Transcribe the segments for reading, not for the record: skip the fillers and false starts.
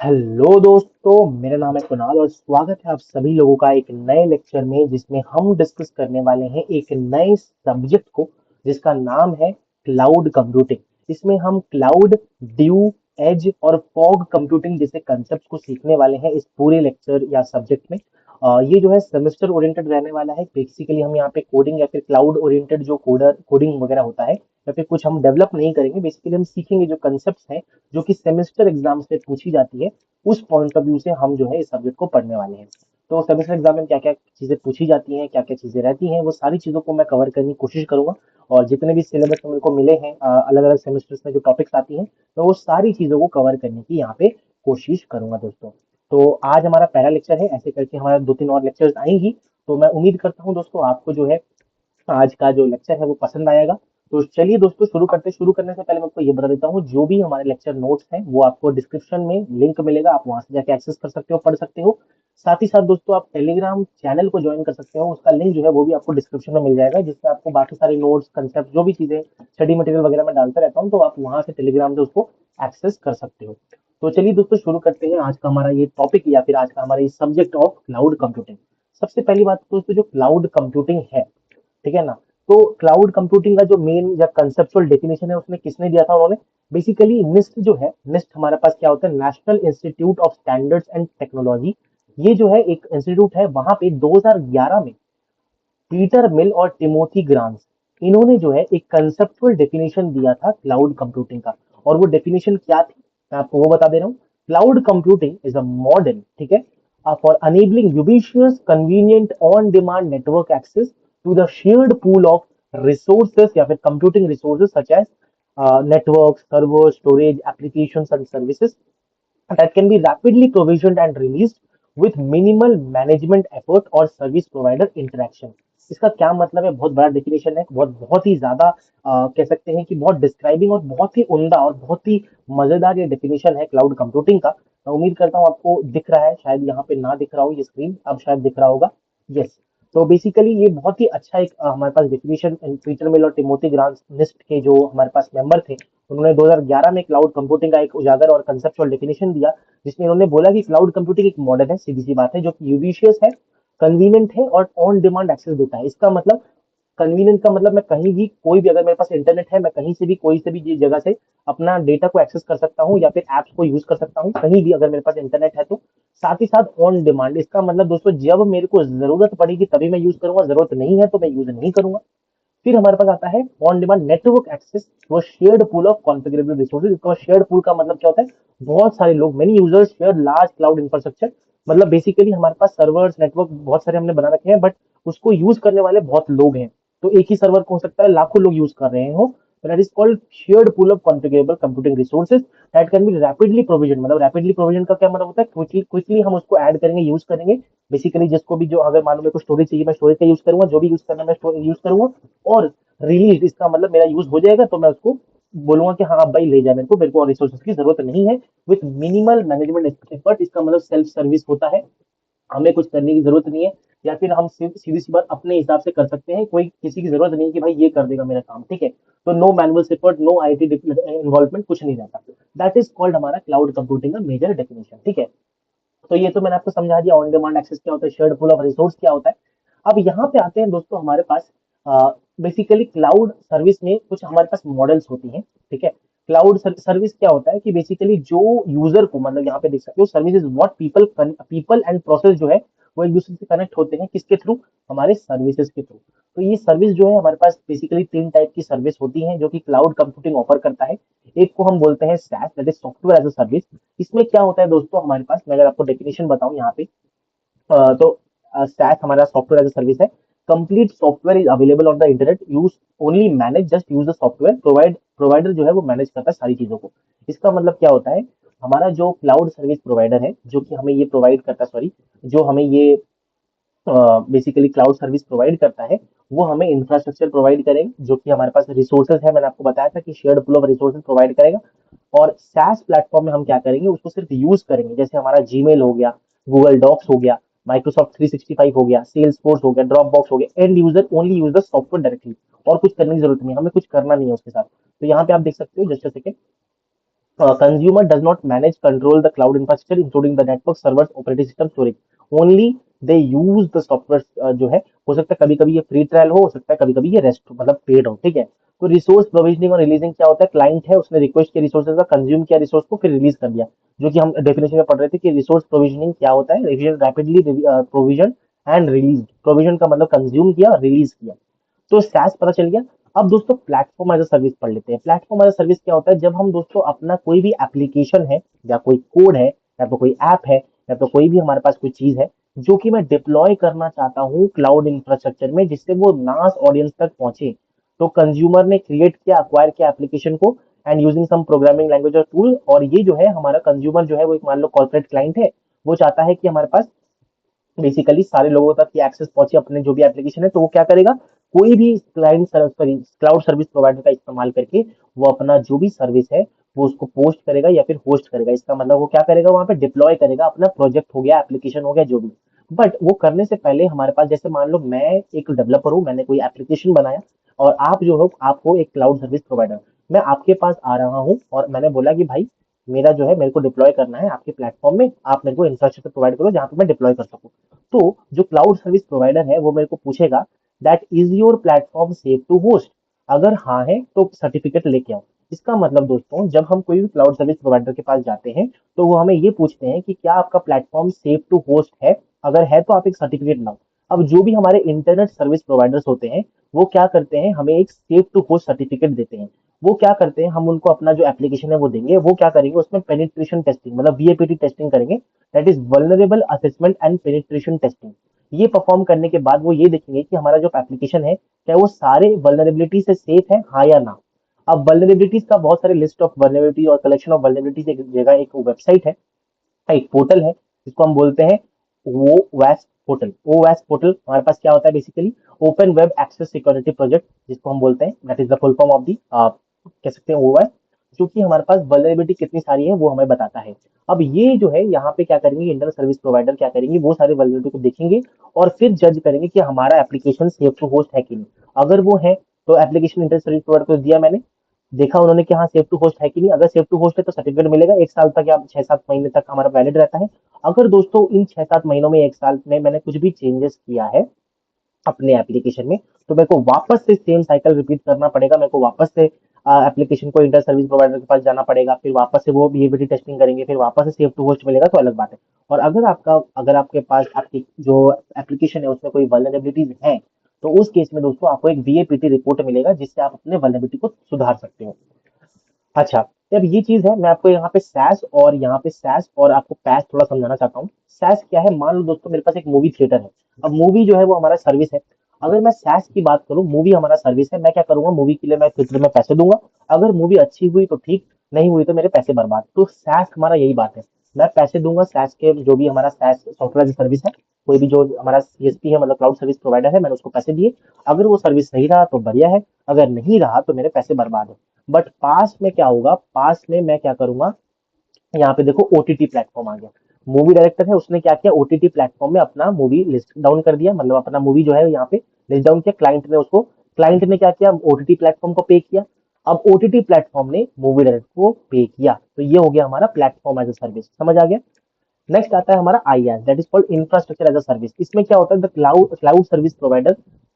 Hello दोस्तों, मेरा नाम है कुणाल और स्वागत है आप सभी लोगों का एक नए लेक्चर में जिसमें हम डिस्कस करने वाले हैं एक नए सब्जेक्ट को जिसका नाम है क्लाउड कंप्यूटिंग। इसमें हम क्लाउड, ड्यू, एज और फॉग कंप्यूटिंग जैसे कंसेप्ट को सीखने वाले हैं इस पूरे लेक्चर या सब्जेक्ट में। ये जो है सेमेस्टर ओरिएंटेड रहने वाला है। बेसिकली हम यहाँ पे कोडिंग या फिर क्लाउड ओरिएंटेड जो कोडिंग वगैरह होता है या फिर कुछ हम डेवलप नहीं करेंगे। बेसिकली हम सीखेंगे जो कंसेप्ट हैं जो कि सेमेस्टर एग्जाम से पूछी जाती है। उस पॉइंट ऑफ व्यू से हम जो है इस सब्जेक्ट को पढ़ने वाले हैं। तो सेमेस्टर एग्जाम में क्या क्या चीजें पूछी जाती हैं, क्या क्या चीजें रहती हैं, वो सारी चीजों को मैं कवर करने की कोशिश करूंगा। और जितने भी सिलेबस मेरे को मिले हैं अलग अलग सेमेस्टर्स में जो टॉपिक्स आती हैं, तो वो सारी चीजों को कवर करने की यहाँ पे कोशिश करूंगा दोस्तों। तो आज हमारा पहला लेक्चर है, ऐसे करके हमारा दो तीन और लेक्चर्स आएंगी। तो मैं उम्मीद करता हूँ दोस्तों आपको जो है आज का जो लेक्चर है वो पसंद आएगा। तो चलिए दोस्तों शुरू करने से पहले मैं आपको ये बता देता हूँ, जो भी हमारे लेक्चर नोट्स हैं वो आपको डिस्क्रिप्शन में लिंक मिलेगा, आप वहां से जाके एक्सेस कर सकते हो, पढ़ सकते हो। साथ ही साथ दोस्तों आप टेलीग्राम चैनल को ज्वाइन कर सकते हो, उसका लिंक जो है वो भी आपको डिस्क्रिप्शन में मिल जाएगा, जिसमें आपको बाकी सारे नोट्स, कंसेप्ट, जो भी चीजें स्टडी मटेरियल वगैरह मैं डालता रहता हूँ, तो आप वहां से टेलीग्राम से उसको एक्सेस कर सकते हो। तो चलिए दोस्तों शुरू करते हैं आज का हमारा ये टॉपिक या फिर आज का हमारा ये सब्जेक्ट ऑफ क्लाउड कंप्यूटिंग। सबसे पहली बात दोस्तों, जो क्लाउड कंप्यूटिंग है, ठीक है ना, तो क्लाउड कंप्यूटिंग का जो मेन या कंसेप्चुअल डेफिनेशन है उसमें किसने दिया था, उन्होंने बेसिकली निस्ट जो है, निस्ट हमारे पास क्या होता है, national institute of standards and technology. ये जो है एक इंस्टीट्यूट है, वहां पे 2011 में पीटर मिल और टिमोथी ग्राम्स, इन्होंने जो है एक कंसेप्चुअल डेफिनेशन दिया था क्लाउड कंप्यूटिंग का। और वो डेफिनेशन क्या थी, मैं आपको वो बता दे रहा हूँ। Cloud computing is a model, ठीक है, for enabling ubiquitous convenient on demand network access to the shared pool of resources या फिर computing resources such as network, server, storage, applications and services that can be rapidly provisioned and released with minimal management effort और service provider interaction। इसका क्या मतलब है, बहुत बड़ा definition है, बहुत बहुत ही ज्यादा कह सकते हैं कि बहुत डिस्क्राइबिंग और बहुत ही उम्दा और बहुत ही मजेदार ये डेफिनेशन है क्लाउड कंप्यूटिंग का। मैं उम्मीद करता हूँ आपको दिख रहा है, शायद यहाँ पे ना दिख रहा हो ये स्क्रीन, अब शायद दिख रहा होगा। यस। तो बेसिकली ये बहुत ही अच्छा एक हमारे पास डेफिनेशन पीटर मिल और टिमोथी ग्राम्स निस्ट के जो हमारे पास मेंबर थे, उन्होंने 2011 में क्लाउड कंप्यूटिंग का एक उजागर और कंसेप्चुअल डेफिनेशन दिया, जिसमें उन्होंने बोला कि क्लाउड कंप्यूटिंग एक मॉडल है, सीधी सी बात है, जो कि यूबिशियस है, कन्वीनियंट है और ऑन डिमांड एक्सेस देता है। इसका मतलब कन्वीनियंट का मतलब मैं कहीं भी, कोई भी, अगर मेरे पास इंटरनेट है, मैं कहीं से भी कोई से भी जगह से अपना डेटा को एक्सेस कर सकता हूँ या फिर एप्स को यूज कर सकता हूँ, कहीं भी अगर मेरे पास इंटरनेट है तो। साथ ही साथ ऑन डिमांड, इसका मतलब दोस्तों जब मेरे को जरूरत पड़ेगी तभी मैं यूज करूंगा, जरूरत नहीं है तो मैं यूज नहीं करूंगा। फिर हमारे पास आता है ऑन डिमांड नेटवर्क एक्सेस, वो शेयर्ड पूल ऑफ कॉन्फ़िगरेबल रिसोर्सेज। इसका शेयर्ड पूल का मतलब क्या होता है, बहुत सारे लोग, many users share large cloud infrastructure. मतलब बेसिकली हमारे पास सर्वर्स, नेटवर्क बहुत सारे हमने बना रखे हैं, बट उसको यूज करने वाले बहुत लोग हैं। तो एक ही सर्वर को हो सकता है लाखों लोग यूज कर रहे हो। That is called shared pool of configurable computing resources that can be rapidly provision. मतलब रैपिडली प्रोविजन का क्या मतलब होता है, क्विकली क्विकली हम उसको ऐड करेंगे, यूज करेंगे। बेसिकली जिसको भी, जो अगर मान लो मेरे को स्टोरेज चाहिए, मैं स्टोरेज का यूज करूंगा, जो भी यूज करना मैं यूज करूंगा। और रिलीज, इसका मतलब मेरा यूज हो जाएगा तो मैं उसको बोलूंगा कि हाँ अब भाई ले जा, मेरे को और रिसोर्सेज की जरूरत नहीं है। विथ मिनिमल मैनेजमेंट एफर्ट, इसका मतलब सेल्फ सर्विस होता है, हमें कुछ करने की जरूरत नहीं है। या फिर हम सीधी सी बात अपने हिसाब से कर सकते हैं, कोई किसी की जरूरत नहीं है कि भाई ये कर देगा मेरा काम, ठीक है। तो no manual effort, no IT involvement, कुछ नहीं रहता। दैट इज कॉल्ड हमारा क्लाउड कंप्यूटिंग का मेजर डेफिनेशन, ठीक है। तो ये तो मैंने आपको समझा दिया, ऑन डिमांड एक्सेस क्या होता है, शेयर्ड पूल ऑफ रिसोर्स क्या होता है। अब यहाँ पे आते हैं दोस्तों, हमारे पास बेसिकली क्लाउड सर्विस में कुछ हमारे पास मॉडल्स होती हैं, ठीक है। क्लाउड सर्विस क्या होता है कि बेसिकली जो यूजर को, मतलब यहाँ पे देख सकते हो, service is what people people and process जो है वो एक दूसरे से कनेक्ट होते हैं, किसके थ्रू, हमारे सर्विसेज के थ्रू। तो ये सर्विस जो है हमारे पास बेसिकली तीन टाइप की सर्विस होती हैं जो कि क्लाउड कंप्यूटिंग ऑफर करता है। एक को हम बोलते हैं SaaS, that is software as a service. इसमें क्या होता है दोस्तों, हमारे पास, मैं अगर आपको डेफिनेशन बताऊं यहाँ पे, तो SaaS हमारा सॉफ्टवेयर एज अ सर्विस है। Complete software is available on the internet, use only manage, just use the software, provider जो है वो मैनेज करता है सारी चीजों को। इसका मतलब क्या होता है, हमारा जो क्लाउड सर्विस प्रोवाइडर है जो कि हमें ये प्रोवाइड करता है, सॉरी, जो हमें ये बेसिकली क्लाउड सर्विस प्रोवाइड करता है, वो हमें इंफ्रास्ट्रक्चर प्रोवाइड करेंगे, जो कि हमारे पास रिसोर्सेज है, मैंने आपको बताया था कि shared pool of resources provide करेगा। और SaaS प्लेटफॉर्म में हम क्या करेंगे, उसको सिर्फ यूज करेंगे, जैसे हमारा जीमेल हो गया, गूगल डॉक्स हो गया, माइक्रोसॉफ्ट 365 हो गया, सेल्स फोर्स हो गया, ड्रॉप बॉक्स हो गया। And user only use the software directly, और कुछ करने की जरूरत नहीं, हमें कुछ करना नहीं है उसके साथ। तो यहाँ पे आप देख सकते हो, just a second, consumer does not manage control the cloud infrastructure including the network servers operating system storage only they use the software जो है हो सकता है कभी कभी ये फ्री ट्रायल हो सकता है कभी कभी ये रेस्ट मतलब पेड हो ठीक है। तो रिसोर्स प्रोविजनिंग और रिलीजिंग क्या होता है क्लाइंट है उसने रिक्वेस्ट किया रिसोर्सेज का कंज्यूम किया रिसोर्स को फिर रिलीज कर दिया जो कि हम डेफिनेशन में पढ़ रहे थे कि रिसोर्स प्रोविजनिंग क्या होता है rapidly provision and release provision का मतलब कंज्यूम किया रिलीज किया। तो SaaS पता चल गया। अब दोस्तों प्लेटफॉर्म एज अ सर्विस पढ़ लेते हैं। प्लेटफॉर्म एज अ सर्विस क्या होता है जब हम दोस्तों अपना कोई भी एप्लीकेशन है या कोई कोड है या तो कोई ऐप है या तो कोई भी हमारे पास कोई चीज है जो कि मैं डिप्लॉय करना चाहता हूँ क्लाउड इंफ्रास्ट्रक्चर में जिससे वो मास ऑडियंस तक पहुंचे। तो कंज्यूमर ने क्रिएट किया अक्वायर किया एप्लीकेशन को and using some programming language और टूल और ये जो है हमारा कंज्यूमर जो है वो एक मान लो कॉर्पोरेट क्लाइंट है वो चाहता है कि हमारे पास बेसिकली सारे लोगों तक की एक्सेस पहुंचे अपने जो भी एप्लीकेशन है तो वो क्या करेगा कोई भी क्लाइंट क्लाउड सर्विस प्रोवाइडर का इस्तेमाल करके वो अपना जो भी सर्विस है वो उसको पोस्ट करेगा या फिर होस्ट करेगा इसका मतलब वो क्या करेगा वहां पे डिप्लॉय करेगा अपना प्रोजेक्ट हो गया एप्लीकेशन हो गया जो भी। बट वो करने से पहले हमारे पास जैसे मान लो मैं एक डेवलपर हूँ मैंने कोई एप्लीकेशन बनाया और आप जो हो आपको एक क्लाउड सर्विस प्रोवाइडर मैं आपके पास आ रहा हूँ और मैंने बोला कि भाई मेरा जो है मेरे को डिप्लॉय करना है आपके प्लेटफॉर्म में आप मेरे को इंफ्रास्ट्रक्चर प्रोवाइड करो जहां पे मैं डिप्लॉय कर सकूं। तो जो क्लाउड सर्विस प्रोवाइडर है वो मेरे को पूछेगा that is your platform safe to host. अगर हाँ है तो सर्टिफिकेट लेके आओ। इसका मतलब दोस्तों जब हम कोई भी क्लाउड सर्विस प्रोवाइडर के पास जाते हैं तो वो हमें ये पूछते हैं कि क्या आपका प्लेटफॉर्म सेफ टू होस्ट है अगर है तो आप एक सर्टिफिकेट लाओ। अब जो भी हमारे इंटरनेट सर्विस प्रोवाइडर्स होते हैं वो क्या करते हैं हमें एक सेफ टू होस्ट सर्टिफिकेट देते हैं। वो क्या करते हैं हम उनको अपना जो एप्लीकेशन है वो देंगे वो क्या करेंगे उसमें पेनिट्रेशन टेस्टिंग मतलब वीएपीटी टेस्टिंग करेंगे that is vulnerable assessment and penetration testing. ये परफॉर्म करने के बाद वो ये देखेंगे कि हमारा जो एप्लीकेशन है क्या वो सारे वल्नरेबिलिटी से सेफ है हाँ या ना। अब वल्नरेबिलिटीज का बहुत सारे लिस्ट ऑफ वल्नरेबिलिटी और कलेक्शन ऑफ वल्नरेबिलिटीज एक जगह एक वेबसाइट है एक पोर्टल है जिसको हम बोलते हैं वो वैस पोर्टल। ओ वैस पोर्टल हमारे पास क्या होता है basically open web access security project जिसको हम बोलते हैं that is the full form of the कह सकते हैं ओवैस जो कि हमारे पास वल्नरेबिलिटी कितनी सारी है वो हमें बताता है। अब ये जो है यहाँ पे क्या करेंगे इंटरनेट सर्विस प्रोवाइडर क्या करेंगे वो सारे वल्नरेबिलिटी को देखेंगे और फिर जज करेंगे कि हमारा एप्लीकेशन सेफ टू होस्ट है कि नहीं। अगर वो है तो एप्लीकेशन इंटरनेट सर्विस प्रोवाइडर को दिया मैंने देखा उन्होंने कि हाँ सेफ टू होस्ट है कि नहीं। अगर सेफ टू होस्ट है तो सर्टिफिकेट मिलेगा एक साल तक या 6-7 महीने तक हमारा वैलिड रहता है। अगर दोस्तों इन 6-7 महीनों में एक साल में मैंने कुछ भी चेंजेस किया है अपने एप्लीकेशन में तो मेरे को वापस से सेम साइकिल रिपीट करना पड़ेगा मेरे को वापस से एप्लीकेशन को इंटर सर्विस प्रोवाइडर के पास जाना पड़ेगा फिर वापस से वो बीएबीटी टेस्टिंग करेंगे फिर वापस से सेव टू होस्ट मिलेगा तो अलग बात है। और अगर आपके पास आपकी जो एप्लीकेशन है उसमें कोई वल्नरेबिलिटीज है तो उस केस में दोस्तों आपको एक वीएपीटी रिपोर्ट मिलेगा जिससे आप अपने वल्नरेबिलिटी को सुधार सकते हो। अच्छा अब ये चीज है मैं आपको यहाँ पे सैस और यहाँ पे सैस और आपको पैस थोड़ा समझाना चाहता हूँ। सैस क्या है मान लो दोस्तों मेरे पास एक मूवी थिएटर है। अब मूवी जो है वो हमारा सर्विस है। अगर मैं सैस की बात करूँ मूवी हमारा सर्विस है मैं क्या करूंगा मूवी के लिए मैं थिएटर में पैसे दूंगा। अगर मूवी अच्छी हुई तो ठीक नहीं हुई तो मेरे पैसे बर्बाद। तो सैस हमारा यही बात है मैं पैसे दूंगा सैस के जो भी हमारा सैस सॉफ्टवेयर सर्विस है कोई भी जो हमारा सीएसपी है मतलब क्लाउड सर्विस प्रोवाइडर है मैंने उसको पैसे दिए। अगर वो सर्विस सही रहा तो बढ़िया है अगर नहीं रहा तो मेरे पैसे बर्बाद है। बट पास में क्या होगा पास में मैं क्या करूंगा यहाँ पे देखो ओटीटी प्लेटफॉर्म आ गया। मूवी डायरेक्टर है उसने क्या किया ओटीटी प्लेटफॉर्म में अपना मूवी लिस्ट डाउन कर दिया मतलब अपना मूवी जो है यहाँ पे लिस्ट डाउन किया क्लाइंट ने क्या किया ओटीटी प्लेटफॉर्म को पे किया। अब ओटीटी प्लेटफॉर्म ने मूवी डायरेक्टर को पे किया तो ये हो गया हमारा प्लेटफॉर्म एज अ सर्विस समझ आ गया। नेक्स्ट आता है हमारा IaaS that is called infrastructure as a service. इसमें क्या होता है the cloud service provider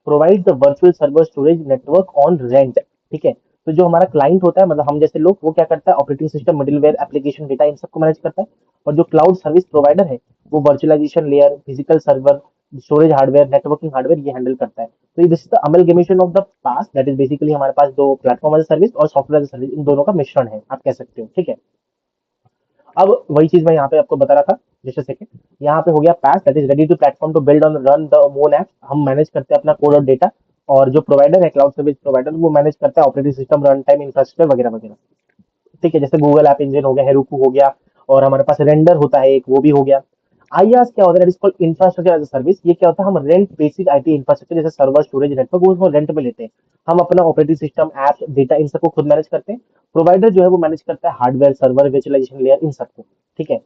provide the virtual server storage network on rent. ठीक है तो जो हमारा क्लाइंट होता है मतलब हम जैसे लोग वो क्या करता है operating system middleware application data इन सबको मैनेज करता है। और जो क्लाउड सर्विस प्रोवाइडर है वो virtualisation layer physical server storage hardware networking hardware ये हैंडल करता है। तो this is the amalgamation of the PaaS that is basically हमारे पास दो प्लेटफॉर्म एज सर्विस और सॉफ्टवेयर एज सर्विस इन दोनों का मिश्रण है आप कह सकते हो ठीक है। अब वही चीज मैं यहाँ पे आपको बता रहा था जैसे सेकंड यहाँ पे हो गया PaaS that is ready to platform to build on run the own app. हम मैनेज करते हैं अपना कोड और डेटा और जो प्रोवाइडर है क्लाउड सर्विस प्रोवाइडर वो मैनेज करता है operating system run time infrastructure वगैरह वगैरह। ठीक है जैसे गूगल ऐप इंजन हो गया हेरोकू हो गया और हमारे पास रेंडर होता है एक वो भी हो गया। आईaaS क्या होता है is called infrastructure as a service. ये क्या होता है हम रेंट बेसिक आईटी इंफ्रास्ट्रक्चर जैसे सर्वर स्टोरेज नेटवर्क उसको रेंट पे लेते हैं। हम अपना ऑपरेटिंग सिस्टम ऐप डेटा इन सबको खुद मैनेज करते हैं। प्रोवाइडर जो है वो मैनेज करता है हार्डवेयर सर्वर वर्चुअलाइजेशन लेयर इन सबको। ठीक है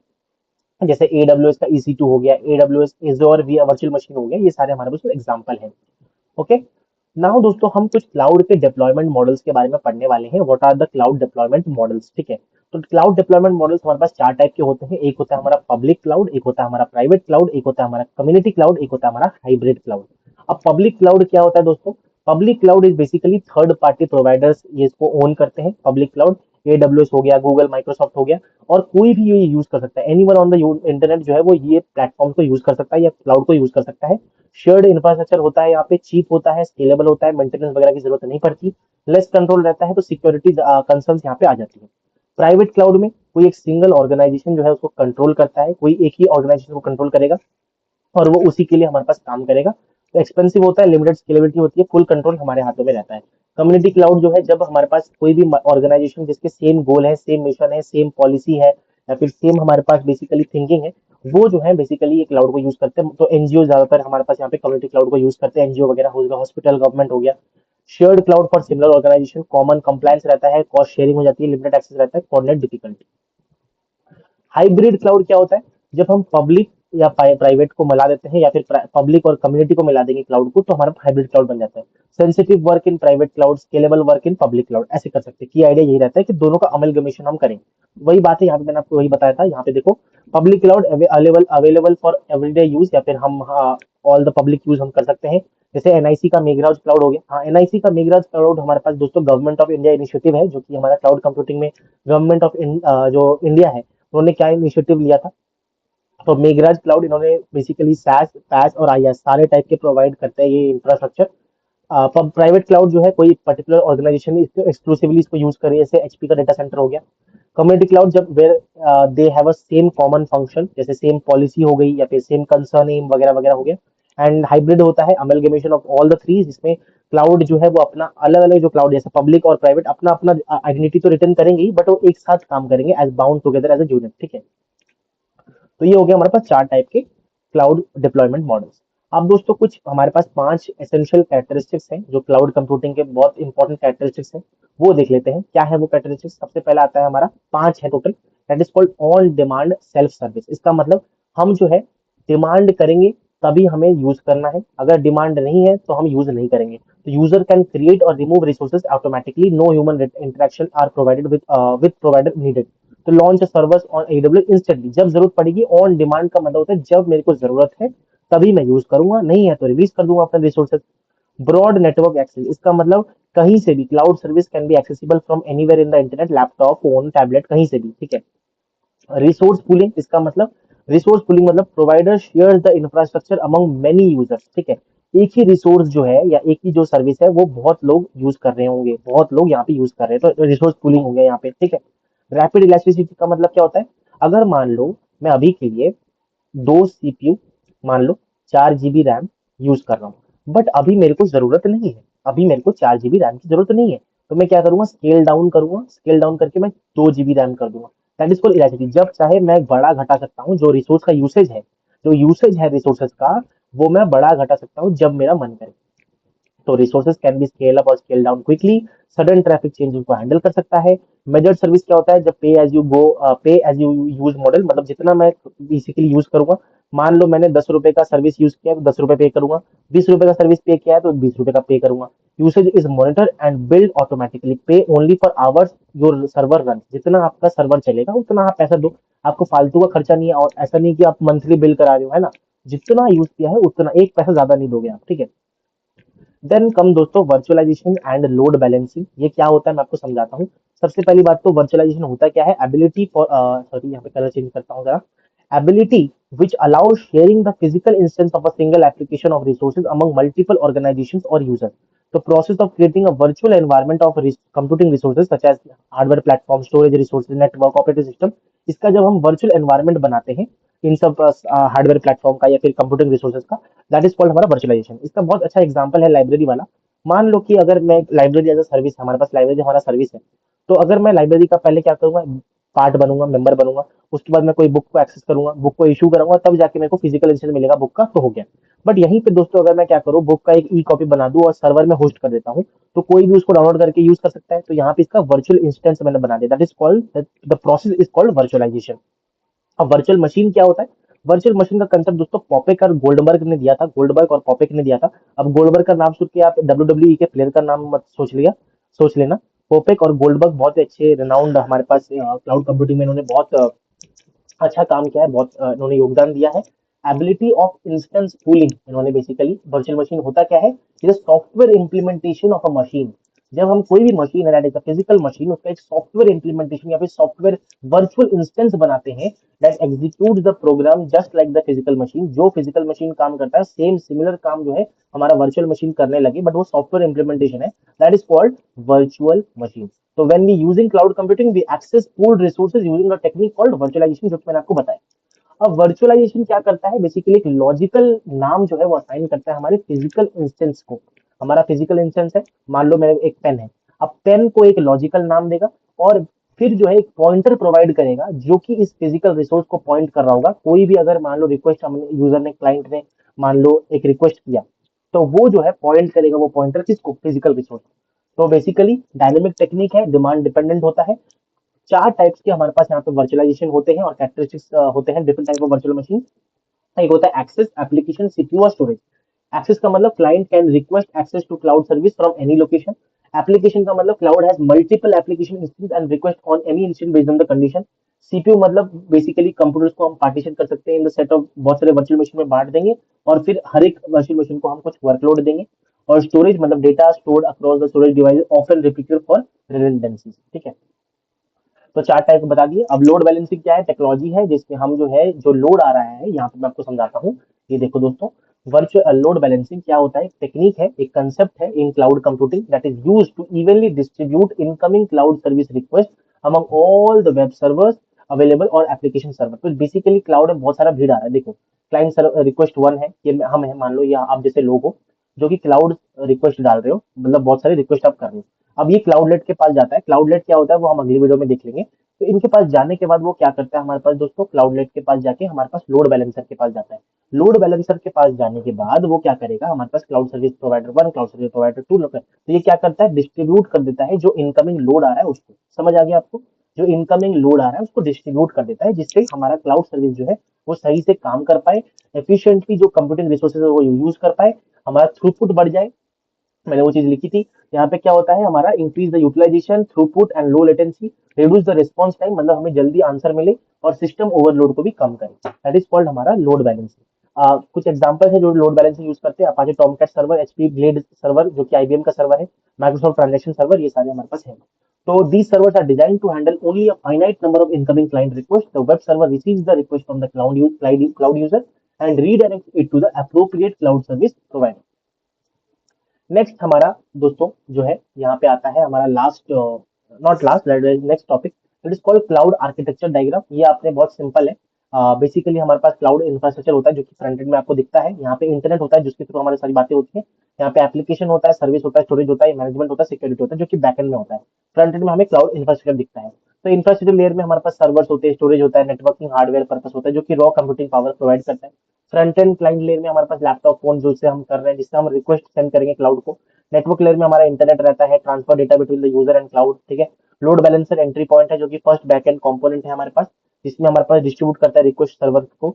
जैसे AWS का EC2 हो गया AWS Azure भी वर्चुअल मशीन हो गया ये सारे हमारे पास एग्जांपल हैं। ओके नाउ दोस्तों हम कुछ क्लाउड के डिप्लॉयमेंट मॉडल्स के बारे में पढ़ने वाले हैं what are the cloud deployment models. ठीक है तो क्लाउड डिप्लॉयमेंट मॉडल्स हमारे पास 4 टाइप के होते हैं। एक होता है हमारा पब्लिक क्लाउड, एक होता है हमारा प्राइवेट क्लाउड, एक होता है हमारा कम्युनिटी क्लाउड, एक होता है हमारा हाइब्रिड क्लाउड। अब पब्लिक क्लाउड क्या होता है दोस्तों? Public cloud is basically third party providers ये इसको ओन करते हैं। पब्लिक क्लाउड AWS हो गया, गूगल, माइक्रोसॉफ्ट हो गया, और कोई भी ये यूज कर सकता है। एनीवन ऑन द इंटरनेट जो है वो ये प्लेटफॉर्म को यूज कर सकता है या क्लाउड को यूज कर सकता है। शेयर्ड इंफ्रास्ट्रक्चर होता है यहाँ पे, चीप होता है, स्केलेबल होता है, मेंटेनेंस वगैरह की जरूरत नहीं पड़ती, लेस कंट्रोल रहता है, तो सिक्योरिटी कंसर्न्स यहाँ पे आ जाती है। प्राइवेट क्लाउड में कोई एक सिंगल ऑर्गेनाइजेशन जो है उसको कंट्रोल करता है, कोई एक ही ऑर्गेनाइजेशन को कंट्रोल करेगा और वो उसी के लिए हमारे पास काम करेगा। तो एक्सपेंसिव होता है, लिमिटेड स्केलेबिलिटी होती है, फुल कंट्रोल हमारे हाथों में रहता है। कम्युनिटी क्लाउड जो है, जब हमारे पास कोई भी ऑर्गेनाइजेशन जिसके सेम गोल है, सेम मिशन है, सेम पॉलिसी है, या फिर सेम हमारे पास बेसिकली थिंकिंग है, वो जो है बेसिकली ये क्लाउड को यूज करते हैं। तो एनजीओ ज्यादातर हमारे पास यहाँ पे कम्युनिटी क्लाउड को यूज करते हैं। एनजीओ वगैरह हो गया, हॉस्पिटल, गवर्नमेंट हो गया। Shared cloud for similar organisation, common compliance रहता है, कॉस्ट शेयरिंग हो जाती है, लिमिटेड एक्सेस रहता है, कोऑर्डिनेट डिफिकल्टी। हाइब्रिड क्लाउड क्या होता है? जब हम पब्लिक या प्राइवेट को मिला देते हैं, या फिर पब्लिक और कम्युनिटी को मिला देंगे क्लाउड को, तो हमारा हाइब्रिड क्लाउड बन जाता है। Sensitive work in private cloud, scalable work in public cloud, ऐसे कर सकते हैं। की आइडिया यही रहता है कि दोनों का अमलगमेशन हम करें। वही बात है, यहाँ पे मैंने आपको वही बताया था। यहाँ पे देखो, public cloud available available for everyday use, या फिर हम ऑल द पब्लिक यूज हम कर सकते हैं। जैसे एनआईसी का मेघराज क्लाउड हो गया। हाँ, एनआईसी का मेघराज क्लाउड हमारे पास दोस्तों गवर्नमेंट ऑफ इंडिया इनिशिएटिव है, जो कि हमारा क्लाउड कंप्यूटिंग में गवर्नमेंट ऑफ जो इंडिया है, उन्होंने क्या इनिशिएटिव लिया था। तो मेघराज क्लाउड इन्होंने बेसिकली SaaS, PaaS और IaaS सारे टाइप के प्रोवाइड करते हैं ये इंफ्रास्ट्रक्चर। प्राइवेट क्लाउड जो है, कोई पर्टिकुलर ऑर्गेनाइजेशन इसको एक्सक्लूसिवली इसको यूज करे, जैसे एचपी का डेटा सेंटर हो गया। कम्युनिटी क्लाउड जब where they have a same common function, जैसे सेम पॉलिसी हो गई, या फिर सेम कंसर्न एम वगैरह वगैरह हो गया। एंड हाइब्रिड होता है amalgamation of all the three, जिसमें क्लाउड जो है वो अपना अलग अलग, जो क्लाउड जैसे पब्लिक और प्राइवेट अपना अपना आइडेंटिटी तो रिटर्न करेंगे ही, बट वो एक साथ काम करेंगे as bound together as a unit. ठीक है, तो ये हो गया हमारे पास 4 टाइप के क्लाउड डिप्लॉयमेंट मॉडल्स। अब दोस्तों कुछ हमारे पास 5 एसेंशियल कैरेक्टरिस्टिक्स हैं जो क्लाउड कंप्यूटिंग के बहुत इंपॉर्टेंट कैरेक्टरिस्टिक्स हैं, वो देख लेते हैं क्या है वो कैरेक्टरिस्टिक्स। सबसे पहला आता है हमारा, 5 है total, that is called on demand self service. इसका मतलब हम जो है डिमांड करेंगे तभी हमें यूज करना है, अगर डिमांड नहीं है तो हम यूज नहीं करेंगे। तो यूजर कैन क्रिएट और remove resources automatically, no human interaction are provided with provider needed. तो launch servers on AWS instantly, जब जरूरत पड़ेगी। ऑन डिमांड का मतलब होता है जब मेरे को जरूरत है तभी मैं यूज करूंगा, नहीं है तो रिलीज कर दूंगा अपने रिसोर्सेज। ब्रॉड नेटवर्क एक्सेस, इसका मतलब कहीं से भी cloud service can be accessible from anywhere in the internet, laptop, phone, tablet, कहीं से भी। ठीक है। रिसोर्स पूलिंग, इसका मतलब रिसोर्स पूलिंग मतलब provider share the infrastructure among many users. ठीक है, एक ही रिसोर्स जो है या एक ही जो सर्विस है वो बहुत लोग यूज कर रहे होंगे, बहुत लोग यहाँ पे यूज कर रहे हैं, तो रिसोर्स पूलिंग हो गया यहाँ पे। ठीक है। रैपिड इलास्टिसिटी का मतलब क्या होता है? अगर मान लो मैं अभी के लिए 2 CPU, मान लो 4 GB रैम यूज कर रहा हूँ, बट अभी मेरे को जरूरत नहीं है, अभी मेरे को 4 GB रैम की जरूरत नहीं है, तो मैं क्या करूंगा, स्केल डाउन करूंगा, स्केल डाउन करके मैं 2 GB रैम कर दूंगा। That is called elasticity. जब चाहे मैं बड़ा घटा सकता हूँ, जो रिसोर्स का यूसेज है, जो यूसेज है रिसोर्सेज का, वो मैं बड़ा घटा सकता हूँ जब मेरा मन करे। तो resources can be scale up और scale down quickly, sudden traffic change को हैंडल कर सकता है। मेजर्ड सर्विस क्या होता है? जब पे एज यू गो, पे एज यू यूज मॉडल, मतलब जितना मैं बेसिकली यूज करूंगा। मान लो मैंने 10 रुपए का सर्विस यूज किया तो 10 रुपए पे करूंगा, 20 रुपए का सर्विस पे किया है तो 20 रुपए का पे करूंगा। Usage is monitor and billed automatically, pay only for hours your server run, जितना आपका सर्वर चलेगा उतना आप पैसा दो, आपको फालतू का खर्चा नहीं है। और ऐसा नहीं कि आप मंथली बिल करा रहे हो, है ना, जितना यूज किया है उतना, एक पैसा ज्यादा नहीं दोगे आप। ठीक है। देन कम दोस्तों वर्चुअलाइजेशन एंड लोड बैलेंसिंग, ये क्या होता है मैं आपको समझाता हूँ। सबसे पहली बात तो वर्चुअलाइजेशन होता क्या है? एबिलिटी फॉर, सॉरी यहाँ पे कलर चेंज करता हूँ जरा। Ability which allows sharing the physical instance of a single application of resources among multiple organizations or users. The process of creating a virtual environment of computing resources such as hardware platform, storage resources, network, operating system, इसका जब हम virtual environment बनाते हैं इन सब hardware platform का या फिर computing resources का, दैट इज कॉल्ड हमारा वर्चुअलाइजेशन। इसका बहुत अच्छा एग्जांपल है लाइब्रेरी वाला। मान लो कि अगर मैं लाइब्रेरी एज अ सर्विस, हमारे पास लाइब्रेरी हमारा सर्विस है, तो अगर मैं लाइब्रेरी का पहले क्या करूंगा, पार्ट बनूंगा, मेंबर बनूंगा, उसके बाद मैं कोई बुक को एक्सेस करूंगा, बुक को इशू करूंगा, तब जाके मेरे को फिजिकल इंस्टेंस मिलेगा बुक का, तो हो गया। बट यहीं पे दोस्तों अगर मैं क्या करूँ, बुक का एक ई कॉपी बना दूं और सर्वर में होस्ट कर देता हूँ, तो कोई भी उसको डाउनलोड करके यूज कर सकता है। तो यहाँ पे इसका वर्चुअल इंस्टेंस मैंने बना दिया, that is called, the process is called virtualisation. अब वर्चुअल मशीन क्या होता है? वर्चुअल मशीन का कंसेप्ट दोस्तों पॉपेक और गोल्डबर्ग ने दिया था, गोल्डबर्ग और पॉपेक ने दिया था। अब गोल्डबर्ग का नाम सुन के आप WWE के प्लेयर का नाम मत सोच लिया, सोच लेना। पोपेक और गोल्डबर्ग बहुत ही अच्छे रिनाउंड हमारे पास क्लाउड कंप्यूटिंग में इन्होंने बहुत अच्छा काम किया है, बहुत इन्होंने योगदान दिया है। एबिलिटी ऑफ इंस्टेंस पूलिंग, इन्होंने बेसिकली वर्चुअल मशीन होता क्या है, ये software implementation of a machine. जब हम कोई भी मशीन है, that is a physical machine, उसका एक सॉफ्टवेयर इम्प्लीमेंटेशन या फिर सॉफ्टवेयर वर्चुअल इंस्टेंस बनाते हैं that execute the program just like the physical machine. जो फिजिकल मशीन काम करता है सेम सिमिलर काम जो है हमारा वर्चुअल मशीन करने लगे, बट वो सॉफ्टवेयर इम्प्लीमेंटेशन है, that is called virtual machine. तो when we using cloud computing we access pooled resources using a technique called virtualization, जो कि मैंने आपको बताया। अब वर्चुअलाइजेशन क्या करता है, बेसिकली एक लॉजिकल नाम जो है वो असाइन करता है हमारे फिजिकल इंस्टेंस को। हमारा फिजिकल इंस्टेंस है, मान लो मेरे एक पेन है, अब पेन को एक लॉजिकल नाम देगा और फिर जो है एक पॉइंटर प्रोवाइड करेगा जो कि इस फिजिकल रिसोर्स को पॉइंट कर रहा होगा। कोई भी अगर मान लो रिक्वेस्ट हमने यूजर ने क्लाइंट ने मान लो एक रिक्वेस्ट किया, तो वो जो है पॉइंट करेगा वो पॉइंटर किसको, फिजिकल रिसोर्स। तो बेसिकली डायनेमिक टेक्निक है, डिमांड डिपेंडेंट होता है। चार टाइप्स के हमारे पास यहाँ पे वर्चुअलाइजेशन होते हैं और कैरेक्टरिस्टिक्स होते हैं different type of virtual machine. एक होता है एक्सेस, एप्लीकेशन, सीपीयू और स्टोरेज। एक्सेस का मतलब client can request access to cloud service from any location. Application का मतलब cloud has multiple application instance and request on any instance based on the condition. CPU मतलब basically computers को हम partition कर सकते हैं इन द सेट ऑफ बहुत सारे वर्चुअल मशीन में बांट देंगे और फिर हर एक वर्चुअल मशीन को हम कुछ वर्कलोड देंगे। और स्टोरेज मतलब data stored across the storage device often replicated for redundancy. ठीक है, तो चार टाइप बता दिए। अब लोड बैलेंसिंग क्या है, टेक्नोलॉजी है जिसमें हम जो है जो लोड आ रहा है यहाँ पे मैं आपको समझाता हूँ। ये देखो दोस्तों, वर्चुअल लोड बैलेंसिंग क्या होता है, टेक्निक है, एक कंसेप्ट है in cloud computing that is used to evenly distribute incoming cloud service request among all the web servers available और एप्लीकेशन सर्वर। तो बेसिकली क्लाउड में बहुत सारा भीड़ आ रहा है। देखो, क्लाइंट रिक्वेस्ट वन है, ये हम है मान लो, या आप जैसे लोग हो जो कि क्लाउड रिक्वेस्ट डाल रहे हो, मतलब बहुत सारी रिक्वेस्ट आप कर रहे हो। अब ये क्लाउडलेट के पास जाता है। क्लाउडलेट क्या होता है वो हम अगली वीडियो में देख लेंगे। तो इनके पास जाने के बाद वो क्या करता है हमारे पास दोस्तों, क्लाउडलेट के पास जाके हमारे पास लोड बैलेंसर के पास जाता है। लोड बैलेंसर के पास जाने के बाद वो क्या करेगा, हमारे पास cloud service provider one, cloud service provider two, तो ये क्या करता है, डिस्ट्रीब्यूट कर देता है जो इनकमिंग लोड आ रहा है उसको। समझ आ गया आपको, जो इनकमिंग लोड आ रहा है उसको डिस्ट्रीब्यूट कर देता है, जिससे हमारा क्लाउड सर्विस जो है वो सही से काम कर पाए, एफिशिएंटली जो कंप्यूटिंग रिसोर्सेज है वो यूज कर पाए, हमारा थ्रूपुट बढ़ जाए। मैंने वो चीज लिखी थी। यहाँ पे क्या होता है हमारा, increase the utilisation, throughput and low latency, reduce the response time, मतलब हमें जल्दी आंसर मिले और सिस्टम ओवरलोड को भी कम करे। दैट इज कॉल्ड हमारा लोड बैलेंसिंग। कुछ एग्जांपल्स है जो लोड बैलेंसिंग यूज करते हैं, Apache Tomcat server, HP blade server जो कि आईबीएम का सर्वर है, माइक्रोसॉफ्ट ट्रांजैक्शन सर्वर, ये सारे हमारे पास है। तो these servers are designed to handle only a finite number of incoming client requests. The web server receives the request from the cloud user and redirects it to the appropriate cloud service provider. Next हमारा दोस्तों जो है यहाँ पे आता है हमारा last, not last, next topic, it is called cloud architecture diagram. ये आपने बहुत सिंपल है। बेसिकली हमारे पास क्लाउड इंफ्रास्ट्रक्चर होता है जो कि फ्रंट एंड में आपको दिखता है। यहाँ पे इंटरनेट होता है जिसके थ्रू हमारी सारी बातें होती है। यहाँ पे एप्लीकेशन होता है, सर्विस होता है, स्टोरेज होता है, मैनेजमेंट होता है, सिक्योरिटी होता है, जो कि बैकएंड में होता है। फ्रंट एंड में हमें क्लाउड इंफ्रास्ट्रक्चर दिखता है। तो इंफ्रास्ट्रक्चर लेयर में हमारे पास सर्वर्स होते हैं, स्टोरेज होता है, नेटवर्किंग हार्डवेयर पर्पस होता है जो कि रॉ कंप्यूटिंग पावर प्रोवाइड करता है। फ्रंट एंड क्लाइंट लेयर में हमारे पास लैपटॉप फोन जो से हम कर रहे हैं, जिससे हम रिक्वेस्ट सेंड करेंगे क्लाउड को। नेटवर्क लेयर में हमारा इंटरनेट रहता है, transfer data between the user and cloud. ठीक है, लोड बैलेंसर एंट्री पॉइंट है जो कि फर्स्ट बैकएंड कंपोनेंट है हमारे पास, जिसमें हमारे पास डिस्ट्रीब्यूट करता है रिक्वेस्ट सर्वर को।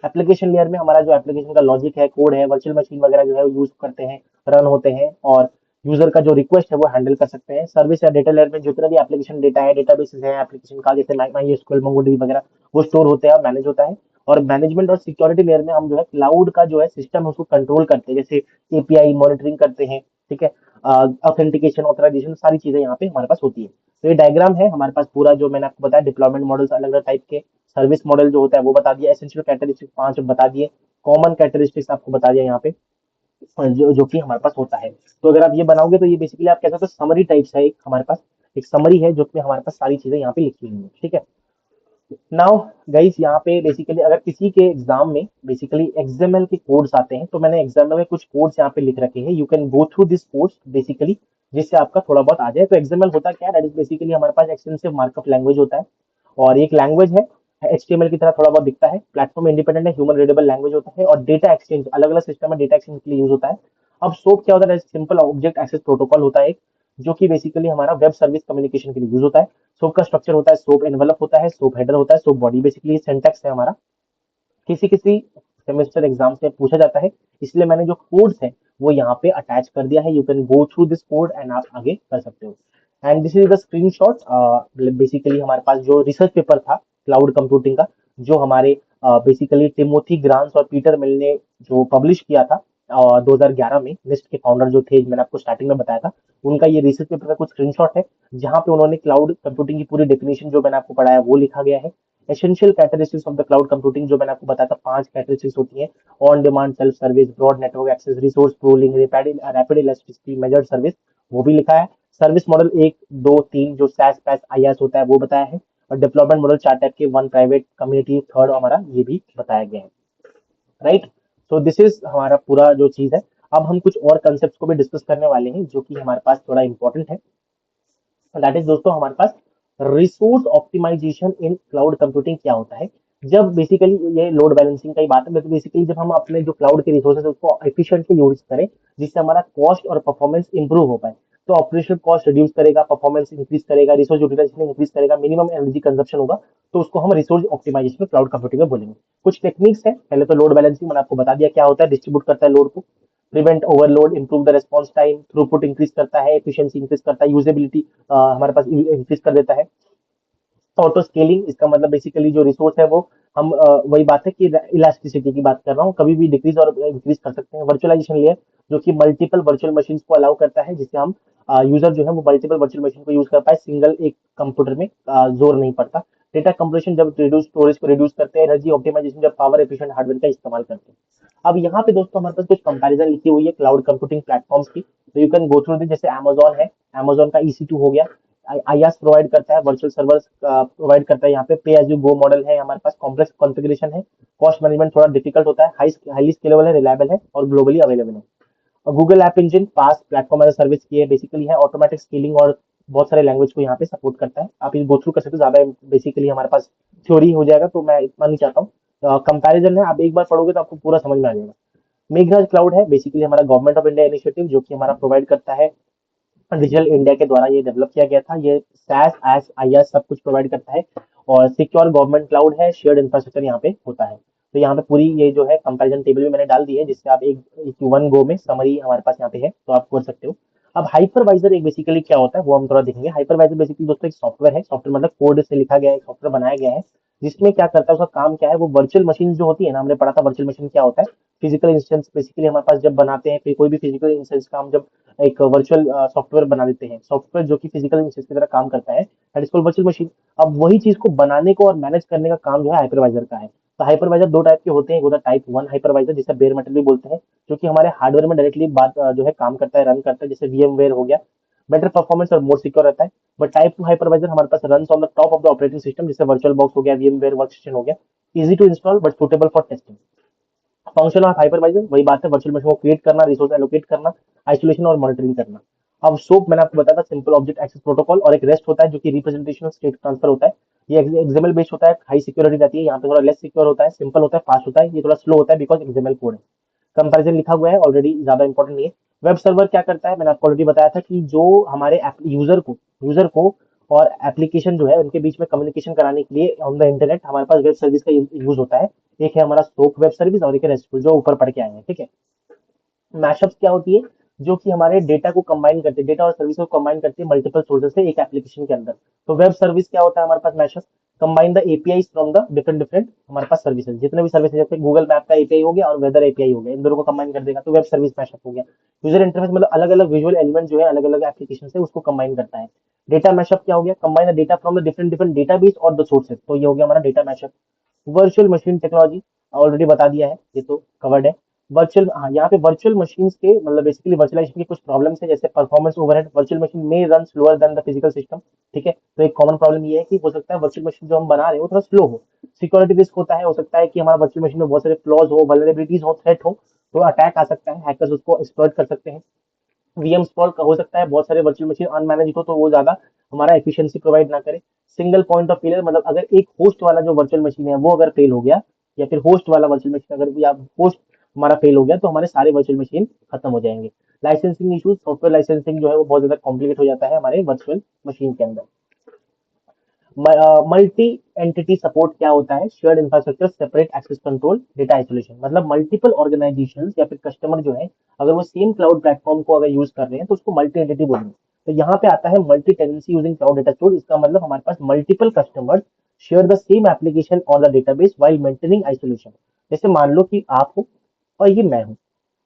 एप्लीकेशन लेयर में हमारा जो एप्लीकेशन का लॉजिक है, कोड है, वर्चुअल मशीन वगैरह जो है वो यूज करते हैं, रन होते हैं और यूजर का जो रिक्वेस्ट है वो हैंडल कर सकते हैं। सर्विस या डेटा लेयर में जितना भी एप्लीकेशन डेटा है, डेटाबेसेस है एप्लीकेशन का, जैसे MySQL, MongoDB वगैरह, वो स्टोर होते हैं और मैनेज होता है। और मैनेजमेंट और सिक्योरिटी लेयर में हम जो है क्लाउड का जो है सिस्टम है उसको कंट्रोल करते हैं, जैसे एपीआई मॉनिटरिंग करते हैं। ठीक है, ऑथेंटिकेशन, ऑथराइजेशन, सारी चीजें यहाँ पे हमारे पास होती है। तो ये डायग्राम है हमारे पास पूरा, जो मैंने आपको बताया डिप्लॉयमेंट मॉडल्स अलग अलग टाइप के, सर्विस मॉडल जो होता है वो बता दिया, एसेंशियल कैरेक्टरिस्टिक्स 5 बता दिए, कॉमन कैरेक्टरिस्टिक्स आपको बता दिया यहाँ पे, जो कि हमारे पास होता है। तो अगर आप ये बनाओगे तो ये बेसिकली आप कह सकते हो समरी टाइप्स है, एक हमारे पास एक समरी है जो कि हमारे पास सारी चीजें यहाँ पे लिखी हुई है। ठीक है, नाउ गाइस यहाँ पे बेसिकली अगर किसी के एग्जाम में बेसिकली एक्सएमएल के कोड्स आते हैं, तो मैंने एक्सएमएल में कुछ कोड्स यहाँ पे लिख रखे हैं, you can go through this codes basically, जिससे आपका थोड़ा बहुत आ जाए। तो एक्सएमएल होता क्या है, दैट इज बेसिकली हमारे पास एक्सटेंसिव मार्कअप लैंग्वेज होता है और एक लैंग्वेज है, एचटीएमएल की तरह थोड़ा बहुत दिखता है, प्लेटफॉर्म इंडिपेंडेंट है, ह्यूमन रीडेबल लैंग्वेज होता है और डेटा एक्सचेंज अलग अलग सिस्टम में डेटा एक्सचेंज के लिए यूज होता है। अब सोप क्या होता है, सिंपल ऑब्जेक्ट एक्सेस प्रोटोकॉल होता है एक, जो कि बेसिकली हमारा वेब सर्विस कम्युनिकेशन के लिए यूज होता है। सोप का स्ट्रक्चर होता है, सोप एनवेलप होता है, सोप हेडर होता है, सोप बॉडी, बेसिकली सिंटैक्स है हमारा। किसी किसी सेमेस्टर एग्जाम से पूछा जाता है, इसलिए मैंने जो कोड्स है वो यहाँ पे अटैच कर दिया है, you can go through this code and आप आगे कर सकते हो। And this is the screenshot. Basically हमारे पास जो रिसर्च पेपर था क्लाउड कंप्यूटिंग का, जो हमारे बेसिकली टिमोथी ग्रांस और पीटर मिल ने जो पब्लिश किया था 2011 में, निस्ट के फाउंडर जो थे, मैंने आपको स्टार्टिंग में बताया था, उनका ये रिसर्च पेपर का कुछ स्क्रीनशॉट है, जहां पे उन्होंने क्लाउड कंप्यूटिंग की पूरी डेफिनेशन जो मैंने आपको पढ़ाया वो लिखा गया है। Essential characteristics of the cloud computing जो मैंने आपको बताया था, 5 कैरेक्टरिस्टिक्स होती है। On demand, self service, broad network access, resource pooling, rapid elasticity, measured service, वो भी लिखा है। सर्विस मॉडल 1, 2, 3 जो SaaS पैस IaaS होता है वो बताया है। और डेवलपमेंट मॉडल 4 टाइप के, 1 प्राइवेट, कम्युनिटी, थर्ड हमारा ये भी बताया गया है। राइट। सो दिस इज हमारा पूरा जो चीज है। अब हम कुछ और कंसेप्ट को भी डिस्कस करने वाले हैं जो कि हमारे पास थोड़ा इंपॉर्टेंट है। दैट इज दोस्तों हमारे पास रिसोर्स ऑप्टिमाइजेशन इन क्लाउड कंप्यूटिंग क्या होता है। जब बेसिकली ये लोड बैलेंसिंग का ही बात है, तो बेसिकली जब हम अपने जो क्लाउड के रिसोर्सेज है उसको एफिशिएंटली यूज करें, जिससे हमारा कॉस्ट और परफॉर्मेंस इंप्रूव हो पाए। तो ऑपरेशनल कॉस्ट रिड्यूस करेगा, परफॉर्मेंस इंक्रीज करेगा, रिसोर्स यूटिलाइजेशन इंक्रीज करेगा, मिनिमम एनर्जी कंजप्शन होगा, तो उसको हम रिसोर्स ऑप्टिमाइजेशन क्लाउड कंप्यूटिंग में बोलेंगे। कुछ टेक्निक्स है, पहले तो लोड बैलेंसिंग मैंने आपको बता दिया क्या होता है, डिस्ट्रीब्यूट करता है लोड को, prevent overload, improve the response time, throughput increase करता है, एफिशिएंसी इंक्रीज करता है, यूजेबिलिटी हमारे पास इंक्रीज कर देता है। ऑटो स्केलिंग, इसका मतलब बेसिकली जो रिसोर्स है वो हम वही बात है कि इलास्टिसिटी की बात कर रहा हूँ, कभी भी डिक्रीज और इंक्रीज कर सकते हैं। वर्चुअलाइजेशन लेयर जो कि मल्टीपल वर्चुअल मशीन को अलाउ करता है, जिससे हम यूजर जो है वो मल्टीपल वर्चुअल मशीन को यूज कर पाए, सिंगल एक कंप्यूटर में जोर नहीं पड़ता। डेटा कंप्रेशन जब रिड्यूस स्टोरेज को रिड्यूस करते हैं। एनर्जी ऑप्टिमाइजेशन जब पावर एफिशिएंट हार्डवेयर का इस्तेमाल करते हैं। अब यहाँ पे दोस्तों हमारे पास कुछ कंपैरिजन लिखी हुई है क्लाउड कंप्यूटिंग प्लेटफॉर्म्स की, तो you can go through this. जैसे अमेजोन है, अमेजोन का EC2 हो गया, IaaS प्रोवाइड करता है, वर्चुअल सर्वर्स प्रोवाइड करता है। यहाँ पे पे एज यू गो मॉडल है, हमारे पास कॉम्प्लेक्स कॉन्फ़िगरेशन है, कॉस्ट मैनेजमेंट थोड़ा डिफिकल्ट होता है, हाईली स्केलेबल है, रिलायबल है और ग्लोबली अवेलेबल है। और गूगल ऐप इंजन पास प्लेटफॉर्म एज सर्विस की है, बेसिकली है ऑटोमेटिक स्केलिंग और बहुत सारे लैंग्वेज को यहाँ पे सपोर्ट करता है। आप ये गो थ्रू कर सकते हो, ज्यादा बेसिकली हमारे पास थ्योरी हो जाएगा, तो मैं इतना नहीं चाहता हूँ। कंपैरिजन है, आप एक बार पढ़ोगे तो आपको पूरा समझ में आ जाएगा। मेघराज क्लाउड है, बेसिकली हमारा गवर्नमेंट ऑफ इंडिया इनिशिएटिव जो कि हमारा प्रोवाइड करता है, डिजिटल इंडिया के द्वारा ये डेवलप किया गया था। ये SaaS, एस IaaS सब कुछ प्रोवाइड करता है। और सिक्योर गवर्नमेंट क्लाउड है, शेयर्ड इंफ्रास्ट्रक्चर यहाँ पे होता है। तो यहाँ पे पूरी ये जो है कंपैरिजन टेबल भी मैंने डाल दी है, जिससे आप एक वन गो में समरी हमारे पास यहाँ पे है, तो आप कर सकते हो। अब हाइपरवाइजर एक बेसिकली क्या होता है वो हम थोड़ा देखेंगे। हाइपरवाइजर बेसिकली दोस्तों एक सॉफ्टवेयर है, सॉफ्टवेयर मतलब कोड से लिखा गया है, सॉफ्टवेयर बनाया गया है, जिसमें क्या करता है, उसका काम क्या है, वो वर्चुअल मशीन जो होती है ना, हमने पढ़ा था वर्चुअल मशीन क्या होता है। फिजिकल इंस्टेंस बेसिकली हमारे पास जब बनाते हैं, फिर कोई भी फिजिकल इंस्टेंस का हम जब एक वर्चुअल सॉफ्टवेयर बना देते हैं, सॉफ्टवेयर जो कि फिजिकल इंस्टेंस की तरह काम करता है, that is called virtual machine. अब वही चीज को बनाने को और मैनेज करने का काम जो है हाइपरवाइजर का है। तो हाइपरवाइजर दो टाइप के होते हैं, एक होता है टाइप 1 हाइपरवाइजर, जिसे बेयर मेटल भी बोलते हैं, जो कि हमारे हार्डवेयर में डायरेक्टली बात जो है काम करता है, रन करता है, जैसे VMware हो गया, बेटर परफॉर्मेंस और मोर सिक्योर रहता है। बट टाइप 2 हाइपरवाइजर हमारे पास run on the top of the operating system, जैसे वर्चुअल बॉक्स हो गया, VMware वर्कस्टेशन हो गया, easy to install but suitable for testing. Function of hypervisor वही बात है, वर्चुअल मशीन को क्रिएट करना, रिसोर्स एलोकेट करना, आइसोलेशन और मॉनिटरिंग करना। अब सोप मैंने आपको बताया था, सिंपल ऑब्जेक्ट एक्सेस प्रोटोकॉल, और एक रेस्ट होता है जो कि रिप्रेजेंटेशन स्टेट ट्रांसफर होता है। ये एक्सएमएल बेस्ड होता है, हाई सिक्योरिटी रहती है, यहाँ पे थोड़ा लेस सिक्योर होता है, सिंपल होता है, फास्ट होता है, ये थोड़ा स्लो होता है बिकॉज एक्सएमएल कोड है। कंपैरिजन लिखा हुआ है ऑलरेडी, ज्यादा इंपॉर्टेंट नहीं है। वेब सर्वर क्या करता है, मैंने आपको ऑलरेडी बताया था कि जो हमारे यूजर को और एप्लीकेशन जो है उनके बीच में कम्युनिकेशन कराने के लिए ऑन द इंटरनेट हमारे पास वेब सर्विस का यूज होता है। एक है हमारा सोप वेब सर्विस और एक है रेस्टफुल, जो ऊपर पढ़ के आए हैं, ठीक है। मैशअप्स क्या होती है, जो कि हमारे डेटा को कंबाइन करते हैं, डेटा और सर्विस को कंबाइन करती है मल्टीपल सोर्सेज से एक एप्लीकेशन के अंदर। तो वेब सर्विस क्या होता है हमारे पास, mashup combine the API from the different different हमारे पास सर्विसेज, जितने भी सर्विसेज जैसे गूगल मैप का एपीआई हो गया और वेदर एपीआई हो गया, इन दोनों को कंबाइन कर देगा, तो वेब सर्विस मैशअप हो गया। यूजर इंटरफेस मतलब अलग अलग विजुअल एलिमेंट जो है अलग अलग एप्लीकेशन से उसको कंबाइन करता है। डेटा मैशअप क्या हो गया, combine the data from the different different database और द सोर्सेज, तो ये हो गया हमारा data mashup. Virtual machine technology already बता दिया है, ये तो कवर्ड है। वर्चुअल, हाँ, यहाँ पे वर्चुअल मशीन्स के मतलब बेसिकली वर्चुअलाइजेशन के कुछ प्रॉब्लम्स है, जैसे परफॉर्मेंस ओवरहेड, वर्चुअल मशीन में run slower then the physical system, ठीक है। तो एक कॉमन प्रॉब्लम ये है कि हो सकता है वर्चुअल मशीन जो हम बना रहे हैं वो थोड़ा स्लो हो। सिक्योरिटी रिस्क होता है, हो सकता है कि हमारा वर्चुअल मशीन में बहुत सारे फ्लॉज हो, वल्नरेबिलिटीज हो, थ्रेट हो, तो अटैक आ सकता है, हैकर्स उसको एक्सप्लॉइट कर सकते हैं। VM स्टॉल हो सकता है, बहुत सारे वर्चुअल मशीन अनमैनेज हो तो वो ज्यादा हमारा एफिशिएंसी प्रोवाइड ना करे। सिंगल पॉइंट ऑफ फेलियर मतलब अगर एक होस्ट वाला जो वर्चुअल मशीन है वो अगर फेल हो गया, या फिर होस्ट वाला वर्चुअल मशीन अगर, या होस्ट हमारा फेल हो गया, तो हमारे सारे वर्चुअल मशीन खत्म हो जाएंगे। लाइसेंसिंग इशूज, सॉफ्टवेयर लाइसेंसिंग जो है वो बहुत ज्यादा कॉम्प्लिकेट हो जाता है हमारे वर्चुअल मशीन के अंदर। मल्टी एंटिटी सपोर्ट क्या होता है, shared infrastructure, separate access control, data isolation, मतलब मल्टीपल ऑर्गेनाइजेशंस या फिर कस्टमर जो है, अगर वो सेम क्लाउड प्लेटफॉर्म को अगर यूज कर रहे हैं तो उसको मल्टी एंटिटी बोलेंगे। तो यहाँ पे आता है multi tenancy using cloud data store. इसका मतलब हमारे पास multiple customers share the same application on the database while maintaining isolation. जैसे मान लो कि आप हो और ये मैं हूँ,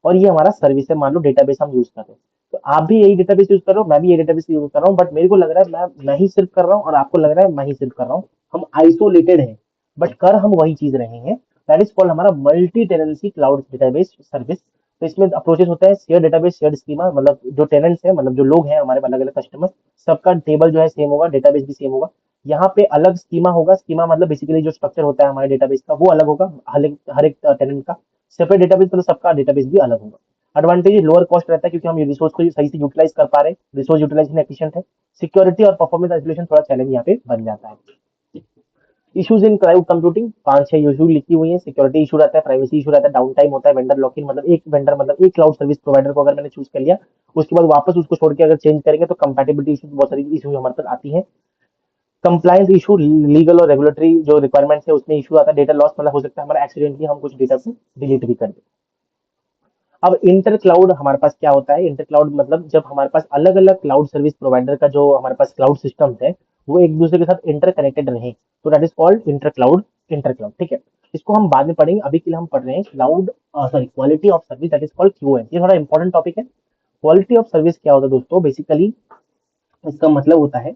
और ये हमारा सर्विस है, मान लो डेटाबेस हम यूज कर रहे हैं। तो आप भी यही डेटाबेस यूज कर रहे हो, मैं भी यही डेटाबेस यूज कर रहा हूँ, बट मेरे को लग रहा है मैं ही सिर्फ कर रहा हूँ और आपको लग रहा है मैं ही सिर्फ कर रहा हूँ। हम आइसोलेटेड हैं, बट कर हम वही चीज रहे हैं। दैट इज कॉल्ड हमारा multi tenancy cloud database service. तो इसमें अप्रोचेस होता है शेयर डेटाबेस, शेयर स्कीमा, मतलब जो टेनेंट्स है, मतलब जो लोग हैं हमारे अलग अलग कस्टमर, सबका टेबल जो है सेम होगा, डेटाबेस भी सेम होगा। यहाँ पे अलग स्कीमा होगा। स्कीमा मतलब बेसिकली जो स्ट्रक्चर होता है हमारे डेटाबेस का वो अलग होगा, हर एक टेनेंट का सेपरेट डेटाबेस, मतलब सबका डेटाबेस भी अलग होगा। एडवांटेज लोअर कॉस्ट रहता है क्योंकि हम रिसोर्स को सही से यूटिलाइज कर पा रहे हैं, रिसोर्स यूटिलाइजेशन एफिशिएंट है। सिक्योरिटी और परफॉर्मेंस आइसोलेशन थोड़ा चैलेंज यहाँ पे बन जाता है। Issues in cloud computing, 5-6 issue लिखी हुई है। सिक्योरिटी इशू रहता है, प्राइवेसी इशू रहता है, डाउन टाइम होता है, वेंडर लॉक-इन, मतलब एक वेंडर मतलब एक क्लाउड सर्विस प्रोवाइडर को अगर मैंने चूज कर लिया, उसके बाद वापस उसको छोड़ के अगर चेंज करेंगे तो कंपैटिबिलिटी इशू, बहुत सारी इशू हमारे पास आती है। कंप्लायंस इशू, लीगल और रेगुलेटरी जो रिक्वायरमेंट्स है उसमें इशू आता है। डेटा लॉस, मतलब हो सकता है हमारा एक्सीडेंटली हम कुछ डेटा को डिलीट भी कर दें। अब इंटर क्लाउड हमारे पास क्या होता है? इंटर क्लाउड मतलब जब हमारे पास अलग अलग क्लाउड सर्विस प्रोवाइडर का जो हमारे पास क्लाउड सिस्टम है वो एक दूसरे के साथ इंटर कनेक्टेड रहे, तो that is called inter cloud. Inter cloud, ठीक है। इसको हम बाद में पढ़ेंगे, अभी के लिए हम पढ़ रहे हैं cloud, sorry, quality of service, that is called QoS. ये थोड़ा इंपॉर्टेंट टॉपिक है। क्वालिटी ऑफ सर्विस क्या होता है दोस्तों? बेसिकली इसका मतलब होता है,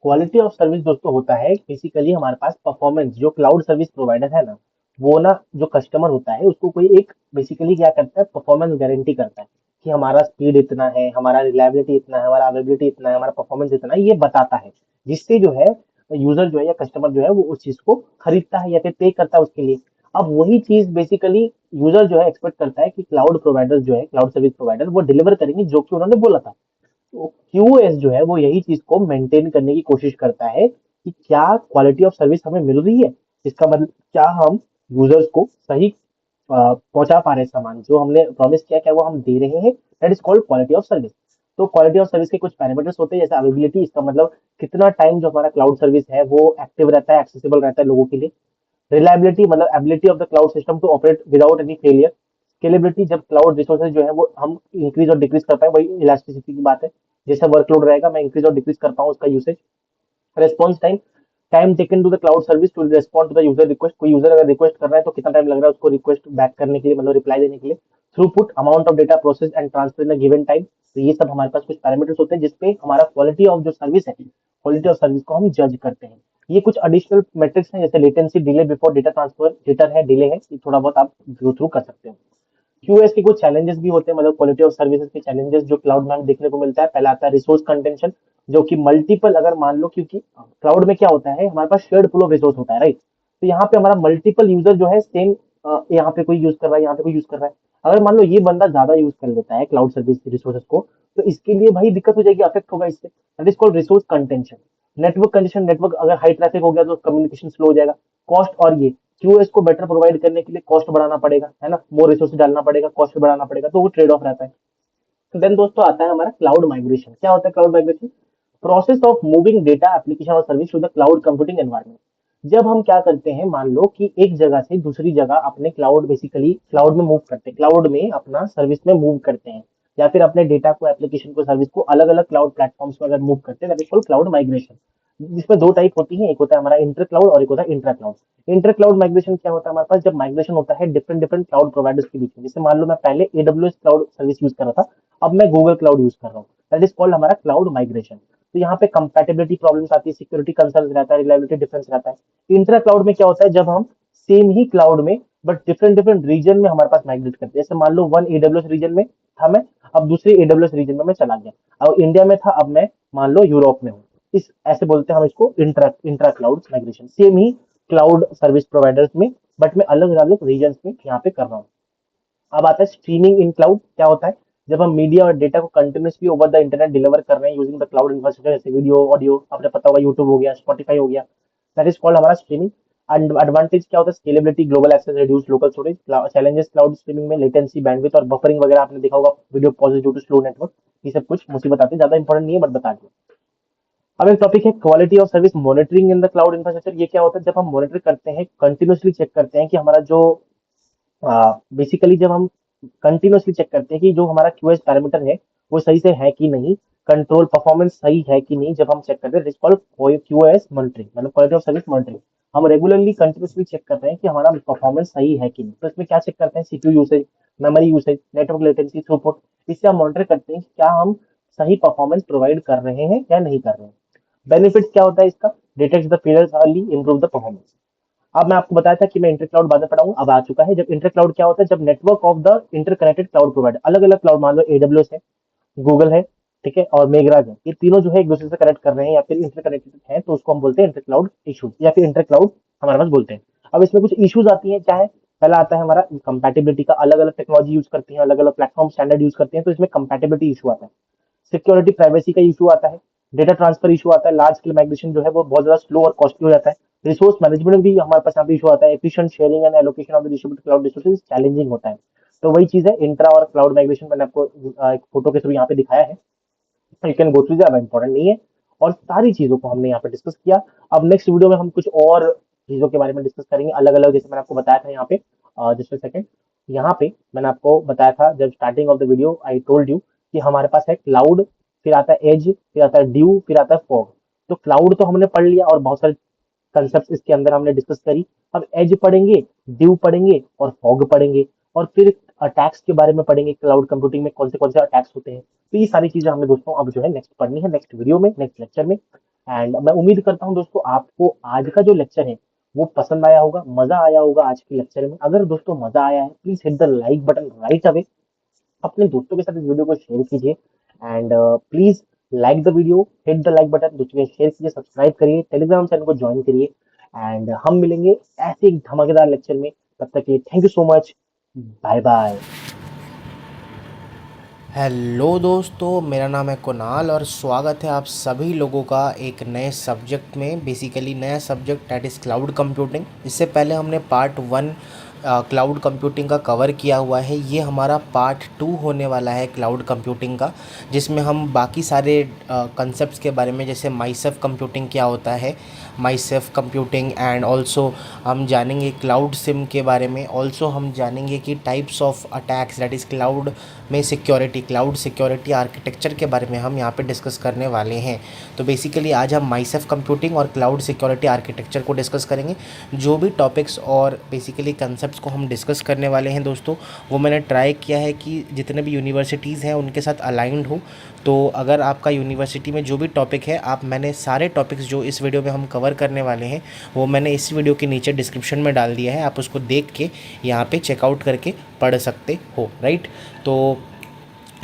क्वालिटी ऑफ सर्विस दोस्तों होता है बेसिकली हमारे पास परफॉर्मेंस, जो क्लाउड सर्विस प्रोवाइडर है ना, वो ना जो कस्टमर होता है उसको कोई एक बेसिकली क्या करता है, परफॉर्मेंस गारंटी करता है कि हमारा स्पीड इतना है, हमारा रिलायबिलिटी इतना है, हमारा अवेलेबिलिटी इतना है, हमारा परफॉर्मेंस इतना है, ये बताता है। जिससे जो है यूजर जो है या कस्टमर जो है वो उस चीज को खरीदता है या फिर पे करता है उसके लिए। अब वही चीज बेसिकली यूजर जो है एक्सपेक्ट करता है कि क्लाउड प्रोवाइडर जो है, क्लाउड सर्विस प्रोवाइडर, वो डिलीवर करेंगे जो कि उन्होंने बोला था। तो क्यूओएस जो है वो यही चीज को मेंटेन करने की कोशिश करता है कि क्या क्वालिटी ऑफ सर्विस हमें मिल रही है। इसका मतलब क्या हम यूजर्स को सही पहुंचा पा रहे हैं, सामान जो हमने प्रॉमिस किया क्या वो हम दे रहे हैं। That is called quality of service. तो क्वालिटी ऑफ सर्विस के कुछ पैरामीटर्स होते हैं, जैसे अवेबिलिटी, इसका मतलब कितना टाइम जो हमारा क्लाउड सर्विस है वो एक्टिव रहता है, एक्सेसिबल रहता है लोगों के लिए। रिलायबिलिटी मतलब ability of the cloud system to operate without any failure. Scalability, जब क्लाउड रिसोर्सेज जो है वो हम इंक्रीज और डिक्रीज कर पाए, वही इलास्टिसिटी की बात है। जैसा वर्कलोड रहेगा मैं इंक्रीज और डिक्रीज कर पाऊँ उसका usage. Response time, time taken to the cloud service to respond to the user request. कोई यूजर अगर रिक्वेस्ट कर रहा है तो कितना टाइम लग रहा है उसको रिक्वेस्ट बैक करने के लिए, मतलब रिप्लाई देने के लिए। Throughput, amount of data process and transfer in given time. तो ये सब हमारे पास कुछ पैरामीटर्स होते हैं जिसपे हमारा क्वालिटी ऑफ जो सर्विस है, क्वालिटी ऑफ सर्विस को हम जज करते हैं। ये कुछ एडिशनल मेट्रिक्स हैं, जैसे latency, delay before data transfer, jitter है, डिले है, ये थोड़ा बहुत आप गो थ्रू कर सकते हो। क्यूएस के कुछ चैलेंजेस भी होते हैं, मतलब क्वालिटी ऑफ सर्विसेज के चैलेंजेस जो क्लाउड में हमें देखने को मिलता है। पहला आता है रिसोर्स कंटेंशन, जो कि मल्टीपल, अगर मान लो, क्योंकि क्लाउड में क्या होता है हमारे पास शेयर्ड पूल ऑफ रिसोर्स होता है, राइट। तो यहाँ पे हमारा मल्टीपल यूजर जो है सेम, यहाँ पे कोई यूज कर रहा है, यहाँ पे कोई यूज कर रहा है। अगर मान लो ये बंदा ज्यादा यूज कर लेता है क्लाउड सर्विस रिसोर्सेज को, तो इसके लिए भाई दिक्कत हो जाएगी, अफेक्ट होगा इससे। That is called resource contention. Network congestion, network अगर हाई ट्रैफिक हो गया तो कम्युनिकेशन स्लो हो जाएगा। कॉस्ट, और ये क्यूएस को बेटर प्रोवाइड करने के लिए कॉस्ट बढ़ाना पड़ेगा, है ना, मोर रिसोर्स डालना पड़ेगा, कॉस्ट बढ़ाना पड़ेगा, तो वो ट्रेड ऑफ रहता है। देन दोस्तों आता है हमारा क्लाउड माइग्रेशन। क्या होता है cloud migration? Process of moving data, application और service to the cloud computing environment. जब हम क्या करते हैं, मान लो कि एक जगह से दूसरी जगह अपने क्लाउड, बेसिकली क्लाउड में मूव करते हैं, क्लाउड में अपना सर्विस में मूव करते हैं, या फिर अपने डेटा को, एप्लीकेशन को, सर्विस को अलग अलग क्लाउड प्लेटफॉर्म्स में अगर मूव करते हैं, that is called cloud migration. जिसमें दो टाइप होती है, एक होता है हमारा इंटर क्लाउड और एक होता है intra cloud. Inter cloud migration क्या होता है हमारे पास? जब माइग्रेशन होता है डिफरेंट डिफरेंट क्लाउड प्रोवाइडर्स के बीच में। जैसे मान लो मैं पहले एडब्ल्यूएस क्लाउड सर्विस यूज कर रहा था, अब मैं गूगल क्लाउड यूज कर रहा हूँ, दैट इज कॉल्ड हमारा क्लाउड माइग्रेशन। तो यहाँ पे कंपैटिबिलिटी प्रॉब्लम्स आती है, सिक्योरिटी कंसर्न रहता है, रिलायबिलिटी डिफरेंस रहता है। इंट्रा क्लाउड में क्या होता है? जब हम सेम ही क्लाउड में बट डिफरेंट डिफरेंट रीजन में हमारे पास माइग्रेट करते हैं। जैसे मान लो वन एडब्ल्यूएस रीजन में था मैं, अब दूसरे एडब्ल्यूएस रीजन में मैं चला गया, अब इंडिया में था, अब मैं मान लो यूरोप में हूँ। इस ऐसे बोलते हैं हम इसको intra intra cloud migration. Same ही क्लाउड सर्विस प्रोवाइडर्स में, बट मैं अलग अलग रीजन में यहाँ पे कर रहा हूँ। अब आता है स्ट्रीमिंग इन क्लाउड। क्या होता है? जब हम मीडिया और डेटा को continuously over the internet deliver कर रहे हैं यूजिंग द क्लाउड इंफ्रास्ट्रक्चर, जैसे वीडियो, ऑडियो, आपने पता होगा यूट्यूब हो गया, स्पॉटिफाई हो गया, दैट इज कॉल्ड हमारा स्ट्रीमिंग। एडवांटेज क्या होता है? Scalability, global access, reduce local storage. Challenges cloud streaming में लेटेंसी, बैंडविड्थ और बफरिंग वगैरह आपने देखा होगा, video pause due to slow network. ये सब कुछ मुसीबत आती है, ज्यादा इंपॉर्टेंट नहीं है बट बता दिया। अब एक टॉपिक है quality of service monitoring in the cloud infrastructure. ये क्या होता है? जब हम मॉनिटर करते हैं, कंटिन्यूसली चेक करते हैं कि हमारा जो, बेसिकली जब हम कंटिन्यूसली चेक करते हैं कि जो हमारा क्यूएस पैरामीटर है वो सही से है कि नहीं, कंट्रोल परफॉर्मेंस सही है कि नहीं जब हम चेक करते हैं, कॉल्ड QoS मॉनिटरिंग, मतलब क्वालिटी ऑफ सर्विस मॉनिटरिंग। हम रेगुलरली कंटिन्यूसली चेक करते हैं कि हमारा परफॉर्मेंस सही है कि नहीं। तो इसमें क्या चेक करते हैं, CPU usage, memory usage, network latency, throughput. इससे हम मॉनिटर करते हैं कि क्या हम सही परफॉर्मेंस प्रोवाइड कर रहे हैं या नहीं कर रहे हैं। बेनिफिट क्या होता है इसका, detect the failures early, improve the performance. अब मैं आपको बताया था कि मैं इंटर क्लाउड बाद में पढ़ाऊंगा, अब आ चुका है। जब इंटर क्लाउड क्या होता है, जब network of the interconnected cloud provider, अलग अलग क्लाउड, मान लो AWS है, गूगल है, ठीक है, और मेघराज है, ये तीनों जो है एक दूसरे से कनेक्ट कर रहे हैं या फिर इंटरकनेक्टेड है, तो उसको हम बोलते हैं इंटर क्लाउड इशूज या फिर इंटर क्लाउड हमारे पास बोलते हैं। अब इसमें कुछ इश्यूज आती है, क्या है, पहला आता है हमारा कंपैटिबिलिटी का, अलग अलग टेक्नोलॉजी यूज करती है, अलग अलग प्लेटफॉर्म स्टैंडर्ड यूज करते हैं, तो इसमें कंपैटिबिलिटी इशू आता है। सिक्योरिटी प्राइवेसी का इशू आता है, डेटा ट्रांसफर इशू आता है, लार्ज स्केल माइग्रेशन जो है वो बहुत ज्यादा स्लो और कॉस्टली हो जाता है। रिसोर्स मैनेजमेंट भी हमारे पास यहाँ पे इशू आता है, efficient sharing and allocation of the distributed cloud resources challenging होता है। तो वही चीज है, इंट्रा और क्लाउड माइग्रेशन मैंने आपको एक फोटो के थ्रू यहाँ पे दिखाया है, यू कैन गो थ्रू, ज्यादा इंपॉर्टेंट नहीं है। और सारी चीजों को हमने यहाँ पे डिस्कस किया। अब नेक्स्ट वीडियो में हम कुछ और चीजों के बारे में डिस्कस करेंगे अलग अलग, जैसे मैंने आपको बताया था यहाँ पे, जस्ट सेकंड, यहाँ पे मैंने आपको बताया था जब starting of the video I told you कि हमारे पास है क्लाउड, फिर आता है एज, फिर आता है ड्यू, फिर आता है फॉग। तो क्लाउड तो हमने पढ़ लिया और बहुत सारे कंसेप्ट इसके अंदर हमने डिस्कस करी। अब एज पढ़ेंगे, ड्यू पढ़ेंगे और फॉग पढ़ेंगे, और फिर अटैक्स के बारे में पढ़ेंगे, क्लाउड कंप्यूटिंग में कौन से अटैक्स होते हैं। तो ये सारी चीजें हमें दोस्तों अब जो है नेक्स्ट पढ़नी है, नेक्स्ट वीडियो में, नेक्स्ट लेक्चर में। एंड मैं उम्मीद करता हूँ दोस्तों आपको आज का जो लेक्चर है वो पसंद आया होगा, मजा आया होगा आज के लेक्चर में। अगर दोस्तों मजा आया है, please hit the like button right away, अपने दोस्तों के साथ इस वीडियो को शेयर कीजिए, and please like the video, hit the like button, दोस्तों के शेयर कीजिए, सब्सक्राइब करिए, टेलीग्राम चैनल को ज्वाइन करिए। एंड हम मिलेंगे ऐसे एक धमाकेदार लेक्चर में, तब तक के लिए thank you so much, bye bye. Hello दोस्तों, मेरा नाम है कुणाल और स्वागत है आप सभी लोगों का एक नए सब्जेक्ट में। बेसिकली नया subject that is cloud computing. इससे पहले हमने पार्ट 1 क्लाउड कंप्यूटिंग का कवर किया हुआ है। ये हमारा पार्ट 2 होने वाला है क्लाउड कंप्यूटिंग का, जिसमें हम बाकी सारे कंसेप्ट्स के बारे में, जैसे माइसेफ कंप्यूटिंग क्या होता है, माइसेफ कंप्यूटिंग, एंड ऑल्सो हम जानेंगे क्लाउड सिम के बारे में। ऑल्सो हम जानेंगे कि types of attacks that is cloud में सिक्योरिटी, क्लाउड सिक्योरिटी आर्किटेक्चर के बारे में हम यहाँ पे डिस्कस करने वाले हैं। तो बेसिकली आज हम माइसेफ कंप्यूटिंग और क्लाउड सिक्योरिटी आर्किटेक्चर को डिस्कस करेंगे। जो भी टॉपिक्स और बेसिकली कंसेप्ट्स को हम डिस्कस करने वाले हैं दोस्तों, वो मैंने ट्राई किया है कि जितने भी यूनिवर्सिटीज़ हैं उनके साथ अलाइंड हो। तो अगर आपका यूनिवर्सिटी में जो भी टॉपिक है, मैंने सारे टॉपिक्स जो इस वीडियो में हम कवर करने वाले हैं वो मैंने इस वीडियो के नीचे डिस्क्रिप्शन में डाल दिया है। आप उसको देख के यहाँ पे चेकआउट करके पढ़ सकते हो, राइट। तो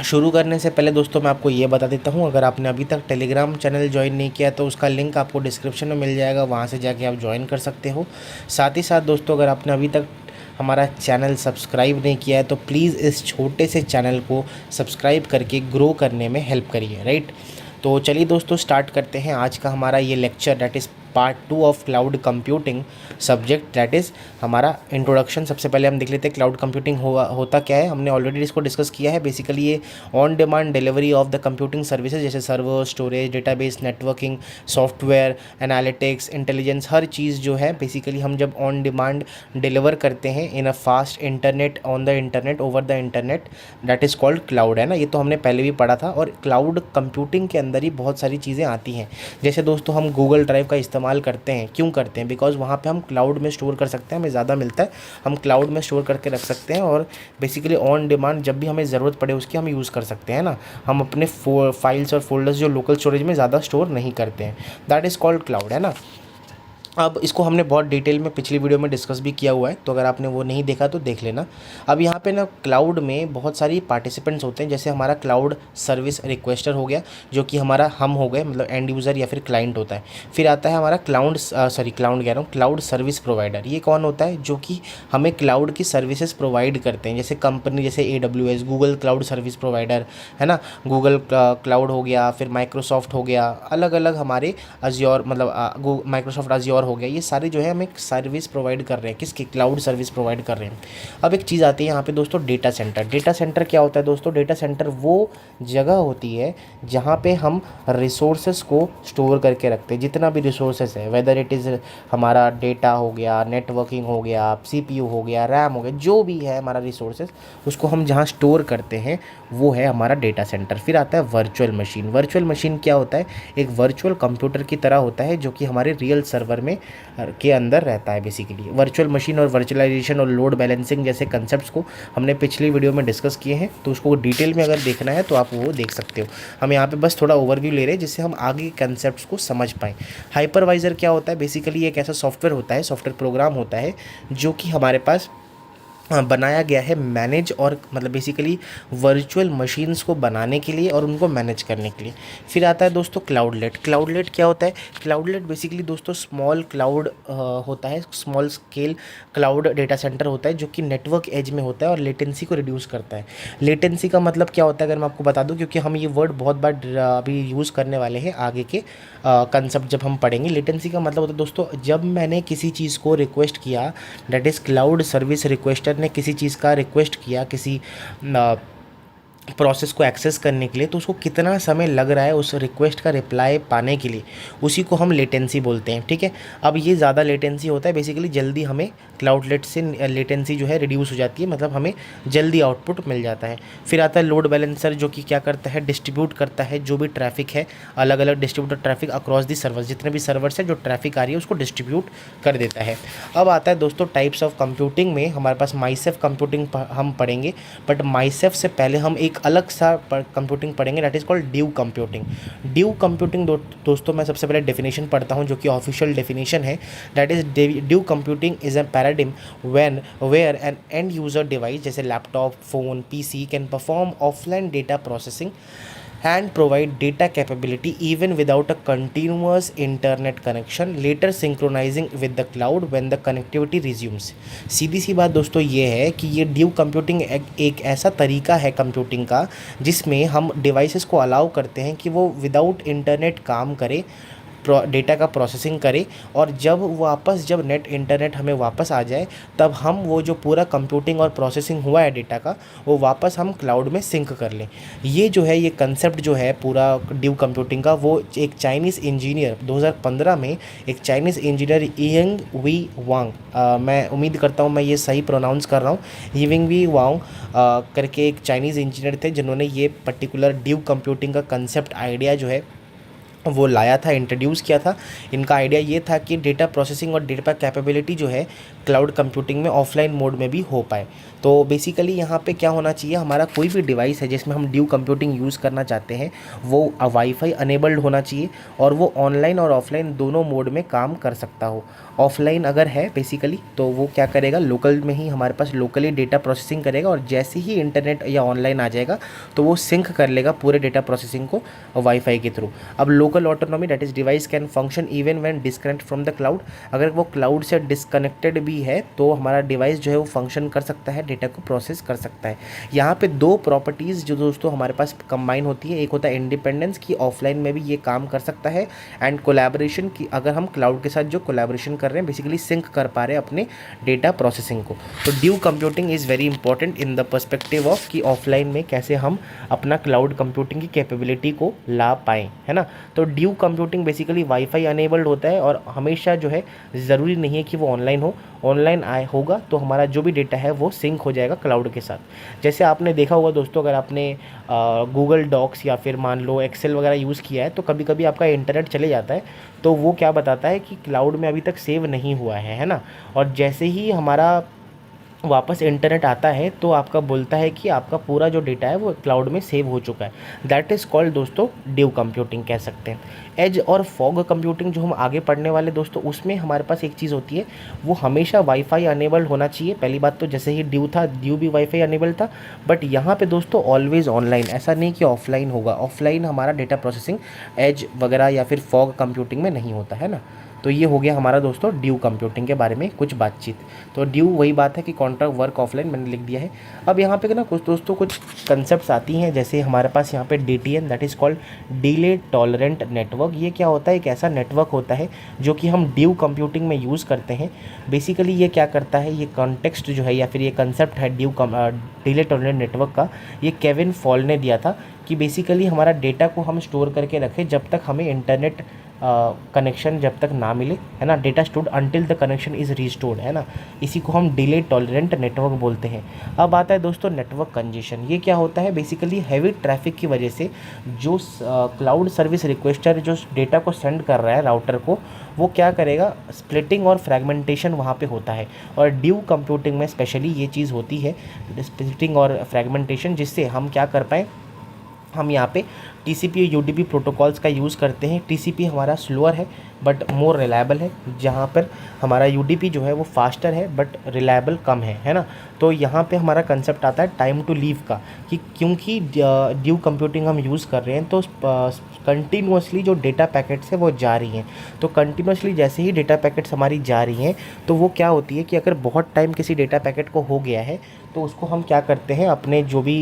शुरू करने से पहले दोस्तों मैं आपको ये बता देता हूँ, अगर आपने अभी तक टेलीग्राम चैनल ज्वाइन नहीं किया तो उसका लिंक आपको डिस्क्रिप्शन में मिल जाएगा, वहाँ से जाके आप ज्वाइन कर सकते हो। साथ ही साथ दोस्तों, अगर आपने अभी तक हमारा चैनल सब्सक्राइब नहीं किया है तो प्लीज़ इस छोटे से चैनल को सब्सक्राइब करके ग्रो करने में हेल्प करिए, राइट। तो चलिए दोस्तों, स्टार्ट करते हैं आज का हमारा ये lecture, that is part 2 of cloud computing subject, that is हमारा इंट्रोडक्शन। सबसे पहले हम देख लेते हैं क्लाउड कंप्यूटिंग होता क्या है। हमने ऑलरेडी इसको डिस्कस किया है। बेसिकली ये on demand delivery of the computing services, जैसे server, storage, database, networking, software, analytics, intelligence, हर चीज़ जो है बेसिकली हम जब ऑन डिमांड डिलीवर करते हैं in a fast internet, on the internet, over the internet, that is called cloud, है ना। ये तो हमने पहले भी पढ़ा था। और क्लाउड कंप्यूटिंग के अंदर ही बहुत सारी चीज़ें आती हैं। जैसे दोस्तों हम गूगल ड्राइव का इस्तेमाल करते हैं, क्यों करते हैं? बिकॉज वहाँ पे हम क्लाउड में स्टोर कर सकते हैं, हमें ज़्यादा मिलता है, हम क्लाउड में स्टोर करके रख सकते हैं, और बेसिकली ऑन डिमांड जब भी हमें ज़रूरत पड़े उसकी हम यूज़ कर सकते हैं ना। हम अपने फाइल्स और फोल्डर्स जो लोकल स्टोरेज में ज़्यादा स्टोर नहीं करते हैं, दैट इज़ कॉल्ड क्लाउड, है ना। अब इसको हमने बहुत डिटेल में पिछली वीडियो में डिस्कस भी किया हुआ है, तो अगर आपने वो नहीं देखा तो देख लेना। अब यहाँ पे ना क्लाउड में बहुत सारी पार्टिसिपेंट्स होते हैं। जैसे हमारा क्लाउड सर्विस रिक्वेस्टर हो गया, जो कि हमारा हम हो गए, मतलब एंड यूज़र या फिर क्लाइंट होता है। फिर आता है हमारा क्लाउड कह रहा हूँ, क्लाउड सर्विस प्रोवाइडर। ये कौन होता है? जो कि हमें क्लाउड की सर्विसेज प्रोवाइड करते हैं, जैसे कंपनी, जैसे AWS, Google cloud service provider, है ना। गूगल क्लाउड हो गया, फिर माइक्रोसॉफ्ट हो गया, अलग अलग हमारे अज्योर, मतलब माइक्रोसॉफ्ट अज्योर हो गया, ये सारे जो है हम एक सर्विस प्रोवाइड कर रहे हैं, किसकी, क्लाउड सर्विस प्रोवाइड कर रहे हैं। अब एक चीज़ आती है यहाँ पे दोस्तों, डेटा सेंटर। डेटा सेंटर क्या होता है दोस्तों? डेटा सेंटर वो जगह होती है जहाँ पे हम रिसोर्सेस को स्टोर करके रखते हैं, जितना भी रिसोर्सेस है, वेदर इट इज़ हमारा डेटा हो गया, नेटवर्किंग हो गया, सीपीयू हो गया, रैम हो गया, जो भी है हमारा रिसोर्सेज, उसको हम जहाँ स्टोर करते हैं वो है हमारा डेटा सेंटर। फिर आता है वर्चुअल मशीन। वर्चुअल मशीन क्या होता है? एक वर्चुअल कंप्यूटर की तरह होता है जो कि हमारे रियल सर्वर में के अंदर रहता है। बेसिकली वर्चुअल मशीन और वर्चुअलाइजेशन और लोड बैलेंसिंग जैसे कंसेप्ट्स को हमने पिछली वीडियो में डिस्कस किए हैं, तो उसको डिटेल में अगर देखना है तो आप वो देख सकते हो। हम यहाँ पे बस थोड़ा ओवरव्यू ले रहे हैं जिससे हम आगे कंसेप्ट्स को समझ पाएँ। हाइपरवाइज़र क्या होता है? बेसिकली एक ऐसा सॉफ्टवेयर होता है, सॉफ्टवेयर प्रोग्राम होता है जो कि हमारे पास बनाया गया है मैनेज और मतलब बेसिकली वर्चुअल मशीन्स को बनाने के लिए और उनको मैनेज करने के लिए। फिर आता है दोस्तों क्लाउडलेट। क्लाउडलेट क्या होता है? क्लाउडलेट बेसिकली दोस्तों स्मॉल क्लाउड होता है, small scale cloud data centre होता है जो कि नेटवर्क एज में होता है और लेटेंसी को रिड्यूस करता है। लेटेंसी का मतलब क्या होता है अगर मैं आपको बता दूं, क्योंकि हम ये वर्ड बहुत बार अभी यूज़ करने वाले हैं आगे के कंसेप्ट जब हम पढ़ेंगे। लेटेंसी का मतलब होता है दोस्तों, जब मैंने किसी चीज़ को रिक्वेस्ट किया, that is cloud service requester ने किसी चीज़ का रिक्वेस्ट किया किसी प्रोसेस को एक्सेस करने के लिए, तो उसको कितना समय लग रहा है उस रिक्वेस्ट का रिप्लाई पाने के लिए, उसी को हम लेटेंसी बोलते हैं। ठीक है, अब ये ज़्यादा लेटेंसी होता है, बेसिकली जल्दी हमें क्लाउडलेट से लेटेंसी जो है रिड्यूस हो जाती है, मतलब हमें जल्दी आउटपुट मिल जाता है। फिर आता है लोड बैलेंसर जो कि क्या करता है? डिस्ट्रीब्यूट करता है जो भी ट्रैफिक है, अलग अलग distributor traffic across the servers, जितने भी सर्वर्स है जो ट्रैफिक आ रही है उसको डिस्ट्रीब्यूट कर देता है। अब आता है दोस्तों टाइप्स ऑफ कंप्यूटिंग में हमारे पास माइसेफ कंप्यूटिंग हम पढ़ेंगे, बट माइसेफ से पहले हम एक अलग सा कंप्यूटिंग पढ़ेंगे, that is called dew computing. Dew computing दोस्तों मैं सबसे पहले डेफिनेशन पढ़ता हूँ जो कि ऑफिशियल डेफिनेशन है, that is dew computing is a paradigm when where an end user device जैसे laptop, phone, PC can perform offline data processing and provide data capability even without a continuous internet connection, later synchronizing with the cloud when the connectivity resumes। सीधी सी बात दोस्तों ये है कि ये due computing एक ऐसा तरीका है कंप्यूटिंग का जिसमें हम डिवाइसेस को अलाउ करते हैं कि वो विदाउट इंटरनेट काम करे, डेटा का प्रोसेसिंग करे, और जब नेट इंटरनेट हमें वापस आ जाए तब हम वो जो पूरा कंप्यूटिंग और प्रोसेसिंग हुआ है डेटा का वो वापस हम क्लाउड में सिंक कर लें। ये जो है ये कंसेप्ट जो है पूरा ड्यू कंप्यूटिंग का, वो एक चाइनीज़ इंजीनियर 2015 में एक चाइनीज़ इंजीनियर यिंग वी वांग, मैं उम्मीद करता हूँ मैं ये सही प्रोनाउंस कर रहा हूँ, यिंग वी वांग करके एक चाइनीज़ इंजीनियर थे जिन्होंने ये पर्टिकुलर ड्यू कंप्यूटिंग का कंसेप्ट आइडिया जो है वो लाया था, इंट्रोड्यूस किया था। इनका आइडिया ये था कि डेटा प्रोसेसिंग और डेटा कैपेबिलिटी जो है क्लाउड कंप्यूटिंग में ऑफलाइन मोड में भी हो पाए। तो बेसिकली यहाँ पे क्या होना चाहिए, हमारा कोई भी डिवाइस है जिसमें हम ड्यू कंप्यूटिंग यूज़ करना चाहते हैं वो वाईफाई अनेबल्ड होना चाहिए और वो ऑनलाइन और ऑफलाइन दोनों मोड में काम कर सकता हो। ऑफलाइन अगर है बेसिकली तो वो क्या करेगा, लोकल में ही हमारे पास लोकली डेटा प्रोसेसिंग करेगा और जैसे ही इंटरनेट या ऑनलाइन आ जाएगा तो वो सिंक कर लेगा पूरे डेटा प्रोसेसिंग को वाईफाई के थ्रू। अब local autonomy that is device can function even when disconnect from the cloud. अगर वो क्लाउड से डिस्कनेक्टेड भी है तो हमारा डिवाइस जो है वो फंक्शन कर सकता है, डेटा को प्रोसेस कर सकता है। यहाँ पे दो प्रॉपर्टीज़ जो दोस्तों हमारे पास कंबाइन होती है, एक होता है इंडिपेंडेंस की ऑफलाइन में भी ये काम कर सकता है, एंड कोलैबोरेशन की, अगर हम क्लाउड के साथ जो कोलैबोरेशन कर रहे हैं बेसिकली सिंक कर पा रहे हैं अपने डेटा प्रोसेसिंग को। तो due computing is very important in the perspective of कि ऑफलाइन में कैसे हम अपना क्लाउड कंप्यूटिंग की कैपेबिलिटी को ला पाएँ, है ना। तो due computing basically wifi enabled होता है और हमेशा जो है ज़रूरी नहीं है कि वो ऑनलाइन हो, ऑनलाइन होगा तो हमारा जो भी डेटा है वो सिंक हो जाएगा क्लाउड के साथ। जैसे आपने देखा होगा दोस्तों, अगर आपने गूगल डॉक्स या फिर मान लो एक्सेल वगैरह यूज़ किया है तो कभी कभी आपका इंटरनेट चले जाता है तो वो क्या बताता है कि क्लाउड में अभी तक सेव नहीं हुआ है ना। और जैसे ही हमारा वापस इंटरनेट आता है तो आपका बोलता है कि आपका पूरा जो डेटा है वो क्लाउड में सेव हो चुका है। दैट इज़ कॉल्ड दोस्तों ड्यू कंप्यूटिंग कह सकते हैं। एज और फॉग कंप्यूटिंग जो हम आगे पढ़ने वाले दोस्तों, उसमें हमारे पास एक चीज़ होती है, वो हमेशा वाईफाई अनेबल्ड होना चाहिए। पहली बात तो जैसे ही ड्यू था, ड्यू भी वाईफाई अनेबल था, बट यहाँ पे दोस्तों ऑलवेज़ ऑनलाइन, ऐसा नहीं कि ऑफलाइन होगा। ऑफलाइन हमारा डेटा प्रोसेसिंग एज वगैरह या फिर फॉग कंप्यूटिंग में नहीं होता है ना। तो ये हो गया हमारा दोस्तों ड्यू कंप्यूटिंग के बारे में कुछ बातचीत। तो ड्यू वही बात है कि कॉन्ट्रैक्ट वर्क ऑफलाइन मैंने लिख दिया है। अब यहाँ पे ना कुछ दोस्तों कुछ कंसेप्ट्स आती हैं, जैसे हमारे पास यहाँ पे DTN that is called delay tolerant network. ये क्या होता है, एक ऐसा नेटवर्क होता है जो कि हम ड्यू कंप्यूटिंग में यूज़ करते हैं। बेसिकली ये क्या करता है, ये कॉन्टेक्स्ट जो है या फिर ये कंसेप्ट है डिले टॉलरेंट नेटवर्क का, ये केविन फॉल ने दिया था कि बेसिकली हमारा डेटा को हम स्टोर करके रखें जब तक हमें इंटरनेट कनेक्शन जब तक ना मिले, है ना। Data stored until the connection is restored, है ना। इसी को हम डिले टॉलरेंट नेटवर्क बोलते हैं। अब आता है दोस्तों नेटवर्क कंजेशन। ये क्या होता है, बेसिकली हैवी ट्रैफिक की वजह से जो क्लाउड सर्विस रिक्वेस्टर जो डेटा को सेंड कर रहा है राउटर को, वो क्या करेगा, स्प्लिटिंग और फ्रैगमेंटेशन वहाँ पे होता है। और ड्यू कंप्यूटिंग में स्पेशली ये चीज़ होती है, स्प्लिटिंग और फ्रैगमेंटेशन, जिससे हम क्या कर पाएँ, हम यहाँ पे TCP और UDP प्रोटोकॉल्स का यूज़ करते हैं। TCP हमारा स्लोअर है बट मोर रिलायबल है, जहाँ पर हमारा UDP जो है वो फास्टर है बट रिलायबल कम है ना। तो यहाँ पे हमारा कंसेप्ट आता है टाइम टू लीव का, कि क्योंकि ड्यू कंप्यूटिंग हम यूज़ कर रहे हैं तो कंटिन्यूसली जो डेटा पैकेट्स है वो जा रही हैं। तो कंटिन्यूसली जैसे ही डेटा पैकेट्स हमारी जा रही हैं तो वो क्या होती है कि अगर बहुत टाइम किसी डेटा पैकेट को हो गया है तो उसको हम क्या करते हैं, अपने जो भी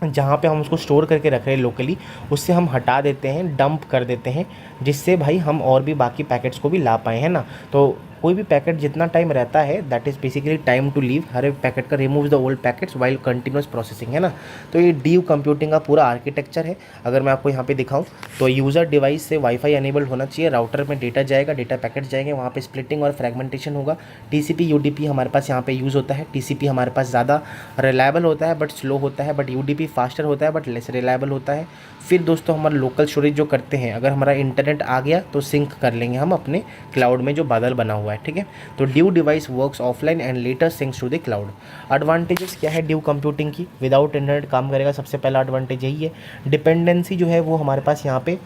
जहाँ पे हम उसको स्टोर करके रख रहे हैं लोकली, उससे हम हटा देते हैं, डंप कर देते हैं, जिससे भाई हम और भी बाकी पैकेट्स को भी ला पाएँ, है ना। तो कोई भी पैकेट जितना टाइम रहता है that is basically time to live, हर एक पैकेट का remove the old packets while continuous processing, है ना। तो ये ड्यू कंप्यूटिंग का पूरा आर्किटेक्चर है। अगर मैं आपको यहाँ पे दिखाऊँ तो यूज़र डिवाइस से वाईफाई एनेबल्ड होना चाहिए, राउटर में डेटा जाएगा, डेटा पैकेट जाएंगे, वहाँ पे स्प्लिटिंग और फ्रैगमेंटेशन होगा। TCP UDP हमारे पास यहाँ पे यूज़ होता है। TCP हमारे पास ज़्यादा रिलायबल होता है बट स्लो होता है, बट UDP फास्टर होता है बट लेस रिलायबल होता है। फिर दोस्तों हमारा लोकल स्टोरेज जो करते हैं, अगर हमारा इंटरनेट आ गया तो सिंक कर लेंगे हम अपने क्लाउड में जो बादल बना हुआ है, ठीक है। तो dew device works offline and later syncs to the cloud. Advantages क्या है ड्यू कंप्यूटिंग की, विदाउट इंटरनेट काम करेगा, सबसे पहला एडवांटेज यही है। डिपेंडेंसी जो है वो हमारे पास यहाँ पे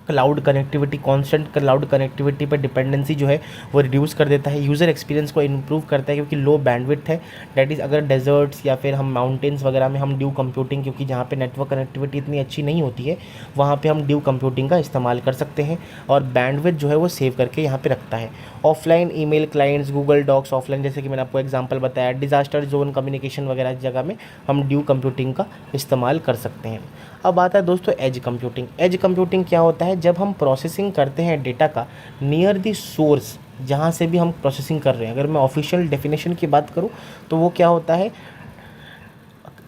cloud connectivity, constant cloud connectivity पर डिपेंडेंसी जो है वो रिड्यूस कर देता है। यूज़र एक्सपीरियंस को इंप्रूव करता है क्योंकि लो बैंडविड्थ है, डैट इज़ अगर डेजर्ट्स या फिर हम माउंटेन्स वगैरह में हम ड्यू कंप्यूटिंग, क्योंकि जहाँ पे नेटवर्क कनेक्टिविटी इतनी अच्छी नहीं होती है, वहाँ पे हम ड्यू कंप्यूटिंग का इस्तेमाल कर सकते हैं और बैंडविड्थ जो है वो सेव करके यहाँ पे रखता है। Offline email clients, Google Docs offline, जैसे कि मैंने आपको एग्जांपल बताया, डिजास्टर जोन कम्युनिकेशन वगैरह जगह में हम ड्यू कंप्यूटिंग का इस्तेमाल कर सकते हैं। अब आता है दोस्तों एज कंप्यूटिंग। एज कंप्यूटिंग क्या होता है, जब हम प्रोसेसिंग करते हैं डेटा का नियर द सोर्स, जहाँ से भी हम प्रोसेसिंग कर रहे हैं। अगर मैं ऑफिशियल डेफिनेशन की बात करूँ तो वो क्या होता है,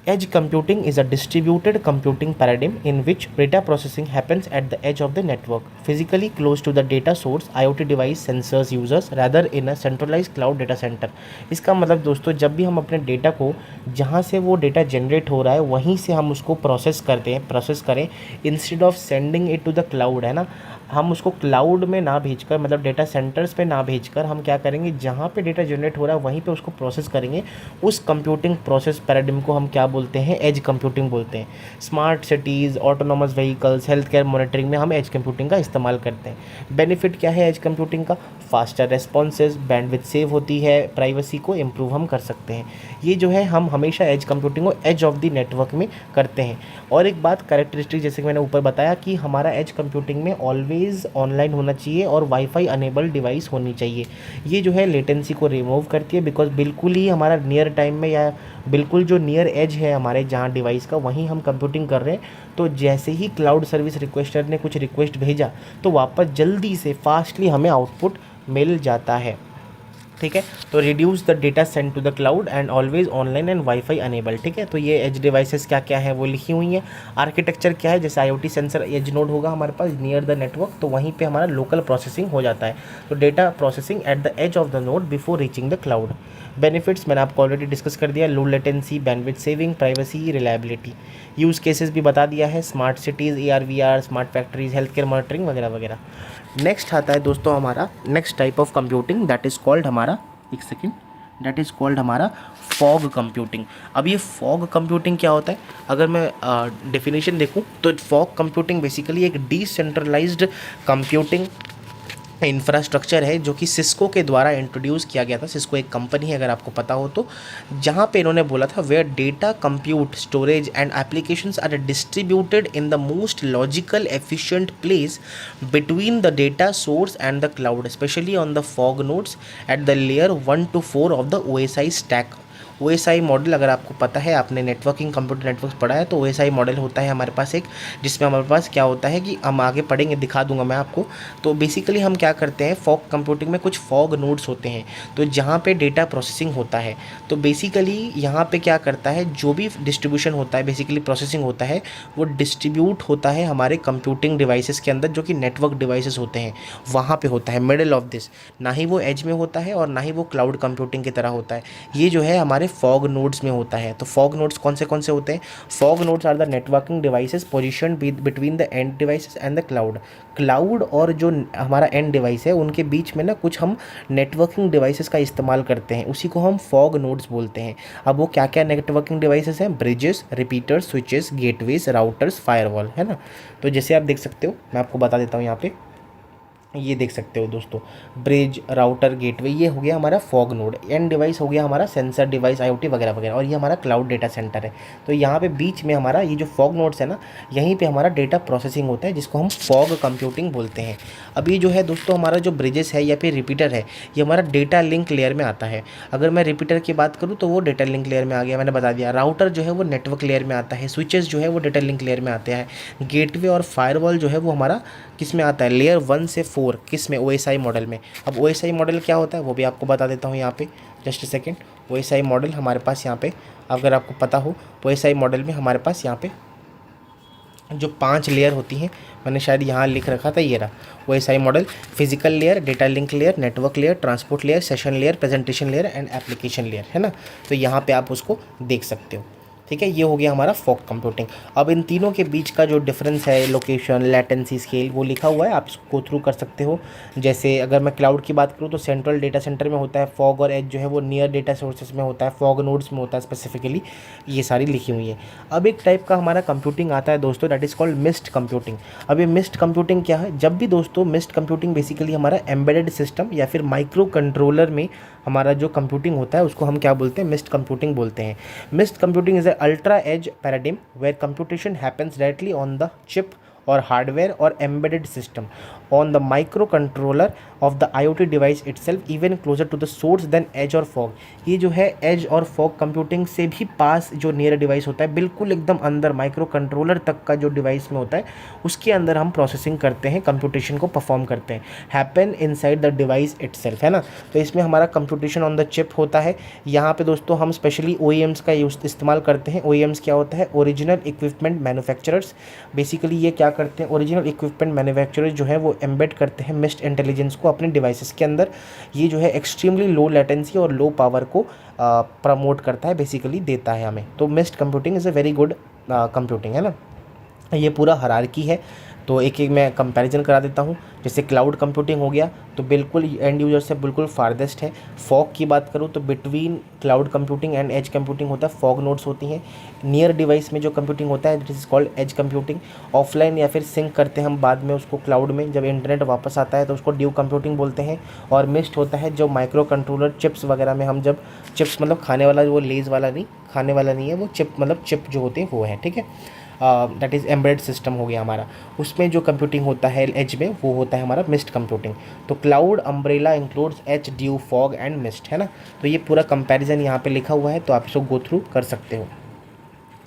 edge computing is a distributed computing paradigm in which data processing happens at the edge of the network, physically close to the data source, IoT device, sensors, users, rather in a centralized cloud data center। इसका मतलब दोस्तों जब भी हम अपने data को, जहाँ से वो डेटा जनरेट हो रहा है वहीं से हम उसको प्रोसेस करते हैं, प्रोसेस करें, instead of sending it to the cloud, है ना। हम उसको क्लाउड में ना भेजकर, मतलब डेटा सेंटर्स पे ना भेजकर, हम क्या करेंगे, जहाँ पे डेटा जनरेट हो रहा है वहीं पे उसको प्रोसेस करेंगे। उस कंप्यूटिंग प्रोसेस पैराडिम को हम क्या बोलते हैं, एज कंप्यूटिंग बोलते हैं। Smart cities, autonomous vehicles, health care monitoring में हम एज कंप्यूटिंग का इस्तेमाल करते हैं। बेनिफिट क्या है एज कंप्यूटिंग का, फास्टर रेस्पॉन्सेज, बैंडविड्थ सेव होती है, प्राइवेसी को इम्प्रूव हम कर सकते हैं। ये जो है हम हमेशा एज कंप्यूटिंग को एज ऑफ द नेटवर्क में करते हैं। और एक बात कैरेक्टरिस्टिक, जैसे कि मैंने ऊपर बताया कि हमारा एज कंप्यूटिंग में ऑलवेज ऑनलाइन होना चाहिए और वाईफाई अनेबल डिवाइस होनी चाहिए। ये जो है लेटेंसी को रिमूव करती है, बिकॉज बिल्कुल ही हमारा नियर टाइम में या बिल्कुल जो नियर एज है हमारे जहाँ डिवाइस का, वहीं हम कंप्यूटिंग कर रहे हैं। तो जैसे ही क्लाउड सर्विस रिक्वेस्टर ने कुछ रिक्वेस्ट भेजा तो वापस जल्दी से फास्टली हमें आउटपुट मिल जाता है, ठीक है। तो reduce the data send to the cloud and always online and wifi enable, ठीक है। तो ये एज डिवाइसेस क्या क्या है वो लिखी हुई हैं। आर्किटेक्चर क्या है, जैसे IoT सेंसर एज नोड होगा हमारे पास नियर द नेटवर्क, तो वहीं पे हमारा लोकल प्रोसेसिंग हो जाता है। तो data processing at the edge of the node before reaching the cloud. Benefits मैंने आपको ऑलरेडी डिस्कस कर दिया, low latency, bandwidth saving, privacy, reliability. Use cases भी बता दिया है, smart cities, AR VR, smart factories, health care monitoring वगैरह वगैरह। नेक्स्ट आता है दोस्तों हमारा next type of computing, that is called हमारा, एक सेकेंड, दैट इज़ कॉल्ड हमारा फॉग कंप्यूटिंग। अब ये फॉग कंप्यूटिंग क्या होता है, अगर मैं डेफिनेशन देखूं तो फॉग कंप्यूटिंग बेसिकली एक डिसेंट्रलाइज्ड कंप्यूटिंग इंफ्रास्ट्रक्चर है जो कि सिस्को के द्वारा इंट्रोड्यूस किया गया था। सिस्को एक कंपनी है, अगर आपको पता हो तो, जहाँ पे इन्होंने बोला था where data compute storage and applications are distributed in the most logical efficient place between the data source and the cloud, specially on the fog nodes at the layer 1 to 4 of the OSI stack. OSI model, अगर आपको पता है, आपने networking computer network पढ़ा है, तो OSI model होता है हमारे पास एक, जिसमें हमारे पास क्या होता है कि हम आगे पढ़ेंगे, दिखा दूंगा मैं आपको। तो बेसिकली हम क्या करते हैं, फॉग कंप्यूटिंग में कुछ फॉग नोड्स होते हैं, तो जहाँ पे डेटा प्रोसेसिंग होता है, तो बेसिकली यहाँ पे क्या करता है, जो भी डिस्ट्रीब्यूशन होता है, बेसिकली प्रोसेसिंग होता है, वो डिस्ट्रीब्यूट होता है हमारे कंप्यूटिंग डिवाइसेस के अंदर, जो कि नेटवर्क डिवाइसेस होते हैं, वहाँ पे होता है मिडिल ऑफ दिस। ना ही वो एज में होता है और ना ही वो क्लाउड कंप्यूटिंग की तरह होता है, ये जो है हमारे फॉग नोड्स में होता है। तो फॉग नोड्स कौन से होते हैं? Fog nodes are the networking devices positioned between the end devices and the cloud. Cloud और जो हमारा एंड डिवाइस है, उनके बीच में ना कुछ हम नेटवर्किंग डिवाइसेस का इस्तेमाल करते हैं, उसी को हम फॉग नोड्स बोलते हैं। अब वो क्या क्या नेटवर्किंग डिवाइसेस हैं? Bridges, repeaters, switches, gateways, routers, firewall, है ना। तो जैसे आप देख सकते हो, मैं आपको बता देता हूँ यहाँ पे, ये देख सकते हो दोस्तों, ब्रिज, राउटर, गेटवे, ये हो गया हमारा फॉग नोड। एंड डिवाइस हो गया हमारा सेंसर डिवाइस, IoT वगैरह वगैरह, और ये हमारा क्लाउड डेटा सेंटर है। तो यहाँ पे बीच में हमारा ये जो फॉग नोड्स है ना, यहीं पे हमारा डेटा प्रोसेसिंग होता है, जिसको हम फॉग कंप्यूटिंग बोलते हैं। अब ये जो है दोस्तों, हमारा जो ब्रिजेस है या फिर रिपीटर है, ये हमारा डेटा लिंक लेयर में आता है। अगर मैं रिपीटर की बात करूँ तो वो डेटा लिंक लेयर में आ गया, मैंने बता दिया। राउटर जो है वो नेटवर्क लेयर में आता है, स्विचेस जो है वो डेटा लिंक लेयर में आते हैं, गेटवे और फायरवॉल जो है वो हमारा किस में आता है, लेयर 1 से 4, किस में, OSI मॉडल में। अब OSI मॉडल क्या होता है वो भी आपको बता देता हूँ यहाँ पे, जस्ट सेकेंड। OSI मॉडल हमारे पास यहाँ पे, अगर आपको पता हो, OSI मॉडल में हमारे पास यहाँ पे जो 5 लेयर होती हैं, मैंने शायद यहाँ लिख रखा था, ये रहा OSI model: physical layer, data link layer, network layer, transport layer, session layer, presentation layer and application layer, है ना। तो यहाँ पे आप उसको देख सकते हो, ठीक है। ये हो गया हमारा फॉग कंप्यूटिंग। अब इन तीनों के बीच का जो डिफरेंस है, लोकेशन, लेटेंसी, स्केल, वो लिखा हुआ है, आप इसको गो थ्रू कर सकते हो। जैसे अगर मैं क्लाउड की बात करूँ तो सेंट्रल डेटा सेंटर में होता है फॉग, और एज जो है वो नियर डेटा सोर्सेज में होता है, फॉग नोड्स में होता है स्पेसिफिकली, ये सारी लिखी हुई है। अब एक टाइप का हमारा कंप्यूटिंग आता है दोस्तों, that is called mist computing. अब ये मिस्ट कंप्यूटिंग क्या है? जब भी दोस्तों मिस्ट कंप्यूटिंग बेसिकली हमारा एम्बेडेड सिस्टम या फिर माइक्रो कंट्रोलर में हमारा जो कंप्यूटिंग होता है, उसको हम क्या बोलते हैं? मिस्ट कंप्यूटिंग बोलते हैं। Mist computing is a ultra edge paradigm where computation happens directly on the chip और हार्डवेयर और embedded system on the micro controller of the IoT device itself, even closer to the source then edge और fog. ये जो है as और fog computing से भी पास जो नियर डिवाइस होता है, बिल्कुल एकदम अंदर माइक्रो कंट्रोलर तक का जो डिवाइस में होता है, उसके अंदर हम प्रोसेसिंग करते हैं, कंप्यूटेशन को परफॉर्म करते हैं, happen inside the device itself, है ना। तो इसमें हमारा कंप्यूटेशन ऑन द चिप होता है। यहाँ पे दोस्तों हम स्पेशली OEMs का यूज इस्तेमाल करते हैं। OEMs क्या होता है? Original equipment manufacturers. बेसिकली ये क्या करते हैं? ओरिजिनल इक्विपमेंट मैन्युफैक्चरर्स जो है वो एम्बेड करते हैं मिस्ट इंटेलिजेंस को अपने डिवाइसेस के अंदर। ये जो है एक्सट्रीमली लो लेटेंसी और लो पावर को प्रमोट करता है, बेसिकली देता है हमें। तो mist computing is a very good computing, है ना। ये पूरा हायरार्की है, तो एक एक मैं कंपैरिजन करा देता हूँ। जैसे क्लाउड कंप्यूटिंग हो गया तो बिल्कुल एंड यूजर से बिल्कुल फारदेस्ट है। फॉग की बात करूँ तो between cloud computing and edge computing होता है, फॉग नोड्स होती हैं। नियर डिवाइस में जो कंप्यूटिंग होता है, this is called edge computing. Offline या फिर सिंक करते हैं हम बाद में उसको क्लाउड में, जब इंटरनेट वापस आता है तो उसको ड्यू कंप्यूटिंग बोलते हैं। और मिस्ट होता है जो माइक्रो कंट्रोलर चिप्स वगैरह में हम जब चिप्स मतलब खाने वाला, वो लेज़ वाला नहीं, खाने वाला नहीं है वो, चिप मतलब चिप जो होते हैं वो है, ठीक है। दैट इज़ एम्बेडेड सिस्टम हो गया हमारा, उसमें जो कंप्यूटिंग होता है एज में, वो होता है हमारा मिस्ट कंप्यूटिंग। तो cloud umbrella includes H, due, fog and mist, है ना। तो ये पूरा कंपैरिजन यहाँ पे लिखा हुआ है, तो आप इसको गो थ्रू कर सकते हो।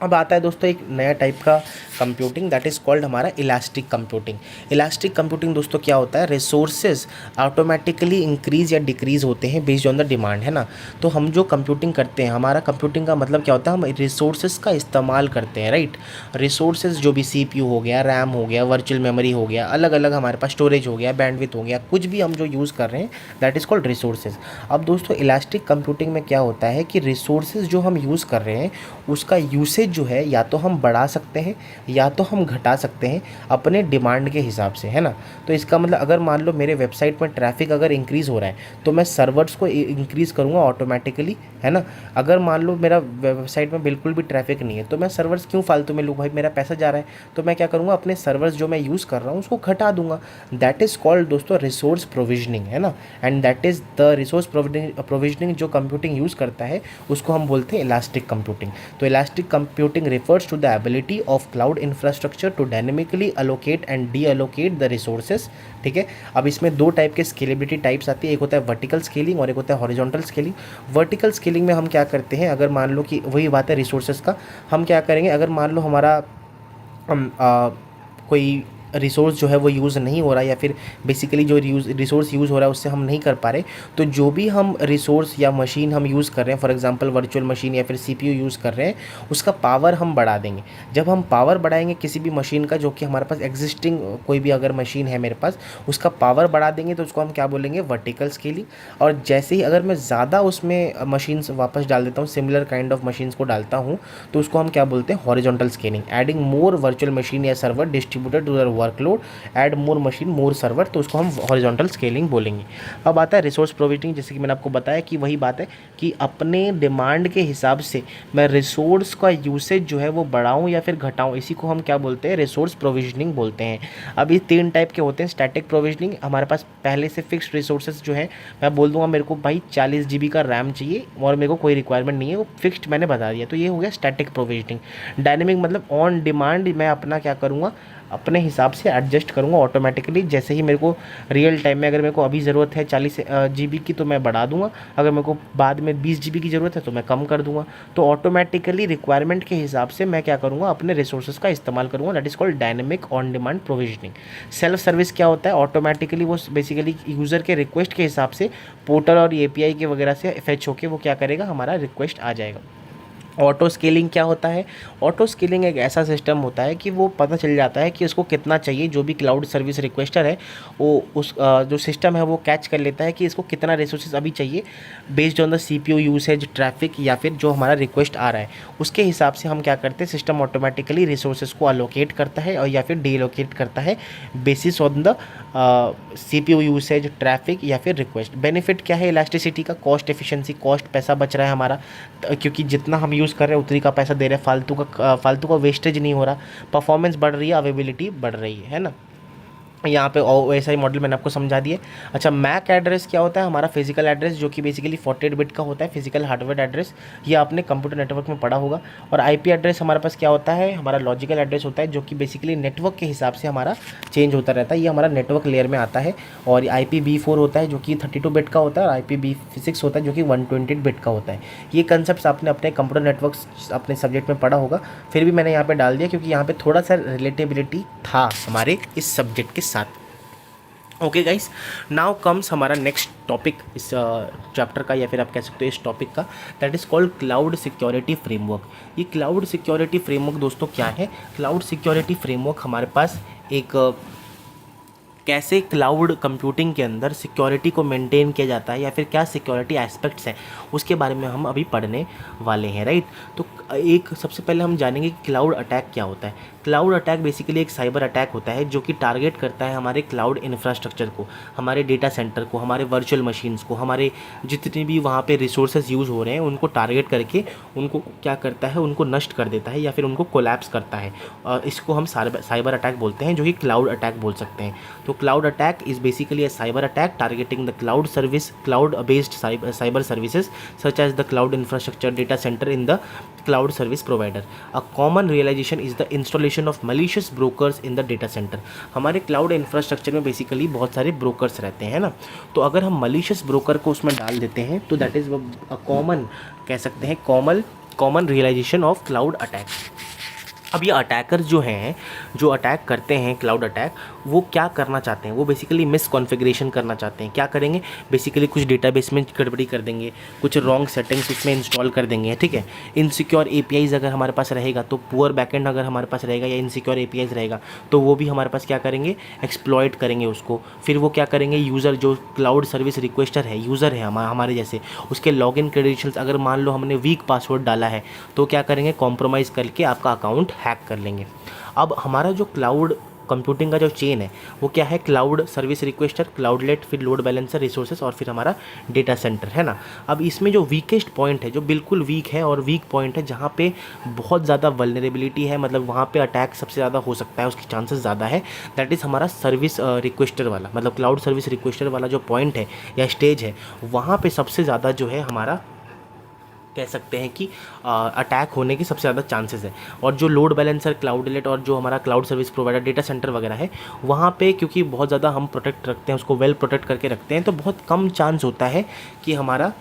अब आता है दोस्तों एक नया टाइप का कंप्यूटिंग, दैट इज़ कॉल्ड हमारा इलास्टिक कंप्यूटिंग। इलास्टिक कंप्यूटिंग दोस्तों क्या होता है? रिसोर्सेज ऑटोमेटिकली इंक्रीज या डिक्रीज़ होते हैं बेस्ड ऑन द डिमांड, है ना। तो हम जो कंप्यूटिंग करते हैं, हमारा कंप्यूटिंग का मतलब क्या होता है? हम रिसोर्सेज का इस्तेमाल करते हैं, राइट। रिसोर्सेज जो भी CPU हो गया, रैम हो गया, वर्चुअल मेमोरी हो गया, अलग अलग हमारे पास स्टोरेज हो गया, बैंडविड्थ हो गया, कुछ भी हम जो यूज़ कर रहे हैं, दैट इज़ कॉल्ड रिसोर्सेज। अब दोस्तों इलास्टिक कंप्यूटिंग में क्या होता है कि रिसोर्सेज जो हम यूज़ कर रहे हैं, उसका यूसेज यूसेज जो है या तो हम बढ़ा सकते हैं या तो हम घटा सकते हैं अपने डिमांड के हिसाब से, है ना। तो इसका मतलब अगर मान लो मेरे वेबसाइट में ट्रैफिक अगर इंक्रीज़ हो रहा है तो मैं सर्वर्स को इंक्रीज़ करूँगा ऑटोमेटिकली, है ना। अगर मान लो मेरा वेबसाइट में बिल्कुल भी ट्रैफिक नहीं है तो मैं सर्वर्स क्यों फालतू में लूँ, भाई मेरा पैसा जा रहा है, तो मैं क्या करूँगा अपने सर्वर्स जो मैं यूज़ कर रहा हूँ उसको घटा दूंगा। दैट इज़ कॉल्ड दोस्तों रिसोर्स प्रोविजनिंग, है ना। And that is the resource provisioning जो कंप्यूटिंग यूज़ करता है उसको हम बोलते हैं इलास्टिक कंप्यूटिंग। तो elastic computing refers to the ability of cloud infrastructure to dynamically allocate and deallocate the resources, ठीक है। अब इसमें दो टाइप के स्केलेबिलिटी टाइप्स आती है, एक होता है वर्टिकल स्केलिंग और एक होता है हॉरिजॉन्टल स्केलिंग। वर्टिकल स्केलिंग में हम क्या करते हैं, अगर मान लो कि वही बात है रिसोर्सेज का, हम क्या करेंगे अगर मान लो हमारा कोई रिसोर्स जो है वो यूज़ नहीं हो रहा या फिर बेसिकली जो रिसोर्स यूज़ हो रहा है उससे हम नहीं कर पा रहे, तो जो भी हम रिसोर्स या मशीन हम यूज़ कर रहे हैं, फॉर एग्जांपल वर्चुअल मशीन या फिर सीपीयू यूज़ कर रहे हैं, उसका पावर हम बढ़ा देंगे। जब हम पावर बढ़ाएंगे किसी भी मशीन का जो कि हमारे पास एग्जिस्टिंग कोई भी अगर मशीन है मेरे पास, उसका पावर बढ़ा देंगे तो उसको हम क्या बोलेंगे, वर्टिकल स्केलिंग। और जैसे ही अगर मैं ज़्यादा उसमें मशीन्स वापस डाल देता हूँ, सिमिलर काइंड ऑफ मशीन्स को डालता हूँ, तो उसको हम क्या बोलते हैं, horizontal scaling. Adding more virtual machine या server distributed to the workload, add more machine more server, तो उसको हम हॉरिजॉन्टल स्केलिंग बोलेंगे। अब आता है रिसोर्स प्रोविजनिंग, जैसे कि मैंने आपको बताया कि वही बात है कि अपने डिमांड के हिसाब से मैं रिसोर्स का यूसेज जो है वो बढ़ाऊं या फिर घटाऊं, इसी को हम क्या बोलते हैं, रिसोर्स प्रोविजनिंग बोलते हैं। अब ये तीन टाइप के होते हैं। स्टैटिक प्रोविजनिंग, हमारे पास पहले से फिक्स्ड रिसोर्सेज जो है, मैं बोल दूंगा मेरे को भाई 40 GB का रैम चाहिए और मेरे को कोई रिक्वायरमेंट नहीं है, वो फिक्स्ड मैंने बता दिया, तो ये हो गया स्टैटिक प्रोविजनिंग। डायनेमिक मतलब ऑन डिमांड मैं अपना क्या करूँगा, अपने हिसाब से एडजस्ट करूँगा ऑटोमेटिकली। जैसे ही मेरे को रियल टाइम में अगर मेरे को अभी ज़रूरत है 40 GB की तो मैं बढ़ा दूंगा, अगर मेरे को बाद में 20 GB की ज़रूरत है तो मैं कम कर दूंगा। तो ऑटोमेटिकली रिक्वायरमेंट के हिसाब से मैं क्या करूँगा, अपने रिसोर्सेज का इस्तेमाल करूँगा। That is called dynamic on demand provisioning. Self service क्या होता है, ऑटोमेटिकली वो बेसिकली यूज़र के रिक्वेस्ट के हिसाब से पोर्टल और API के वगैरह से फेच होके वो क्या करेगा, हमारा रिक्वेस्ट आ जाएगा। ऑटो स्केलिंग क्या होता है, ऑटो स्केलिंग एक ऐसा सिस्टम होता है कि वो पता चल जाता है कि उसको कितना चाहिए, जो भी क्लाउड सर्विस रिक्वेस्टर है वो उस जो सिस्टम है वो कैच कर लेता है कि इसको कितना रिसोर्सेज अभी चाहिए, based on the CPU usage, traffic या फिर जो हमारा रिक्वेस्ट आ रहा है उसके हिसाब से हम क्या करते हैं, सिस्टम ऑटोमेटिकली रिसोर्सेज को अलोकेट करता है और या फिर डीलोकेट करता है basis on the CPU usage, traffic या फिर रिक्वेस्ट। बेनिफिट क्या है इलास्टिसिटी का, कॉस्ट एफिशिएंसी, कॉस्ट पैसा बच रहा है हमारा, क्योंकि जितना हम यूज़ कर रहे हैं उतनी का पैसा दे रहे हैं, फालतू का वेस्टेज नहीं हो रहा, परफॉर्मेंस बढ़ रही है, अवेलेबिलिटी बढ़ रही है ना। यहाँ पे वैसा ही मॉडल मैंने आपको समझा दिए। अच्छा, मैक एड्रेस क्या होता है, हमारा फिजिकल एड्रेस जो कि बेसिकली 48 बिट का होता है, फिजिकल हार्डवेयर एड्रेस, ये आपने कंप्यूटर नेटवर्क में पढ़ा होगा। और IP एड्रेस हमारे पास क्या होता है, हमारा लॉजिकल एड्रेस होता है, जो कि बेसिकली नेटवर्क के हिसाब से हमारा चेंज होता रहता है, ये हमारा नेटवर्क लेयर में आता है। और IPv4 होता है जो कि 32 बिट का होता है, और IPv6 होता है जो कि 128 बिट का होता है। ये कंसेप्ट आपने अपने कंप्यूटर नेटवर्क अपने सब्जेक्ट में पढ़ा होगा, फिर भी मैंने यहाँ पे डाल दिया क्योंकि यहाँ पे थोड़ा सा रिलेटेबिलिटी था हमारे इस सब्जेक्ट के साथ। ओके गाइस, नाउ कम्स हमारा नेक्स्ट टॉपिक इस चैप्टर का, या फिर आप कह सकते हो इस टॉपिक का, that is called cloud security framework. ये क्लाउड सिक्योरिटी फ्रेमवर्क दोस्तों क्या है, क्लाउड सिक्योरिटी फ्रेमवर्क हमारे पास एक कैसे क्लाउड कंप्यूटिंग के अंदर सिक्योरिटी को मेंटेन किया जाता है या फिर क्या सिक्योरिटी एस्पेक्ट्स हैं उसके बारे में हम अभी पढ़ने वाले हैं, राइट। तो एक सबसे पहले हम जानेंगे कि क्लाउड अटैक क्या होता है। क्लाउड अटैक बेसिकली एक साइबर अटैक होता है जो कि टारगेट करता है हमारे क्लाउड इंफ्रास्ट्रक्चर को, हमारे डेटा सेंटर को, हमारे वर्चुअल मशीन्स को, हमारे जितने भी वहाँ पे रिसोर्सेज यूज़ हो रहे हैं उनको टारगेट करके उनको क्या करता है, उनको नष्ट कर देता है या फिर उनको कोलैप्स करता है। इसको हम साइबर अटैक बोलते हैं, जो कि क्लाउड अटैक बोल सकते हैं। तो cloud attack is basically a cyber attack targeting the cloud service, cloud based cyber services such as the cloud infrastructure, data center in the cloud service provider. A common realization is the installation of malicious brokers in the data center. हमारे cloud infrastructure में basically बहुत सारे brokers रहते हैं ना, तो अगर हम malicious ब्रोकर को उसमें डाल देते हैं तो दैट इज़ अ कॉमन, कह सकते हैं common realisation of cloud attack. अब ये अटैकर जो अटैक करते हैं क्लाउड अटैक, वो क्या करना चाहते हैं, वो बेसिकली मिस कॉन्फ़िगरेशन करना चाहते हैं। क्या करेंगे, बेसिकली कुछ डेटाबेस में गड़बड़ी कर देंगे, कुछ रॉन्ग सेटिंग्स उसमें इंस्टॉल कर देंगे, ठीक है। इनसिक्योर एपीआईज अगर हमारे पास रहेगा तो पुअर बैकएंड अगर हमारे पास रहेगा या इनसिक्योर एपीआईज रहेगा तो वो भी हमारे पास क्या करेंगे, एक्सप्लॉइट करेंगे उसको। फिर वो क्या करेंगे, यूज़र जो क्लाउड सर्विस रिक्वेस्टर है, यूज़र है हमारे जैसे, उसके लॉगिन क्रेडेंशियल्स अगर मान लो हमने वीक पासवर्ड डाला है तो क्या करेंगे, कॉम्प्रोमाइज़ करके आपका अकाउंट हैक कर लेंगे। अब हमारा जो क्लाउड कंप्यूटिंग का जो चेन है वो क्या है, क्लाउड सर्विस रिक्वेस्टर, क्लाउडलेट, फिर लोड बैलेंसर, रिसोर्सेज और फिर हमारा डेटा सेंटर, है ना। अब इसमें जो वीकेस्ट पॉइंट है, जो बिल्कुल वीक है और वीक पॉइंट है जहाँ पे बहुत ज़्यादा वल्नरेबिलिटी है, मतलब वहाँ पे अटैक सबसे ज़्यादा हो सकता है, उसकी चांसेस ज़्यादा है, दैट इज़ हमारा सर्विस रिक्वेस्टर वाला, मतलब क्लाउड सर्विस रिक्वेस्टर वाला जो पॉइंट है या स्टेज है, वहाँ पे सबसे ज़्यादा जो है हमारा कह सकते हैं कि अटैक होने की सबसे ज़्यादा चांसेस है। और जो लोड बैलेंसर, क्लाउडलेट और जो हमारा cloud service provider, data centre वगैरह है, वहाँ पे क्योंकि बहुत ज़्यादा हम प्रोटेक्ट रखते हैं, उसको वेल प्रोटेक्ट करके रखते हैं, तो बहुत कम चांस होता है कि हमारा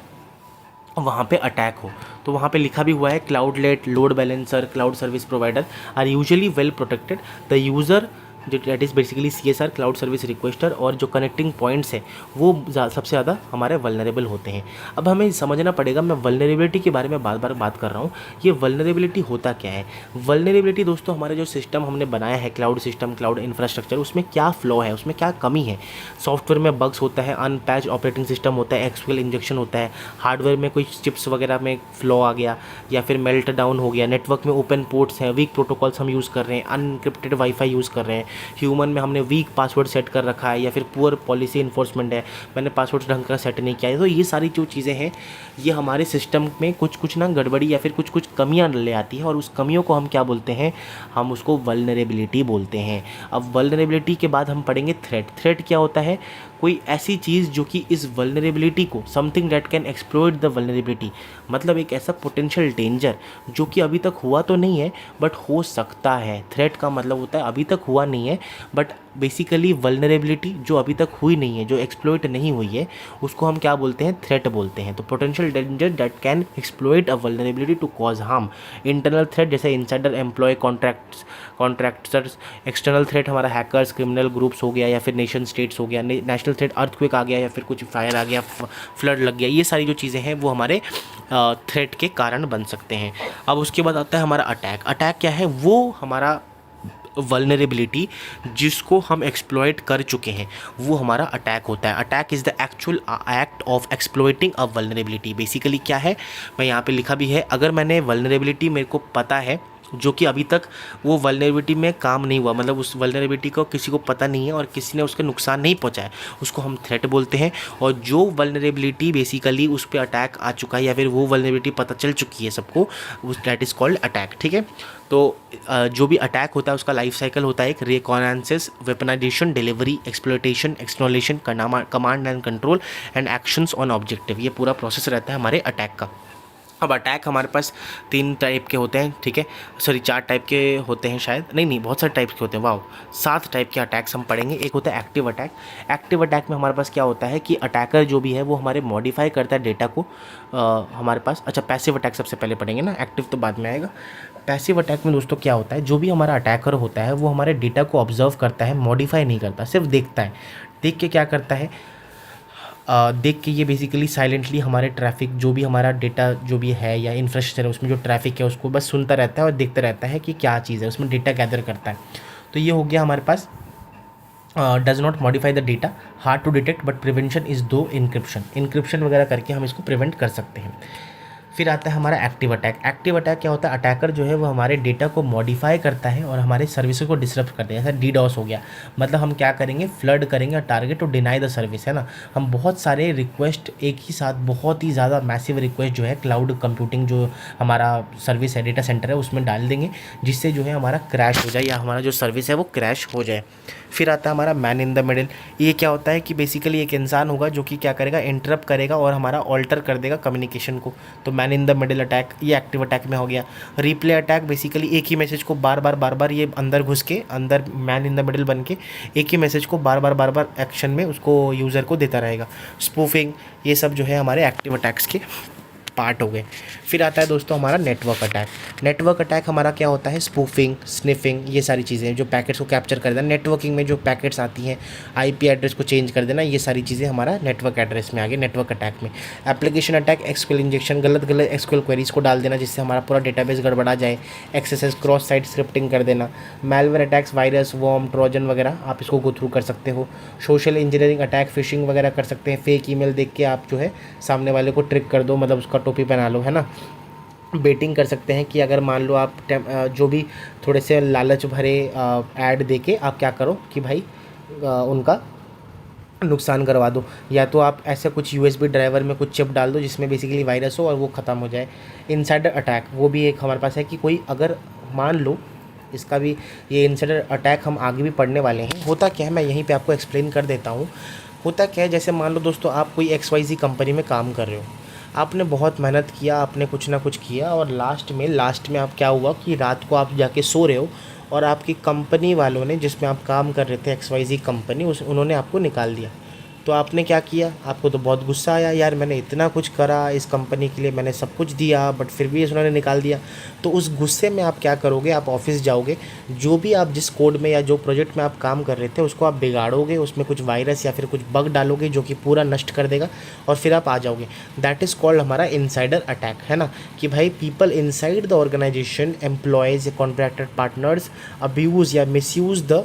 वहाँ पे अटैक हो। तो वहाँ पे लिखा भी हुआ है, cloudlet, load balancer, cloud service provider are usually well protected, the user जो that is basically CSR, cloud service requester, और जो कनेक्टिंग पॉइंट्स हैं वो सबसे ज़्यादा हमारे वल्नरेबल होते हैं। अब हमें समझना पड़ेगा, मैं वल्नरेबिलिटी के बारे में बार बार बात कर रहा हूँ, ये वल्नरेबिलिटी होता क्या है। वल्नरेबिलिटी दोस्तों, हमारे जो सिस्टम हमने बनाया है, क्लाउड सिस्टम, क्लाउड इंफ्रास्ट्रक्चर, उसमें क्या फ्लॉ है, उसमें क्या कमी है। सॉफ्टवेयर में बग्स होता है, अनपैच ऑपरेटिंग सिस्टम होता है, एक्सक्यूएल इंजेक्शन होता है, हार्डवेयर में कोई चिप्स वगैरह में फ्लॉ आ गया या फिर मेल्ट डाउन हो गया, नेटवर्क में ओपन पोर्ट्स हैं, वीक प्रोटोकॉल्स हम यूज़ कर रहे हैं, अनक्रिप्टेड वाईफाई यूज़ कर रहे हैं, ह्यूमन में हमने वीक पासवर्ड सेट कर रखा है, या फिर पुअर पॉलिसी इन्फोर्समेंट है, मैंने पासवर्ड ढंग का सेट नहीं किया है। तो ये सारी जो चीज़ें हैं, ये हमारे सिस्टम में कुछ ना गड़बड़ी या फिर कुछ कमियां ले आती है, और उस कमियों को हम क्या बोलते हैं, हम उसको वल्नरेबिलिटी बोलते हैं। अब वल्नरेबिलिटी के बाद हम पढ़ेंगे थ्रेट। थ्रेट क्या होता है, कोई ऐसी चीज़ जो कि इस वल्नरेबिलिटी को, something that can exploit the vulnerability, मतलब एक ऐसा पोटेंशियल डेंजर जो कि अभी तक हुआ तो नहीं है बट हो सकता है। थ्रेट का मतलब होता है अभी तक हुआ नहीं है बट बेसिकली वल्नरेबिलिटी जो अभी तक हुई नहीं है, जो एक्सप्लॉइट नहीं हुई है, उसको हम क्या बोलते हैं, थ्रेट बोलते हैं। तो potential danger that can exploit a vulnerability to cause harm. Internal threat जैसे insider, employee, contractors. External threat हमारा हैकर्स, क्रिमिनल ग्रुप्स हो गया, या फिर नेशन स्टेट्स हो गया। नेशनल थ्रेट अर्थक्वेक आ गया, या फिर कुछ फायर आ गया, फ्लड लग गया, ये सारी जो चीज़ें हैं वो हमारे थ्रेट के कारण बन सकते हैं। अब उसके बाद आता है हमारा अटैक। अटैक क्या है, वो हमारा वल्नरेबिलिटी जिसको हम एक्सप्लॉइट कर चुके हैं, वो हमारा अटैक होता है। Attack is the actual act of exploiting a vulnerability. Basically क्या है, मैं यहाँ पे लिखा भी है, अगर मैंने वल्नरेबिलिटी, मेरे को पता है जो कि अभी तक वो वल्नरेबिलिटी में काम नहीं हुआ, मतलब उस वल्नरेबिलिटी को किसी को पता नहीं है और किसी ने उसके नुकसान नहीं पहुंचाया, उसको हम थ्रेट बोलते हैं। और जो वल्नरेबिलिटी बेसिकली उस पर अटैक आ चुका है या फिर वो वल्नरेबिलिटी पता चल चुकी है सबको, उस दैट इज़ कॉल्ड अटैक, ठीक है। तो जो भी अटैक होता है उसका लाइफ साइकिल होता है, एक reconnaissance, weaponization, delivery, exploitation, externalization, command and control and actions on objective. ये पूरा प्रोसेस रहता है हमारे अटैक का। अब अटैक हमारे पास 3 टाइप के होते हैं, ठीक है, सॉरी 4 टाइप के होते हैं शायद, नहीं बहुत सारे टाइप के होते हैं, वाह 7 टाइप के अटैक्स हम पढ़ेंगे। एक होता है एक्टिव अटैक। एक्टिव अटैक में हमारे पास क्या होता है कि अटैकर जो भी है वो हमारे मॉडिफाई करता है डेटा को हमारे पास। अच्छा, पैसिव अटैक सबसे पहले पढ़ेंगे ना, एक्टिव तो बाद में आएगा। पैसिव अटैक में दोस्तों क्या होता है, जो भी हमारा अटैकर होता है वो हमारे डेटा को ऑब्जर्व करता है, मॉडिफाई नहीं करता, सिर्फ देखता है। देख के क्या करता है, देख के ये बेसिकली साइलेंटली हमारे ट्रैफिक, जो भी हमारा डेटा जो भी है या इंफ्रास्ट्रक्चर है उसमें जो ट्रैफिक है उसको बस सुनता रहता है और देखता रहता है कि क्या चीज़ है, उसमें डेटा गैदर करता है। तो ये हो गया हमारे पास does not modify the data, hard to detect but prevention is दो इंक्रिप्शन वगैरह करके हम इसको प्रिवेंट कर सकते हैं। फिर आता है हमारा एक्टिव अटैक। एक्टिव अटैक क्या होता है, अटैकर जो है वो हमारे डेटा को मॉडिफाई करता है और हमारे सर्विसेज को डिसरप्ट करते हैं। जैसा डीडॉस हो गया, मतलब हम क्या करेंगे, फ्लड करेंगे और target to deny the service, है ना। हम बहुत सारे रिक्वेस्ट एक ही साथ, बहुत ही ज़्यादा मैसिव रिक्वेस्ट जो है क्लाउड कंप्यूटिंग जो हमारा सर्विस है, डेटा सेंटर है, उसमें डाल देंगे, जिससे जो है हमारा क्रैश हो जाए या हमारा जो सर्विस है वो क्रैश हो जाए। फिर आता है हमारा मैन इन द मिडिल। ये क्या होता है कि बेसिकली एक इंसान होगा जो कि क्या करेगा, इंटरप्ट करेगा और हमारा ऑल्टर कर देगा कम्युनिकेशन को। तो man in the middle attack ये एक्टिव अटैक में हो गया। रिप्ले अटैक, बेसिकली एक ही मैसेज को बार बार ये अंदर घुस के, अंदर मैन इन द मिडिल बन के एक ही मैसेज को बार बार एक्शन में उसको यूज़र को देता रहेगा। स्पूफिंग, ये सब जो है हमारे एक्टिव अटैक्स के पार्ट हो गए। फिर आता है दोस्तों हमारा नेटवर्क अटैक। नेटवर्क अटैक हमारा क्या होता है, स्पूफिंग, स्निफिंग, ये सारी चीज़ें जो पैकेट्स को कैप्चर कर देना, नेटवर्किंग में जो पैकेट्स आती हैं आईपी एड्रेस को चेंज कर देना, ये सारी चीज़ें हमारा नेटवर्क एड्रेस में आ गई नेटवर्क अटैक में। एप्लीकेशन अटैक, एसक्यूएल इंजेक्शन, गलत गलत एसक्यूएल क्वेरीज को डाल देना जिससे हमारा पूरा डेटाबेस गड़बड़ा जाए, एक्सेस क्रॉस साइट स्क्रिप्टिंग कर देना। Malware attacks, virus, worm, Trojan वगैरह आप इसको गो थ्रू कर सकते हो। सोशल इंजीनियरिंग अटैक, फिशिंग वगैरह कर सकते हैं, फेक ईमेल देख के आप जो है सामने वाले को ट्रिक कर दो, मतलब उसका टोपी पहना लो, है ना। बेटिंग कर सकते हैं कि अगर मान लो आप जो भी थोड़े से लालच भरे ऐड दे के आप क्या करो कि भाई उनका नुकसान करवा दो, या तो आप ऐसे कुछ यूएसबी ड्राइवर में कुछ चिप डाल दो जिसमें बेसिकली वायरस हो और वो ख़त्म हो जाए। इनसाइडर अटैक, वो भी एक हमारे पास है कि कोई अगर मान लो इसका भी, ये इनसाइडर अटैक हम आगे भी पढ़ने वाले हैं। होता क्या है, मैं यहीं पे आपको एक्सप्लेन कर देता हूँ। होता क्या है, जैसे मान लो दोस्तों आप कोई XYZ कंपनी में काम कर रहे हो, आपने बहुत मेहनत किया, आपने कुछ ना कुछ किया और लास्ट में आप क्या हुआ कि रात को आप जाके सो रहे हो और आपकी कंपनी वालों ने, जिसमें आप काम कर रहे थे XYZ कंपनी, उन्होंने आपको निकाल दिया। तो आपने क्या किया, आपको तो बहुत गुस्सा आया, यार मैंने इतना कुछ करा इस कंपनी के लिए, मैंने सब कुछ दिया बट फिर भी उन्होंने निकाल दिया। तो उस गुस्से में आप क्या करोगे, आप ऑफिस जाओगे, जो भी आप जिस कोड में या जो प्रोजेक्ट में आप काम कर रहे थे उसको आप बिगाड़ोगे, उसमें कुछ वायरस या फिर कुछ बग डालोगे जो कि पूरा नष्ट कर देगा और फिर आप आ जाओगे। दैट इज़ कॉल्ड हमारा इनसाइडर अटैक, है ना। कि भाई people inside the organisation, employees या कॉन्ट्रैक्टेड पार्टनर्स अब्यूज़ या misuse the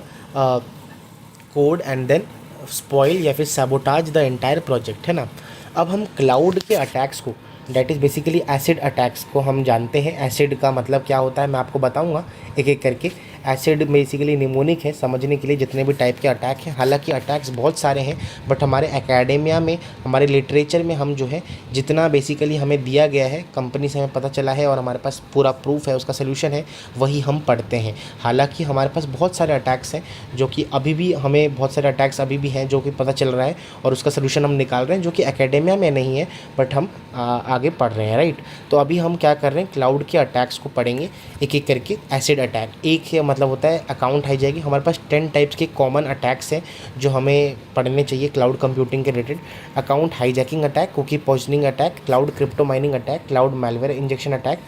code and then spoil या फिर सैबोटाज द एंटायर प्रोजेक्ट, है ना। अब हम क्लाउड के अटैक्स को, that is basically acid attacks को हम जानते हैं। एसिड का मतलब क्या होता है मैं आपको बताऊंगा एक एक करके। एसिड बेसिकली निमोनिक है समझने के लिए, जितने भी टाइप के अटैक हैं। हालांकि अटैक्स बहुत सारे हैं बट हमारे एकेडेमिया में, हमारे लिटरेचर में हम जो है जितना बेसिकली हमें दिया गया है, कंपनी से हमें पता चला है और हमारे पास पूरा प्रूफ है, उसका सोल्यूशन है, वही हम पढ़ते हैं। हालांकि हमारे पास बहुत सारे अटैक्स हैं जो कि अभी भी हमें, बहुत सारे अटैक्स अभी भी हैं जो कि पता चल रहा है और उसका सोल्यूशन हम निकाल रहे हैं, जो कि एकेडेमिया में नहीं है बट हम आगे पढ़ रहे हैं, राइट। तो अभी हम क्या कर रहे हैं, क्लाउड के अटैक्स को पढ़ेंगे एक एक करके। एसिड अटैक, एक है मतलब होता है अकाउंट हाईजैकिंग। हमारे पास 10 टाइप्स के कॉमन अटैक्स हैं जो हमें पढ़ने चाहिए क्लाउड कंप्यूटिंग के related. Account hijacking attack, cookie poisoning attack, cloud crypto mining attack, cloud malware injection attack,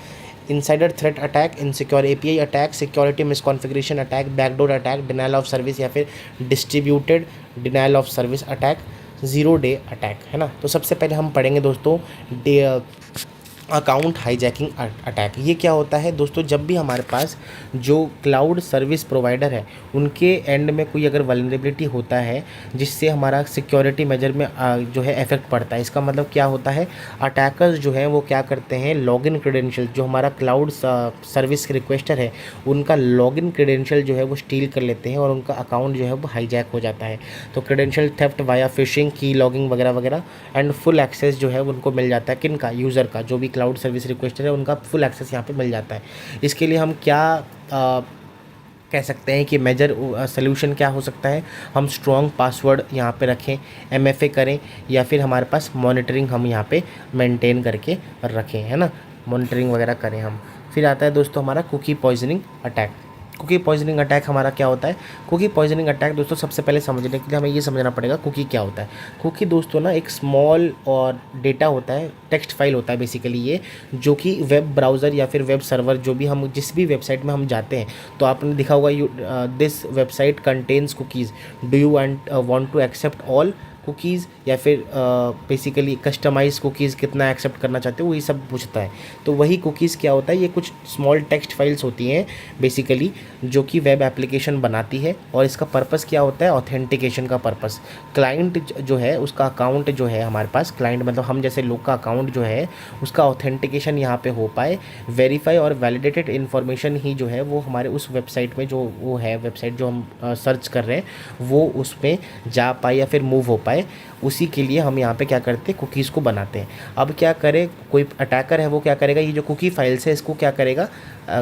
insider threat attack, insecure API attack, security misconfiguration attack, backdoor attack, denial of service या फिर distributed denial of service attack, zero day attack, है ना। तो सबसे पहले हम पढ़ेंगे दोस्तों अकाउंट हाईजैकिंग अटैक। ये क्या होता है दोस्तों, जब भी हमारे पास जो क्लाउड सर्विस प्रोवाइडर है उनके एंड में कोई अगर वल्नरेबिलिटी होता है जिससे हमारा सिक्योरिटी मेजर में जो है इफेक्ट पड़ता है। इसका मतलब क्या होता है, अटैकर्स जो हैं वो क्या करते हैं, लॉगिन क्रेडेंशियल, जो हमारा क्लाउड सर्विस रिक्वेस्टर है उनका लॉगिन क्रेडेंशियल जो है वो स्टील कर लेते हैं और उनका अकाउंट जो है वो हाईजैक हो जाता है। तो क्रेडेंशियल थेफ्ट वाया फिशिंग, की लॉगिंग वगैरह वगैरह एंड फुल एक्सेस जो है उनको मिल जाता है। किन का, यूज़र का, जो भी क्लाउड सर्विस रिक्वेस्टर है उनका फुल एक्सेस यहाँ पे मिल जाता है। इसके लिए हम क्या कह सकते हैं कि मेजर सोल्यूशन क्या हो सकता है, हम स्ट्रॉन्ग पासवर्ड यहाँ पे रखें, एमएफए करें, या फिर हमारे पास मॉनिटरिंग हम यहाँ पे मेंटेन करके रखें, है ना, मॉनिटरिंग वगैरह करें हम। फिर आता है दोस्तों हमारा cookie poisoning attack. Cookie poisoning attack हमारा क्या होता है, कुकी पॉइजनिंग अटैक दोस्तों सबसे पहले समझने के लिए हमें ये समझना पड़ेगा कुकी क्या होता है। कुकी दोस्तों ना एक स्मॉल और डेटा होता है, टेक्स्ट फाइल होता है बेसिकली ये, जो कि वेब ब्राउज़र या फिर वेब सर्वर, जो भी हम जिस भी वेबसाइट में हम जाते हैं तो आपने देखा होगा this website contains cookies, do you want to accept all cookies, या फिर बेसिकली कस्टमाइज कुकीज़ कितना एक्सेप्ट करना चाहते हो, वही सब पूछता है। तो वही कुकीज़ क्या होता है, ये कुछ स्मॉल टेक्स्ट फाइल्स होती हैं बेसिकली जो कि वेब एप्लीकेशन बनाती है और इसका पर्पस क्या होता है, ऑथेंटिकेशन का पर्पस। क्लाइंट जो है उसका अकाउंट जो है हमारे पास, क्लाइंट मतलब हम जैसे लोग का अकाउंट जो है उसका ऑथेंटिकेशन यहाँ पे हो पाए, वेरीफाई और वैलिडेटेड इन्फॉर्मेशन ही जो है वो हमारे उस वेबसाइट में, जो वो है वेबसाइट जो हम सर्च कर रहे हैं वो उसमें जा पाए या फिर मूव हो पाए, उसी के लिए हम यहाँ पे क्या करते हैं, कुकीज़ को बनाते हैं। अब क्या करे, कोई अटैकर है वो क्या करेगा, ये जो कुकी फाइल्स है इसको क्या करेगा,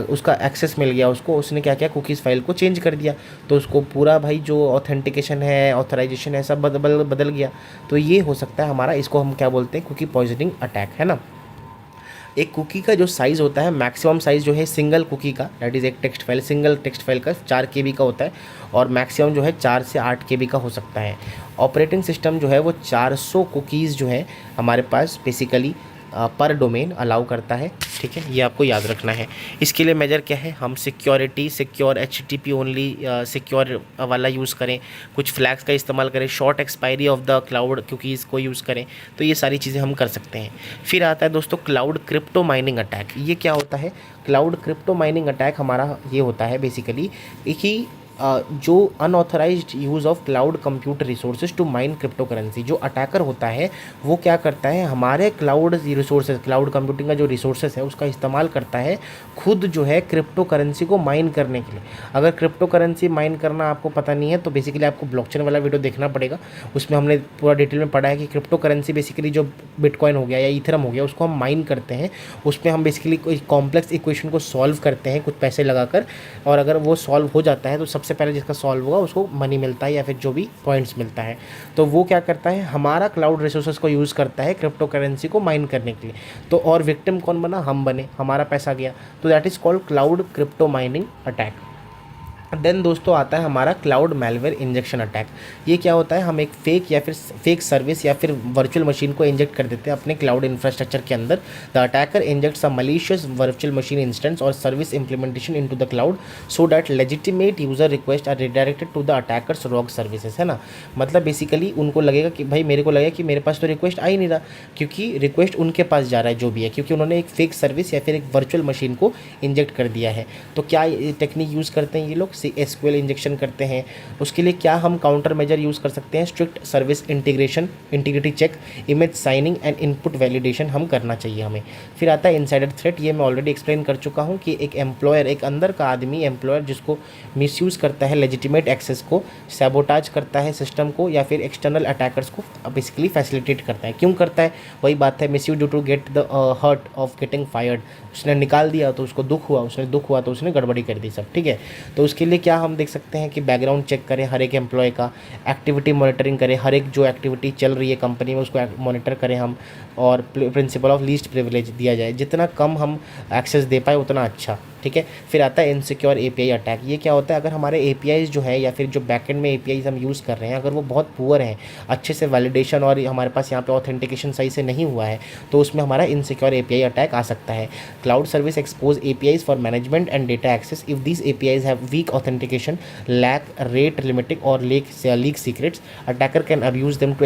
उसका एक्सेस मिल गया उसको, उसने क्या किया, कुकीज़ फाइल को चेंज कर दिया, तो उसको पूरा भाई जो ऑथेंटिकेशन है, ऑथराइजेशन है, सब बदल गया। तो ये हो सकता है हमारा, इसको हम क्या बोलते हैं, कुकी पॉइजनिंग अटैक, है ना। एक कुकी का जो साइज़ होता है, मैक्सिमम साइज़ जो है सिंगल कुकी का, दैट इज़ एक text file, single text file का 4 KB का होता है और मैक्सिमम जो है 4 से 8 KB का हो सकता है। ऑपरेटिंग सिस्टम जो है वो 400 कुकीज़ जो है हमारे पास बेसिकली पर डोमेन अलाउ करता है, ठीक है, ये आपको याद रखना है। इसके लिए मेजर क्या है, हम security secure HTTP only secure वाला यूज़ करें, कुछ फ्लैग्स का इस्तेमाल करें, short expiry of the cloud cookies को यूज़ करें, तो ये सारी चीज़ें हम कर सकते हैं। फिर आता है दोस्तों क्लाउड क्रिप्टो माइनिंग अटैक। ये क्या होता है, क्लाउड क्रिप्टो माइनिंग अटैक हमारा ये होता है बेसिकली कि जो unauthorised use of cloud computer resources to mine crypto currency, जो अटैकर होता है वो क्या करता है, हमारे क्लाउड रिसोर्सेज, क्लाउड कंप्यूटिंग का जो रिसोर्सेज है उसका इस्तेमाल करता है खुद जो है क्रिप्टो करेंसी को माइन करने के लिए। अगर क्रिप्टो करेंसी माइन करना आपको पता नहीं है तो बेसिकली आपको ब्लॉकचेन वाला वीडियो देखना पड़ेगा, उसमें हमने पूरा डिटेल में पढ़ा है कि क्रिप्टो करेंसी बेसिकली जो बिटकॉइन हो गया या इथेरियम हो गया उसको हम माइन करते हैं, उसमें हम बेसिकली कोई कॉम्प्लेक्स इक्वेशन को सॉल्व करते हैं कुछ पैसे लगाकर, और अगर वो सॉल्व हो जाता है तो सबसे पहले जिसका सॉल्व होगा उसको मनी मिलता है या फिर जो भी पॉइंट्स मिलता है। तो वो क्या करता है, हमारा क्लाउड रिसोर्सेज को यूज़ करता है क्रिप्टो करेंसी को माइन करने के लिए। तो और विक्टिम कौन बना, हम बने, हमारा पैसा गया। तो that is called cloud crypto mining attack. Then दोस्तों आता है हमारा क्लाउड मैलवेयर इंजेक्शन अटैक। ये क्या होता है, हम एक फेक या फिर फेक सर्विस या फिर वर्चुअल मशीन को इंजेक्ट कर देते हैं अपने क्लाउड इंफ्रास्ट्रक्चर के अंदर। The attacker injects a malicious virtual machine instance और service implementation into the cloud so that legitimate user request are redirected to the attackers rogue services, है ना। मतलब बेसिकली उनको लगेगा कि भाई मेरे को लगेगा कि मेरे पास तो रिक्वेस्ट आ ही नहीं रहा, क्योंकि रिक्वेस्ट उनके पास जा रहा है जो भी है, क्योंकि उन्होंने एक फेक सर्विस या फिर एक वर्चुअल मशीन को इंजेक्ट कर दिया है। तो क्या टेक्निक यूज़ करते हैं ये लोग, SQL इंजेक्शन करते हैं। उसके लिए क्या हम काउंटर मेजर यूज़ कर सकते हैं, strict service integration, integrity check, image signing and input validation हम करना चाहिए हमें। फिर आता है इनसाइडर थ्रेट। ये मैं ऑलरेडी एक्सप्लेन कर चुका हूँ कि एक एम्प्लॉयर, एक अंदर का आदमी एम्प्लॉयर जिसको मिसयूज़ करता है लेजिटिमेट एक्सेस को, सैबोटाज करता है सिस्टम को, या फिर एक्सटर्नल अटैकर्स को बेसिकली फैसिलिटेट करता है। क्यों करता है, वही बात है, misuse due to get the hurt of getting fired. उसने निकाल दिया तो उसको दुख हुआ, उसने दुख हुआ तो उसने गड़बड़ी कर दी सब, ठीक है। तो उसके लिए क्या हम देख सकते हैं कि बैकग्राउंड चेक करें हर एक एम्प्लॉय का, एक्टिविटी मॉनिटरिंग करें, हर एक जो एक्टिविटी चल रही है कंपनी में उसको मॉनिटर करें हम, और प्रिंसिपल ऑफ लीस्ट प्रिविलेज दिया जाए, जितना कम हम एक्सेस दे पाए उतना अच्छा, ठीक है। फिर आता है इनसिक्योर API अटैक। ये क्या होता है, अगर हमारे APIs जो है या फिर जो बैकएंड में APIs हम यूज़ कर रहे हैं अगर वो बहुत पुअर हैं, अच्छे से वैलिडेशन और हमारे पास यहाँ पे ऑथेंटिकेशन सही से नहीं हुआ है, तो उसमें हमारा इनसिक्योर API अटैक आ सकता है। Cloud service expose APIs for management and data access if these APIs have weak authentication, lack rate limiting और leak secrets. Attacker can abuse them to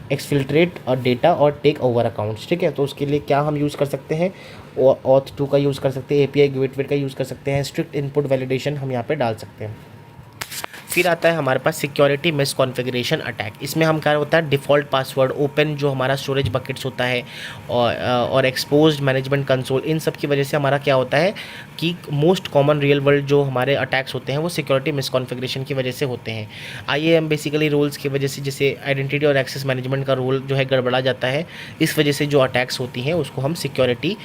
exfiltrate data और टेक ओवर अकाउंट्स, ठीक है। तो उसके लिए क्या हम यूज़ कर सकते हैं, ऑथ 2 का यूज़ कर सकते हैं, API गेटवे का यूज़ कर सकते हैं, स्ट्रिक्ट इनपुट वैलिडेशन हम यहाँ पे डाल सकते हैं। फिर आता है हमारे पास सिक्योरिटी मिस कॉन्फ़िगरेशन अटैक। इसमें हम क्या होता है, डिफ़ॉल्ट पासवर्ड, ओपन जो हमारा स्टोरेज बकेट्स होता है और एक्सपोज्ड मैनेजमेंट कंसोल, इन सब की वजह से हमारा क्या होता है कि मोस्ट कॉमन रियल वर्ल्ड जो हमारे अटैक्स होते हैं वो सिक्योरिटी मिस कॉन्फ़िगरेशन की वजह से होते हैं। IAM बेसिकली रोल्स की वजह से, जैसे आइडेंटिटी और एक्सेस मैनेजमेंट का रोल जो है गड़बड़ा जाता है, इस वजह से जो अटैक्स होती हैं उसको हम सिक्योरिटी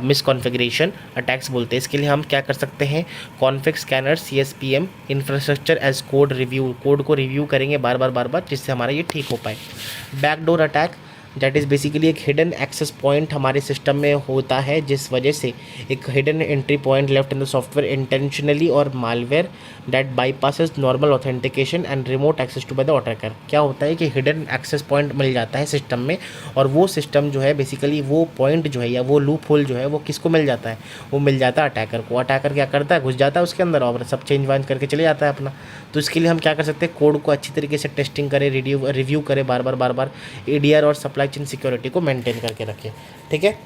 मिस कॉन्फ़िगरेशन अटैक्स बोलते हैं। इसके लिए हम क्या कर सकते हैं, config scanner, CSPM, infrastructure as code review, code को रिव्यू करेंगे बार बार जिससे हमारा ये ठीक हो पाए। Backdoor attack, that is basically एक हिडन एक्सेस पॉइंट हमारे सिस्टम में होता है, जिस वजह से एक hidden entry point left in the software intentionally और malware that bypasses normal authentication and remote access to by the attacker. क्या होता है कि हिडन एक्सेस पॉइंट मिल जाता है सिस्टम में, और वो सिस्टम जो है बेसिकली वो पॉइंट जो है या वो लूप होल जो है वो किसको मिल जाता है, वो मिल जाता है अटैकर को। अटैकर क्या करता है, घुस जाता है उसके अंदर और सब चेंज वांज करके चले जाता है अपना। तो इसके लिए हम क्या कर सकते हैं, कोड को अच्छी तरीके से टेस्टिंग करें, रिव्यू करें बार बार, ADR और सप्लाई चेन सिक्योरिटी को मेंटेन करके रखें, ठीक है।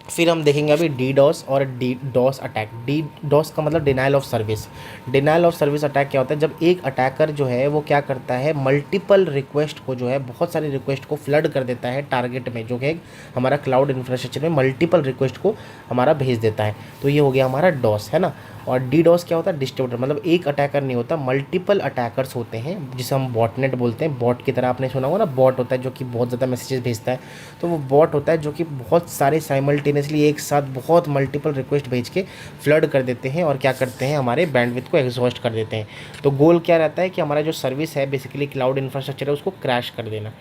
फिर हम देखेंगे अभी DDoS और DDoS अटैक। DDoS का मतलब denial of service. Denial of service attack क्या होता है, जब एक अटैकर जो है वो क्या करता है, मल्टीपल रिक्वेस्ट को जो है, बहुत सारी रिक्वेस्ट को फ्लड कर देता है टारगेट में, जो कि हमारा क्लाउड इंफ्रास्ट्रक्चर में मल्टीपल रिक्वेस्ट को हमारा भेज देता है। तो ये हो गया हमारा DOS, है ना। और DDoS क्या होता है, डिस्ट्रीब्यूटर, मतलब एक अटैकर नहीं होता, मल्टीपल अटैकर्स होते हैं, जिसे हम बॉटनेट बोलते हैं। बॉट की तरह आपने सुना होगा ना, बॉट होता है जो कि बहुत ज़्यादा मैसेजेस भेजता है, तो वो बॉट होता है जो कि बहुत सारे साइमल्टेनियसली एक साथ बहुत मल्टीपल रिक्वेस्ट भेज के फ्लड कर देते हैं और क्या करते हैं, हमारे बैंडविड्थ को एग्जॉस्ट कर देते हैं। तो गोल क्या रहता है कि हमारा जो सर्विस है बेसिकली क्लाउड इंफ्रास्ट्रक्चर है उसको क्रैश कर देना।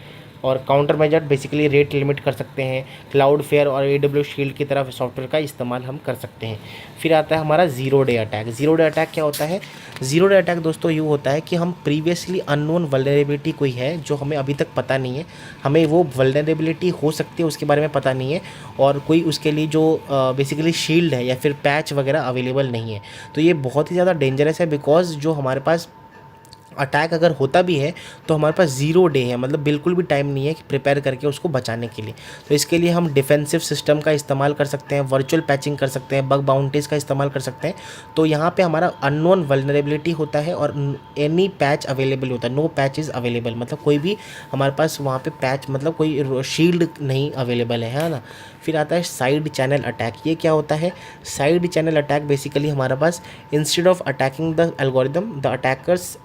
और counter measure basically rate limit कर सकते हैं। क्लाउड फेयर और AWS शील्ड की तरह सॉफ्टवेयर का इस्तेमाल हम कर सकते हैं। फिर आता है हमारा zero day attack. Zero day attack क्या होता है? ज़ीरो डे अटैक दोस्तों यूँ होता है कि हम प्रीवियसली अननोन वल्नरेबिलिटी कोई है जो हमें अभी तक पता नहीं है, हमें वो वल्नरेबिलिटी हो सकती है उसके बारे में पता नहीं है, और कोई उसके लिए जो बेसिकली शील्ड है या फिर पैच वगैरह अवेलेबल नहीं है। तो ये बहुत ही ज़्यादा डेंजरस है, बिकॉज जो हमारे पास अटैक अगर होता भी है तो हमारे पास ज़ीरो डे है, मतलब बिल्कुल भी टाइम नहीं है कि प्रिपेयर करके उसको बचाने के लिए। तो इसके लिए हम डिफेंसिव सिस्टम का इस्तेमाल कर सकते हैं, वर्चुअल पैचिंग कर सकते हैं, बग बाउंटीज़ का इस्तेमाल कर सकते हैं। तो यहाँ पे हमारा अननोन वल्नरेबिलिटी होता है और एनी पैच अवेलेबल होता है, नो पैच इज़ अवेलेबल, मतलब कोई भी हमारे पास वहाँ पे पैच मतलब कोई शील्ड नहीं अवेलेबल है ना। फिर आता है साइड चैनल अटैक। ये क्या होता है? साइड चैनल अटैक बेसिकली हमारे पास instead of attacking the algorithm the attackers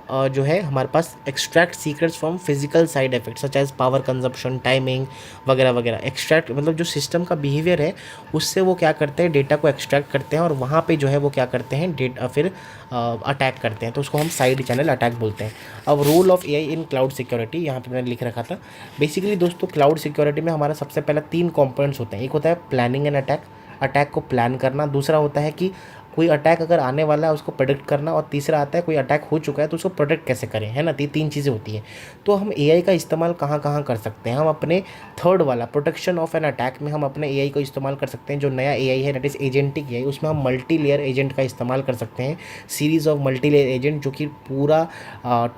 जो है हमारे पास extract secrets from physical side effects such as power consumption, timing वगैरह वगैरह। एक्सट्रैक्ट मतलब जो सिस्टम का बिहेवियर है उससे वो क्या करते हैं, डेटा को एक्सट्रैक्ट करते हैं और वहाँ पे जो है वो क्या करते हैं, डेटा फिर अटैक करते हैं। तो उसको हम साइड चैनल अटैक बोलते हैं। अब role of AI in cloud security यहाँ पे मैंने लिख रखा था। बेसिकली दोस्तों क्लाउड सिक्योरिटी में हमारा सबसे पहला 3 कंपोनेंट्स होते हैं। एक होता है प्लानिंग एंड अटैक, अटैक को प्लान करना। दूसरा होता है कि कोई अटैक अगर आने वाला है उसको प्रेडिक्ट करना। और तीसरा आता है कोई अटैक हो चुका है तो उसको प्रोटेक्ट कैसे करें, है ना। तो ये 3 चीज़ें होती हैं। तो हम AI का इस्तेमाल कहाँ कहाँ कर सकते हैं? हम अपने थर्ड वाला प्रोटेक्शन ऑफ एन अटैक में हम अपने AI को इस्तेमाल कर सकते हैं। जो नया AI है दैट इज़ एजेंटिक AI, उसमें हम मल्टी लेयर एजेंट का इस्तेमाल कर सकते हैं। Series of multi layer agent जो कि पूरा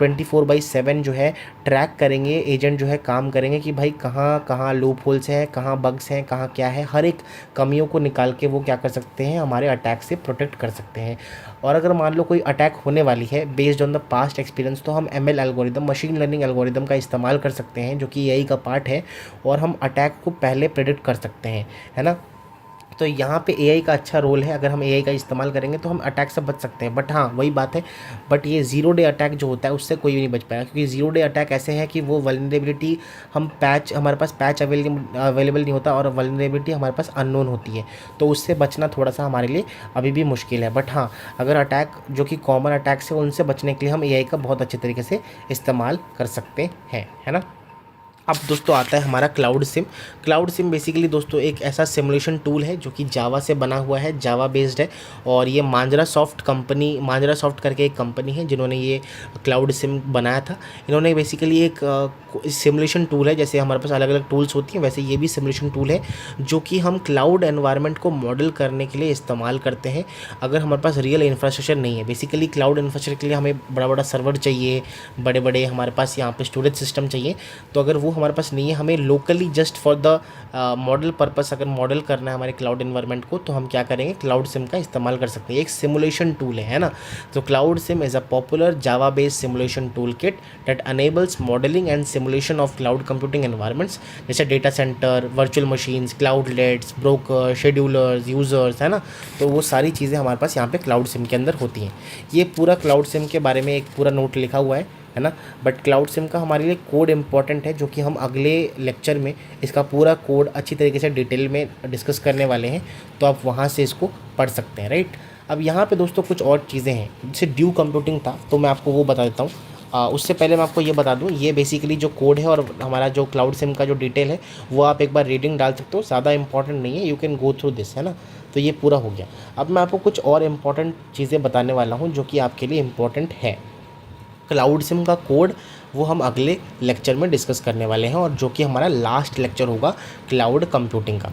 24/7 जो है ट्रैक करेंगे, एजेंट जो है काम करेंगे कि भाई कहाँ कहाँ लूप होल्स हैं, कहाँ बग्स हैं, कहाँ क्या है, हर एक कमियों को निकाल के वो क्या कर सकते हैं, हमारे अटैक से प्रोटेक्ट कर सकते हैं। और अगर मान लो कोई अटैक होने वाली है based on the past experience, तो हम ML algorithm, machine learning algorithm का इस्तेमाल कर सकते हैं जो कि AI का पार्ट है, और हम अटैक को पहले प्रेडिक्ट कर सकते हैं, है ना। तो यहाँ पे AI का अच्छा रोल है। अगर हम AI का इस्तेमाल करेंगे तो हम अटैक से बच सकते हैं। बट हाँ वही बात है, बट ये ज़ीरो डे अटैक जो होता है उससे कोई भी नहीं बच पाएगा, क्योंकि ज़ीरो डे अटैक ऐसे है कि वो वल्नरेबिलिटी हम पैच, हमारे पास पैच अवेलेबल नहीं होता और वल्नरेबिलिटी हमारे पास अननोन होती है। तो उससे बचना थोड़ा सा हमारे लिए अभी भी मुश्किल है। बट हाँ अगर अटैक जो कि कॉमन अटैक्स है उनसे बचने के लिए हम AI का बहुत अच्छे तरीके से इस्तेमाल कर सकते हैं, है ना। अब दोस्तों आता है हमारा cloud SIM. Cloud SIM basically दोस्तों एक ऐसा सिमुलेशन टूल है जो कि जावा से बना हुआ है, जावा बेस्ड है। और ये मांजरा सॉफ्ट कंपनी, मांजरा सॉफ्ट करके एक कंपनी है जिन्होंने ये क्लाउड सिम बनाया था। इन्होंने बेसिकली एक सिमुलेशन टूल है, जैसे हमारे पास अलग अलग टूल्स होती हैं वैसे ये भी सिमुलेशन टूल है जो कि हम क्लाउड एनवायरनमेंट को मॉडल करने के लिए इस्तेमाल करते हैं अगर हमारे पास रियल इंफ्रास्ट्रक्चर नहीं है। बेसिकली क्लाउड इंफ्रास्ट्रक्चर के लिए हमें बड़ा बड़ा सर्वर चाहिए, बड़े बड़े हमारे पास यहाँ पे स्टोरेज सिस्टम चाहिए। तो अगर वो हमारे पास नहीं है, हमें locally just for the model purpose अगर मॉडल करना है हमारे क्लाउड एनवायरनमेंट को, तो हम क्या करेंगे, क्लाउड सिम का इस्तेमाल कर सकते हैं। एक सिमुलेशन टूल है ना। तो CloudSim is a popular Java based simulation toolkit that enables modeling and simulation of cloud computing environments, जैसे data center, virtual machines, cloudlets, broker, schedulers, users, है ना। तो वो सारी चीज़ें हमारे पास यहाँ पे क्लाउड सिम के अंदर होती हैं। ये पूरा क्लाउड सिम के बारे में एक पूरा नोट लिखा हुआ है ना। बट क्लाउड सिम का हमारे लिए कोड इंपॉर्टेंट है, जो कि हम अगले लेक्चर में इसका पूरा कोड अच्छी तरीके से डिटेल में डिस्कस करने वाले हैं, तो आप वहाँ से इसको पढ़ सकते हैं, राइट। अब यहाँ पे दोस्तों कुछ और चीज़ें हैं, जैसे ड्यू कंप्यूटिंग था तो मैं आपको वो बता देता हूँ। उससे पहले मैं आपको ये बता दूँ, ये बेसिकली जो कोड है और हमारा जो क्लाउड सिम का जो डिटेल है वो आप एक बार रीडिंग डाल सकते हो, ज़्यादा इंपॉर्टेंट नहीं है, you can go through this, है ना। तो ये पूरा हो गया। अब मैं आपको कुछ और इम्पॉर्टेंट चीज़ें बताने वाला हूँ जो कि आपके लिए इम्पॉर्टेंट है। क्लाउड सिम का कोड वो हम अगले लेक्चर में डिस्कस करने वाले हैं, और जो कि हमारा लास्ट लेक्चर होगा क्लाउड कंप्यूटिंग का।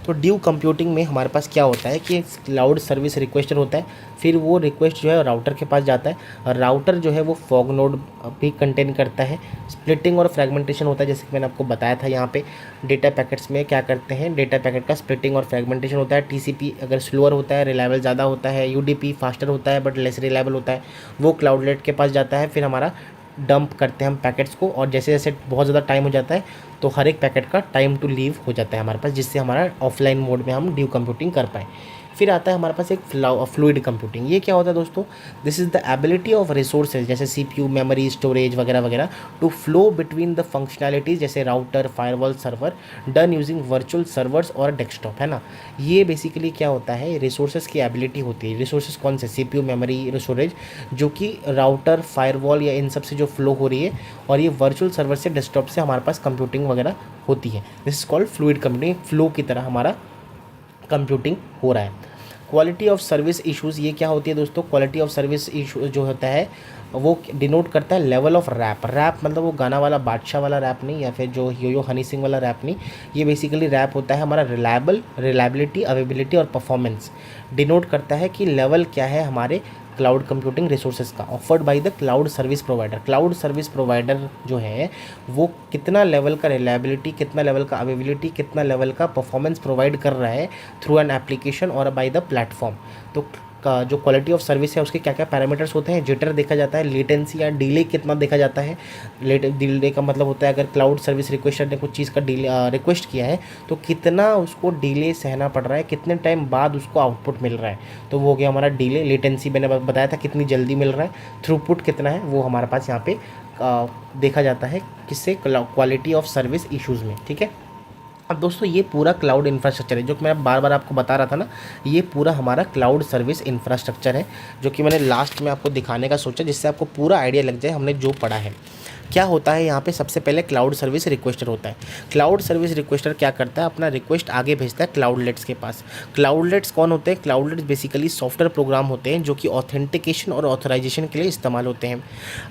तो ड्यू कंप्यूटिंग में हमारे पास क्या होता है कि क्लाउड सर्विस रिक्वेस्टर होता है, फिर वो रिक्वेस्ट जो है राउटर के पास जाता है, और राउटर जो है वो फॉग नोड भी कंटेन करता है। स्प्लिटिंग और फ्रेगमेंटेशन होता है, जैसे कि मैंने आपको बताया था। यहाँ पे डेटा पैकेट्स में क्या करते हैं, डेटा पैकेट का स्प्लिटिंग और फ्रेगमेंटेशन होता है। TCP अगर स्लोअर होता है, रिलायबल ज़्यादा होता है, UDP फास्टर होता है बट लेस रिलायबल होता है, वो क्लाउडलेट के पास जाता है। फिर हमारा डंप करते हैं हम पैकेट्स को, और जैसे जैसे बहुत ज़्यादा टाइम हो जाता है तो हर एक पैकेट का टाइम टू लीव हो जाता है हमारे पास, जिससे हमारा ऑफलाइन मोड में हम ड्यू कंप्यूटिंग कर पाएँ। फिर आता है हमारे पास एक फ्लूइड कंप्यूटिंग। ये क्या होता है दोस्तों? This is the ability of resources जैसे सीपीयू, मेमोरी, स्टोरेज वगैरह वगैरह to flow between the functionalities जैसे router, firewall, server, done using virtual servers और डेस्कटॉप, है ना। ये बेसिकली क्या होता है? रिसोर्सेज की एबिलिटी होती है। रिसोर्सेज कौन से? सीपीयू, मेमोरी, स्टोरेज, जो कि राउटर, फायरवॉल या इन सब से जो फ्लो हो रही है, और ये वर्चुअल सर्वर से, डेस्कटॉप से हमारे पास कंप्यूटिंग वगैरह होती है। This is called fluid computing. Flow की तरह हमारा कंप्यूटिंग हो रहा है। क्वालिटी ऑफ सर्विस इश्यूज़, ये क्या होती है दोस्तों? क्वालिटी ऑफ सर्विस इशू जो होता है वो डिनोट करता है लेवल ऑफ रैप। रैप मतलब वो गाना वाला बादशाह वाला रैप नहीं, या फिर जो यो हनी सिंह वाला रैप नहीं। ये बेसिकली रैप होता है हमारा रिलायबिलिटी, अवेबिलिटी और परफॉर्मेंस। डिनोट करता है कि लेवल क्या है हमारे क्लाउड कंप्यूटिंग रिसोर्सेज का, offered by the cloud service provider. Cloud service provider जो है वो कितना लेवल का रिलायबिलिटी, कितना लेवल का अवेबिलिटी, कितना लेवल का परफॉर्मेंस प्रोवाइड कर रहा है थ्रू एन एप्लीकेशन और बाय द प्लेटफॉर्म। तो का जो क्वालिटी ऑफ सर्विस है उसके क्या क्या पैरामीटर्स होते हैं? जिटर देखा जाता है, लेटेंसी या डिले कितना देखा जाता है। डिले का मतलब होता है अगर क्लाउड सर्विस रिक्वेस्टर ने कुछ चीज़ का डिले रिक्वेस्ट किया है तो कितना उसको डिले सहना पड़ रहा है, कितने टाइम बाद उसको आउटपुट मिल रहा है, तो वो हो गया हमारा डिले। लेटेंसी मैंने बताया था कितनी जल्दी मिल रहा है। थ्रूपुट कितना है वो हमारे पास यहाँ पे देखा जाता है किससे? क्वालिटी ऑफ सर्विस इश्यूज़ में, ठीक है। अब दोस्तों ये पूरा क्लाउड इंफ्रास्ट्रक्चर है जो कि मैं बार बार आपको बता रहा था ना, ये पूरा हमारा क्लाउड सर्विस इंफ्रास्ट्रक्चर है, जो कि मैंने लास्ट में आपको दिखाने का सोचा जिससे आपको पूरा आइडिया लग जाए हमने जो पढ़ा है। क्या होता है यहाँ पे? सबसे पहले क्लाउड सर्विस रिक्वेस्टर होता है। क्लाउड सर्विस रिक्वेस्टर क्या करता है? अपना रिक्वेस्ट आगे भेजता है क्लाउडलेट्स के पास। क्लाउडलेट्स कौन होते हैं? क्लाउडलेट्स बेसिकली सॉफ्टवेयर प्रोग्राम होते हैं जो कि ऑथेंटिकेशन और ऑथराइजेशन के लिए इस्तेमाल होते हैं।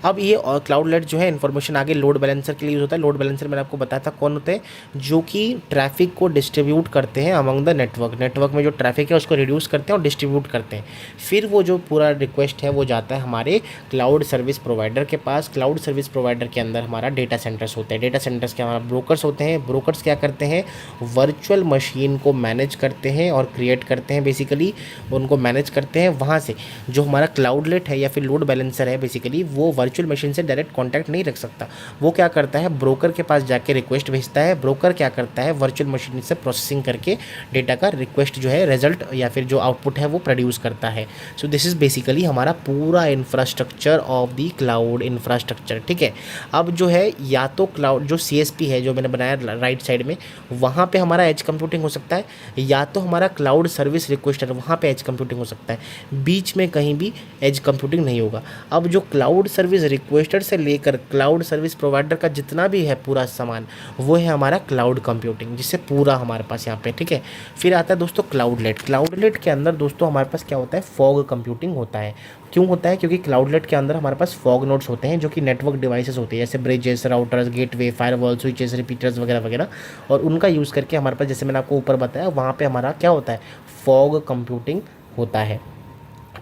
अब ये क्लाउडलेट जो है इन्फॉर्मेशन आगे लोड बैलेंसर के लिए यूज़ होता है। लोड बैलेंसर मैंने आपको बताया था कौन होते हैं? जो कि ट्रैफिक को डिस्ट्रीब्यूट करते हैं अमंग द नेटवर्क में जो ट्रैफिक है उसको रिड्यूस करते हैं और डिस्ट्रीब्यूट करते हैं। फिर वो जो पूरा रिक्वेस्ट है वो जाता है हमारे क्लाउड सर्विस प्रोवाइडर के पास। क्लाउड सर्विस प्रोवाइडर के अंदर हमारा डेटा सेंटर्स होते हैं। डेटा सेंटर्स के हमारा ब्रोकर्स होते हैं। ब्रोकर्स क्या करते हैं? वर्चुअल मशीन को मैनेज करते हैं और क्रिएट करते हैं, बेसिकली उनको मैनेज करते हैं। वहाँ से जो हमारा क्लाउडलेट है या फिर लोड बैलेंसर है बेसिकली वो वर्चुअल मशीन से डायरेक्ट कॉन्टैक्ट नहीं रख सकता। वो क्या करता है? ब्रोकर के पास जाके रिक्वेस्ट भेजता है। ब्रोकर क्या करता है? वर्चुअल मशीन से प्रोसेसिंग करके डेटा का रिक्वेस्ट जो है रिजल्ट या फिर जो आउटपुट है वो प्रोड्यूस करता है। सो दिस इज़ बेसिकली हमारा पूरा infrastructure of the cloud infrastructure, ठीक है। अब जो है या तो क्लाउड जो सीएसपी है जो मैंने बनाया राइट साइड में, वहाँ पे हमारा एज कंप्यूटिंग हो सकता है, या तो हमारा क्लाउड सर्विस रिक्वेस्टर वहाँ पे एज कंप्यूटिंग हो सकता है। बीच में कहीं भी एज कंप्यूटिंग नहीं होगा। अब जो क्लाउड सर्विस रिक्वेस्टर से लेकर क्लाउड सर्विस प्रोवाइडर का जितना भी है पूरा सामान वो है हमारा क्लाउड कंप्यूटिंग, जिससे पूरा हमारे पास यहाँ पे, ठीक है। फिर आता है दोस्तों क्लाउडलेट। क्लाउडलेट के अंदर दोस्तों हमारे पास क्या होता है? फॉग कंप्यूटिंग होता है। क्यों होता है? क्योंकि क्लाउडलेट के अंदर हमारे पास फॉग नोड्स होते हैं जो कि नेटवर्क डिवाइसेस होते हैं जैसे bridges, routers, gateway, firewall, switches, repeaters वगैरह वगैरह, और उनका यूज़ करके हमारे पास जैसे मैंने आपको ऊपर बताया वहाँ पे हमारा क्या होता है? फॉग कंप्यूटिंग होता है,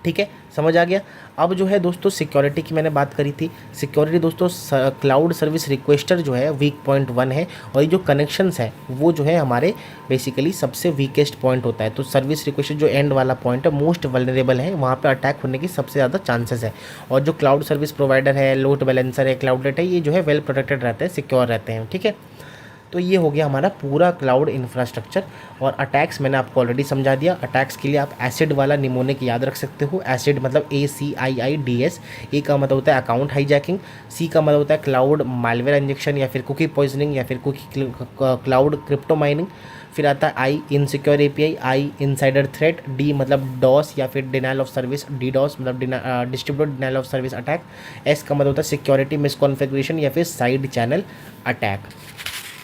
ठीक है। समझ आ गया। अब जो है दोस्तों सिक्योरिटी की मैंने बात करी थी। सिक्योरिटी दोस्तों क्लाउड सर्विस रिक्वेस्टर जो है वीक पॉइंट 1 है, और ये जो कनेक्शंस है वो जो है हमारे बेसिकली सबसे वीकेस्ट पॉइंट होता है। तो सर्विस रिक्वेस्टर जो एंड वाला पॉइंट है मोस्ट वल्नरेबल है, वहाँ पे अटैक होने की सबसे ज़्यादा चांसेस है। और जो क्लाउड सर्विस प्रोवाइडर है, लोड बैलेंसर है, क्लाउडलेट है, ये जो है वेल प्रोटेक्टेड रहते हैं, सिक्योर रहते हैं, ठीक है। तो ये हो गया हमारा पूरा क्लाउड इंफ्रास्ट्रक्चर। और अटैक्स मैंने आपको ऑलरेडी समझा दिया। अटैक्स के लिए आप एसिड वाला निमोनिक याद रख सकते हो। एसिड मतलब ACIIDS। ए का मतलब होता है अकाउंट हाईजैकिंग। सी का मतलब होता है क्लाउड मालवेयर इंजेक्शन या फिर कुकी पॉइजनिंग या फिर कुकी क्लाउड क्रिप्टो माइनिंग। फिर आता है आई इनसिक्योर API, आई इनसाइडर थ्रेट, डी मतलब डॉस या फिर डिनाइल ऑफ सर्विस, DDoS मतलब distributed denial of service attack. S का मतलब होता है सिक्योरिटी मिसकॉन्फ़िगरेशन या फिर साइड चैनल अटैक।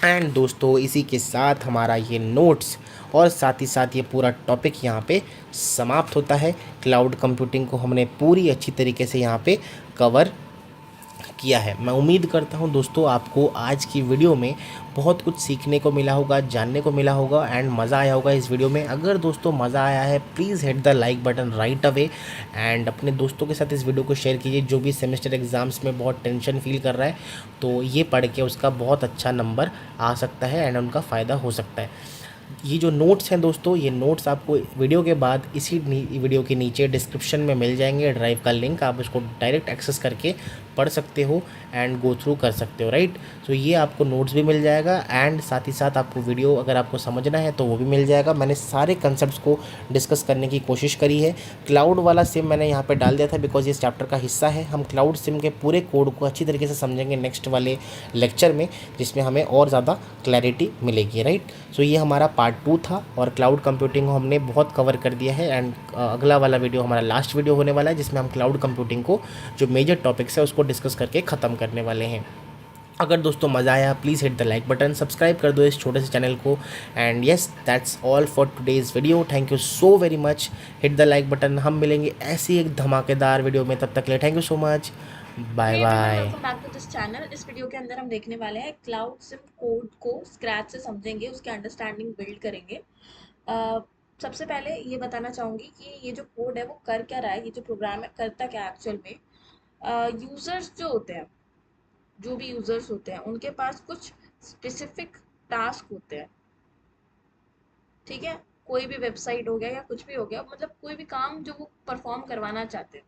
एंड दोस्तों इसी के साथ हमारा ये नोट्स और साथ ही साथ ये पूरा टॉपिक यहाँ पे समाप्त होता है। क्लाउड कंप्यूटिंग को हमने पूरी अच्छी तरीके से यहाँ पे कवर किया है। मैं उम्मीद करता हूँ दोस्तों आपको आज की वीडियो में बहुत कुछ सीखने को मिला होगा, जानने को मिला होगा एंड मज़ा आया होगा इस वीडियो में। अगर दोस्तों मज़ा आया है please hit the like button right away and अपने दोस्तों के साथ इस वीडियो को शेयर कीजिए जो भी सेमेस्टर एग्ज़ाम्स में बहुत टेंशन फील कर रहा है, तो ये पढ़ के उसका बहुत अच्छा नंबर आ सकता है एंड उनका फ़ायदा हो सकता है। ये जो नोट्स हैं दोस्तों, ये नोट्स आपको वीडियो के बाद इसी वीडियो के नीचे डिस्क्रिप्शन में मिल जाएंगे, ड्राइव का लिंक, आप इसको डायरेक्ट एक्सेस करके पढ़ सकते हो एंड गो थ्रू कर सकते हो, राइट। सो ये आपको नोट्स भी मिल जाएगा एंड साथ ही साथ आपको वीडियो अगर आपको समझना है तो वो भी मिल जाएगा। मैंने सारे कंसेप्ट को डिस्कस करने की कोशिश करी है। क्लाउड वाला सिम मैंने यहाँ पे डाल दिया था बिकॉज ये चैप्टर का हिस्सा है। हम क्लाउड सिम के पूरे कोड को अच्छी तरीके से समझेंगे नेक्स्ट वाले लेक्चर में, जिसमें हमें और ज़्यादा क्लैरिटी मिलेगी, राइट। सो ये हमारा पार्ट 2 था और क्लाउड कंप्यूटिंग को हमने बहुत कवर कर दिया है एंड अगला वाला वीडियो हमारा लास्ट वीडियो होने वाला है, जिसमें हम क्लाउड कंप्यूटिंग को जो मेजर टॉपिक्स है उसको डिस्कस करके ख़त्म करने वाले हैं। अगर दोस्तों मज़ा आया please hit the like button, subscribe कर दो इस छोटे से चैनल को and yes that's all for today's video. Thank you so very much, hit the like button. हम मिलेंगे ऐसी एक धमाकेदार वीडियो में, तब तक के लिए thank you so much, bye hey everyone, bye. Welcome back to this channel. इस वीडियो के अंदर हम देखने वाले हैं क्लाउड सिम कोड को स्क्रैच से समझेंगे, उसके अंडरस्टैंडिंग बिल्ड करेंगे। अ, सबसे पहले ये बताना चाहूँगी कि ये जो कोड है वो कर क्या रहा है, ये जो प्रोग्राम है करता क्या है एक्चुअल में। यूजर्स जो होते हैं, जो भी यूजर्स होते हैं उनके पास कुछ स्पेसिफिक टास्क होते हैं, ठीक है। कोई भी वेबसाइट हो गया या कुछ भी हो गया, मतलब कोई भी काम जो वो परफॉर्म करवाना चाहते हैं।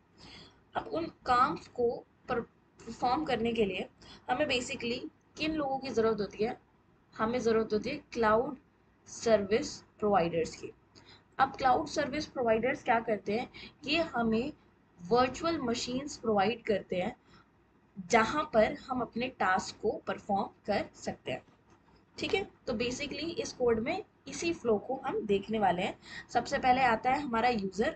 अब उन काम को परफॉर्म करने के लिए हमें बेसिकली किन लोगों की ज़रूरत होती है, हमें ज़रूरत होती है क्लाउड सर्विस प्रोवाइडर्स की। अब क्लाउड सर्विस प्रोवाइडर्स क्या करते हैं, ये हमें वर्चुअल मशीन्स प्रोवाइड करते हैं जहाँ पर हम अपने टास्क को परफॉर्म कर सकते हैं, ठीक है। तो बेसिकली इस कोड में इसी फ्लो को हम देखने वाले हैं। सबसे पहले आता है हमारा यूज़र।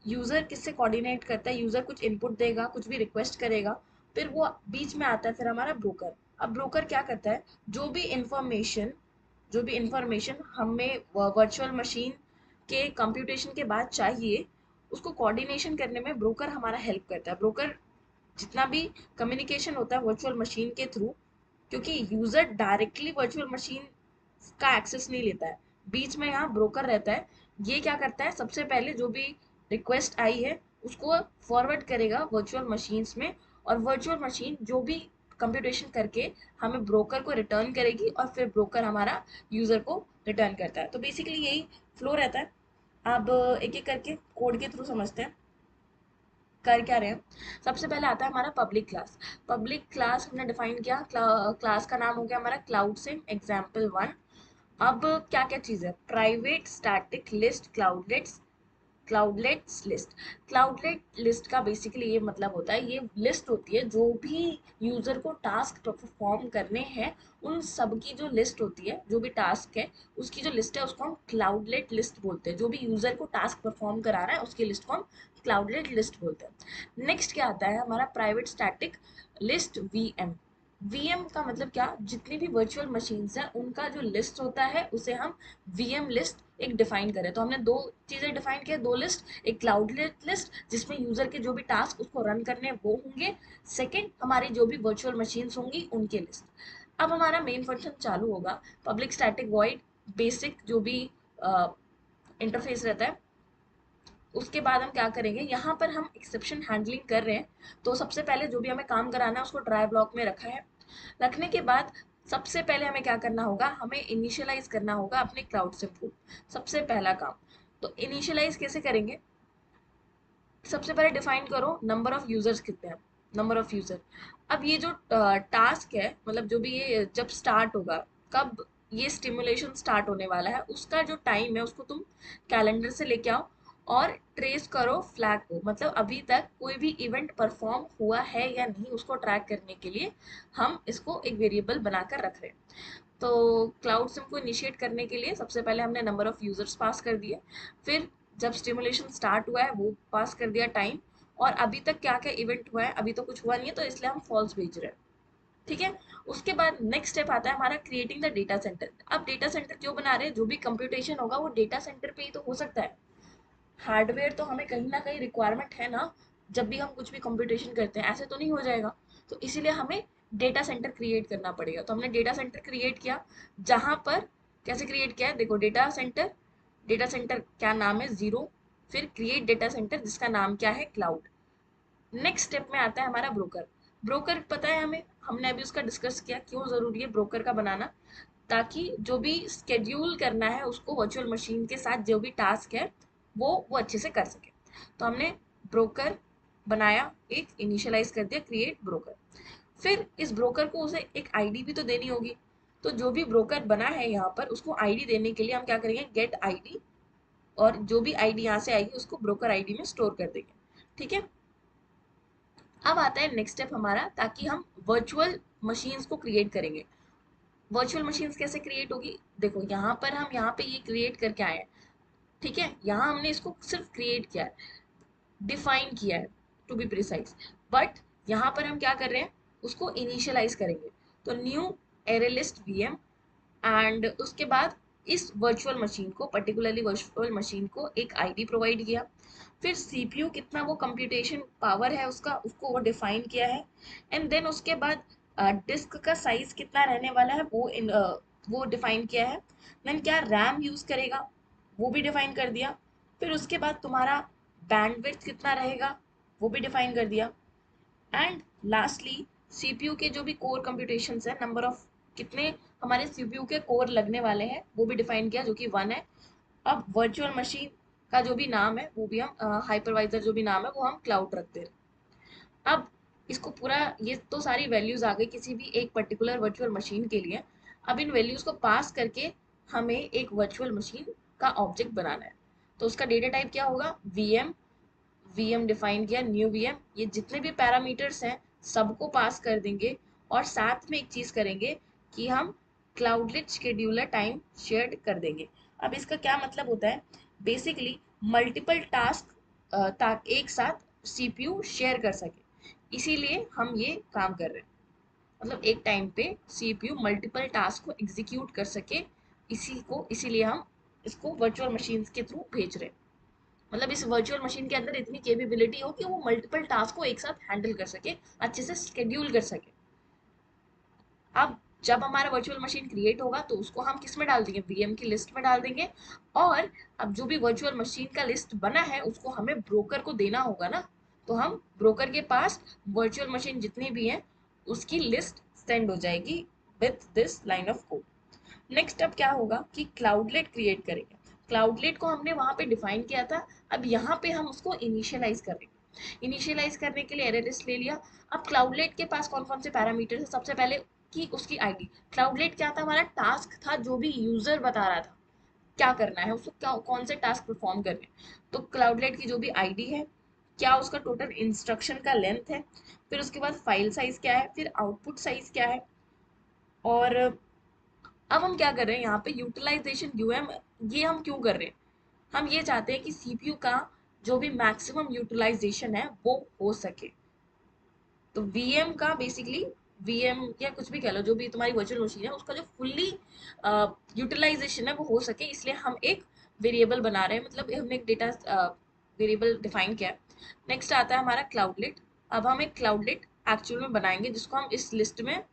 यूज़र किससे कोऑर्डिनेट करता है, यूज़र कुछ इनपुट देगा, कुछ भी रिक्वेस्ट करेगा, फिर वो बीच में आता है फिर हमारा ब्रोकर। अब ब्रोकर क्या करता है, जो भी इंफॉर्मेशन हमें वर्चुअल मशीन के कंप्यूटेशन के बाद चाहिए, उसको कोऑर्डिनेशन करने में ब्रोकर हमारा हेल्प करता है। ब्रोकर जितना भी कम्युनिकेशन होता है वर्चुअल मशीन के थ्रू, क्योंकि यूज़र डायरेक्टली वर्चुअल मशीन का एक्सेस नहीं लेता है, बीच में यहाँ ब्रोकर रहता है। ये क्या करता है, सबसे पहले जो भी रिक्वेस्ट आई है उसको फॉरवर्ड करेगा वर्चुअल मशीन्स में, और वर्चुअल मशीन जो भी कंप्यूटेशन करके हमें ब्रोकर को रिटर्न करेगी, और फिर ब्रोकर हमारा यूज़र को रिटर्न करता है। तो बेसिकली यही फ्लो रहता है। अब एक एक करके कोड के थ्रू समझते हैं कर क्या रहे हैं। सबसे पहले आता है हमारा पब्लिक क्लास। पब्लिक क्लास हमने डिफाइन किया, क्लास का नाम हो गया हमारा क्लाउड सिम एग्जाम्पल 1। अब क्या क्या चीज़ है, private static list cloudlets list. Cloudlet list का बेसिकली ये मतलब होता है, ये लिस्ट होती है जो भी यूजर को टास्क परफॉर्म करने हैं, उन सब की जो लिस्ट होती है, जो भी टास्क है उसकी जो लिस्ट है उसको हम क्लाउडलेट लिस्ट बोलते हैं। जो भी यूजर को टास्क परफॉर्म करा रहा है उसकी लिस्ट को हम क्लाउडलेट लिस्ट बोलते हैं। नेक्स्ट क्या आता है हमारा private static list VM. VM का मतलब क्या, जितनी भी वर्चुअल मशीन्स हैं उनका जो लिस्ट होता है उसे हम वीएम लिस्ट एक डिफाइन करें। तो हमने दो चीजें डिफाइन की, दो लिस्ट, एक क्लाउडलेट लिस्ट जिसमें यूजर के जो भी टास्क उसको रन करने हैं वो होंगे, सेकंड हमारी जो भी वर्चुअल मशीन्स होंगी उनके लिस्ट। अब हमारा मेन फंक्शन चालू होगा, पब्लिक स्टैटिक वॉइड बेसिक जो भी इंटरफेस रहता है। उसके बाद हम क्या करेंगे, यहाँ पर हम एक्सेप्शन हैंडलिंग कर रहे हैं, तो सबसे पहले जो भी हमें काम कराना है उसको ट्राई ब्लॉक में रखा है। रखने के बाद सबसे पहले हमें क्या करना होगा, हमें इनिशियलाइज करना होगा अपने क्लाउड सिम को, सबसे पहला काम। तो इनिशियलाइज कैसे करेंगे, सबसे पहले डिफाइन करो नंबर ऑफ यूजर्स कितने हैं, नंबर ऑफ यूजर। अब ये जो टास्क है, मतलब जो भी ये जब स्टार्ट होगा, कब ये स्टिमुलेशन स्टार्ट होने वाला है उसका जो टाइम है उसको तुम कैलेंडर से लेके आओ और ट्रेस करो फ्लैग को, मतलब अभी तक कोई भी इवेंट परफॉर्म हुआ है या नहीं उसको ट्रैक करने के लिए हम इसको एक वेरिएबल बनाकर रख रहे हैं। तो क्लाउड सिम को इनिशिएट करने के लिए सबसे पहले हमने नंबर ऑफ यूजर्स पास कर दिए, फिर जब स्टिमुलेशन स्टार्ट हुआ है वो पास कर दिया टाइम, और अभी तक क्या क्या इवेंट हुआ है, अभी तो कुछ हुआ नहीं है तो इसलिए हम फॉल्स भेज रहे हैं, ठीक है। उसके बाद नेक्स्ट स्टेप आता है हमारा क्रिएटिंग द डेटा सेंटर। अब डेटा सेंटर क्यों बना रहे हैं, जो भी कंप्यूटेशन होगा वो डेटा सेंटर पे ही तो हो सकता है। हार्डवेयर तो हमें कहीं ना कहीं रिक्वायरमेंट है ना, जब भी हम कुछ भी कंप्यूटेशन करते हैं ऐसे तो नहीं हो जाएगा। तो इसीलिए हमें डेटा सेंटर क्रिएट करना पड़ेगा। तो हमने डेटा सेंटर क्रिएट किया, जहां पर कैसे क्रिएट किया है देखो, डेटा सेंटर क्या नाम है, जीरो, फिर क्रिएट डेटा सेंटर जिसका नाम क्या है क्लाउड। नेक्स्ट स्टेप में आता है हमारा ब्रोकर। ब्रोकर पता है हमें, हमने अभी उसका डिस्कस किया क्यों जरूरी है ब्रोकर का बनाना, ताकि जो भी स्केड्यूल करना है उसको वर्चुअल मशीन के साथ जो भी टास्क है वो अच्छे से कर सके। तो हमने ब्रोकर बनाया, एक इनिशियलाइज कर दिया, क्रिएट ब्रोकर। फिर इस ब्रोकर को उसे एक आईडी भी तो देनी होगी। तो जो भी ब्रोकर बना है यहाँ पर उसको आईडी देने के लिए हम क्या करेंगे, गेट आईडी, और जो भी आईडी यहाँ से आएगी उसको ब्रोकर आईडी में स्टोर कर देंगे। ठीक है, अब आता है नेक्स्ट स्टेप हमारा, ताकि हम वर्चुअल मशीन्स को क्रिएट करेंगे। वर्चुअल मशीन्स कैसे क्रिएट होगी, देखो यहाँ पर हम यहाँ पे ये क्रिएट करके आए हैं। ठीक है, यहाँ हमने इसको सिर्फ क्रिएट किया है, डिफाइन किया है टू बी प्रिसाइज, बट यहाँ पर हम क्या कर रहे हैं, उसको इनिशियलाइज करेंगे। तो new array list VM, and उसके बाद इस वर्चुअल मशीन को, पर्टिकुलरली वर्चुअल मशीन को एक आईडी प्रोवाइड किया। फिर सीपीयू कितना वो कंप्यूटेशन पावर है उसका, उसको वो डिफाइन किया है। एंड देन उसके बाद डिस्क का साइज कितना रहने वाला है वो डिफाइन किया है। देन क्या रैम यूज करेगा वो भी डिफाइन कर दिया। फिर उसके बाद तुम्हारा बैंडविड्थ कितना रहेगा वो भी डिफाइन कर दिया। एंड लास्टली सीपीयू के जो भी कोर कंप्यूटेशंस है, नंबर ऑफ कितने हमारे सीपीयू के कोर लगने वाले हैं वो भी डिफाइन किया, जो कि 1 है। अब वर्चुअल मशीन का जो भी नाम है वो भी हम हाइपरवाइजर जो भी नाम है वो हम क्लाउड रखते हैं। अब इसको पूरा, ये तो सारी वैल्यूज आ गई किसी भी एक पर्टिकुलर वर्चुअल मशीन के लिए। अब इन वैल्यूज को पास करके हमें एक वर्चुअल मशीन का ऑब्जेक्ट बनाना है। तो उसका डेटा टाइप क्या होगा, वीएम, वीएम डिफाइन किया, न्यू वीएम, ये जितने भी पैरामीटर्स हैं सबको पास कर देंगे। और साथ में एक चीज करेंगे कि हम क्लाउडलेट शेड्यूलर टाइम शेयर कर देंगे। अब इसका क्या मतलब होता है, बेसिकली मल्टीपल टास्क एक साथ सीपीयू शेयर कर सके, इसीलिए हम ये काम कर रहे हैं। मतलब एक टाइम पे सीपीयू मल्टीपल टास्क को एग्जीक्यूट कर सके, इसीलिए हम इसको वर्चुअल मशीन्स के थ्रू भेज रहे हैं। मतलब इस वर्चुअल मशीन के अंदर इतनी कैपेबिलिटी हो कि वो मल्टीपल टास्क को एक साथ हैंडल कर सके, अच्छे से स्केड्यूल कर सके। अब जब हमारा वर्चुअल मशीन क्रिएट होगा तो उसको हम किस में डाल देंगे, वीएम की लिस्ट में डाल देंगे। और अब जो भी वर्चुअल मशीन का लिस्ट बना है उसको हमें ब्रोकर को देना होगा ना, तो हम ब्रोकर के पास वर्चुअल मशीन जितनी भी है उसकी लिस्ट सेंड हो जाएगी with this line of code. Next अब क्या होगा कि क्लाउडलेट क्रिएट करेंगे। क्लाउडलेट को हमने वहां पे डिफाइन किया था, अब यहाँ पे हम उसको इनिशियलाइज करेंगे। इनिशियलाइज करने के लिए एरे लिस्ट ले लिया। अब क्लाउडलेट के पास कौन कौन से पैरामीटर है, सबसे पहले कि उसकी आईडी। क्लाउडलेट क्या था, हमारा टास्क था, जो भी यूजर बता रहा था क्या करना है उसको, क्या कौन से टास्क परफॉर्म करने हैं। तो क्लाउडलेट की जो भी आईडी है, क्या उसका टोटल इंस्ट्रक्शन का लेंथ है, फिर उसके बाद फाइल साइज क्या है, फिर आउटपुट साइज क्या है। और अब हम क्या कर रहे हैं यहाँ पे, यूटिलाइजेशन यूएम, ये हम क्यों कर रहे हैं, हम ये चाहते हैं कि सीपीयू का जो भी मैक्सिमम यूटिलाइजेशन है वो हो सके। तो वीएम का बेसिकली, वीएम या कुछ भी कह लो, जो भी तुम्हारी वर्चुअल मशीन है उसका जो फुल्ली यूटिलाइजेशन है वो हो सके, इसलिए हम एक वेरिएबल बना रहे हैं, मतलब हमने एक डेटा वेरिएबल डिफाइन किया है। नेक्स्ट आता है हमारा क्लाउडलेट। अब हम एक क्लाउडलेट एक्चुअल में बनाएंगे जिसको हम इस लिस्ट में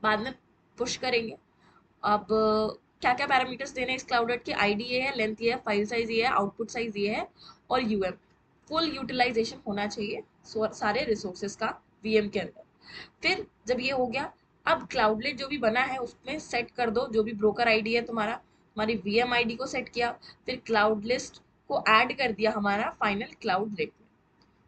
बाद में पुश करेंगे। अब क्या क्या पैरामीटर्स देने हैं इस क्लाउडेट के, आईडी ये है, लेंथ ये है, फाइल साइज ये है, आउटपुट साइज ये है, और यूएम। फुल यूटिलाइजेशन होना चाहिए सारे रिसोर्सेज का वीएम के अंदर। फिर जब ये हो गया, अब क्लाउडलेट जो भी बना है उसमें सेट कर दो जो भी ब्रोकर आईडी है तुम्हारा, हमारी वीएम आईडी को सेट किया। फिर क्लाउड लिस्ट को ऐड कर दिया हमारा फाइनल क्लाउडलेट में।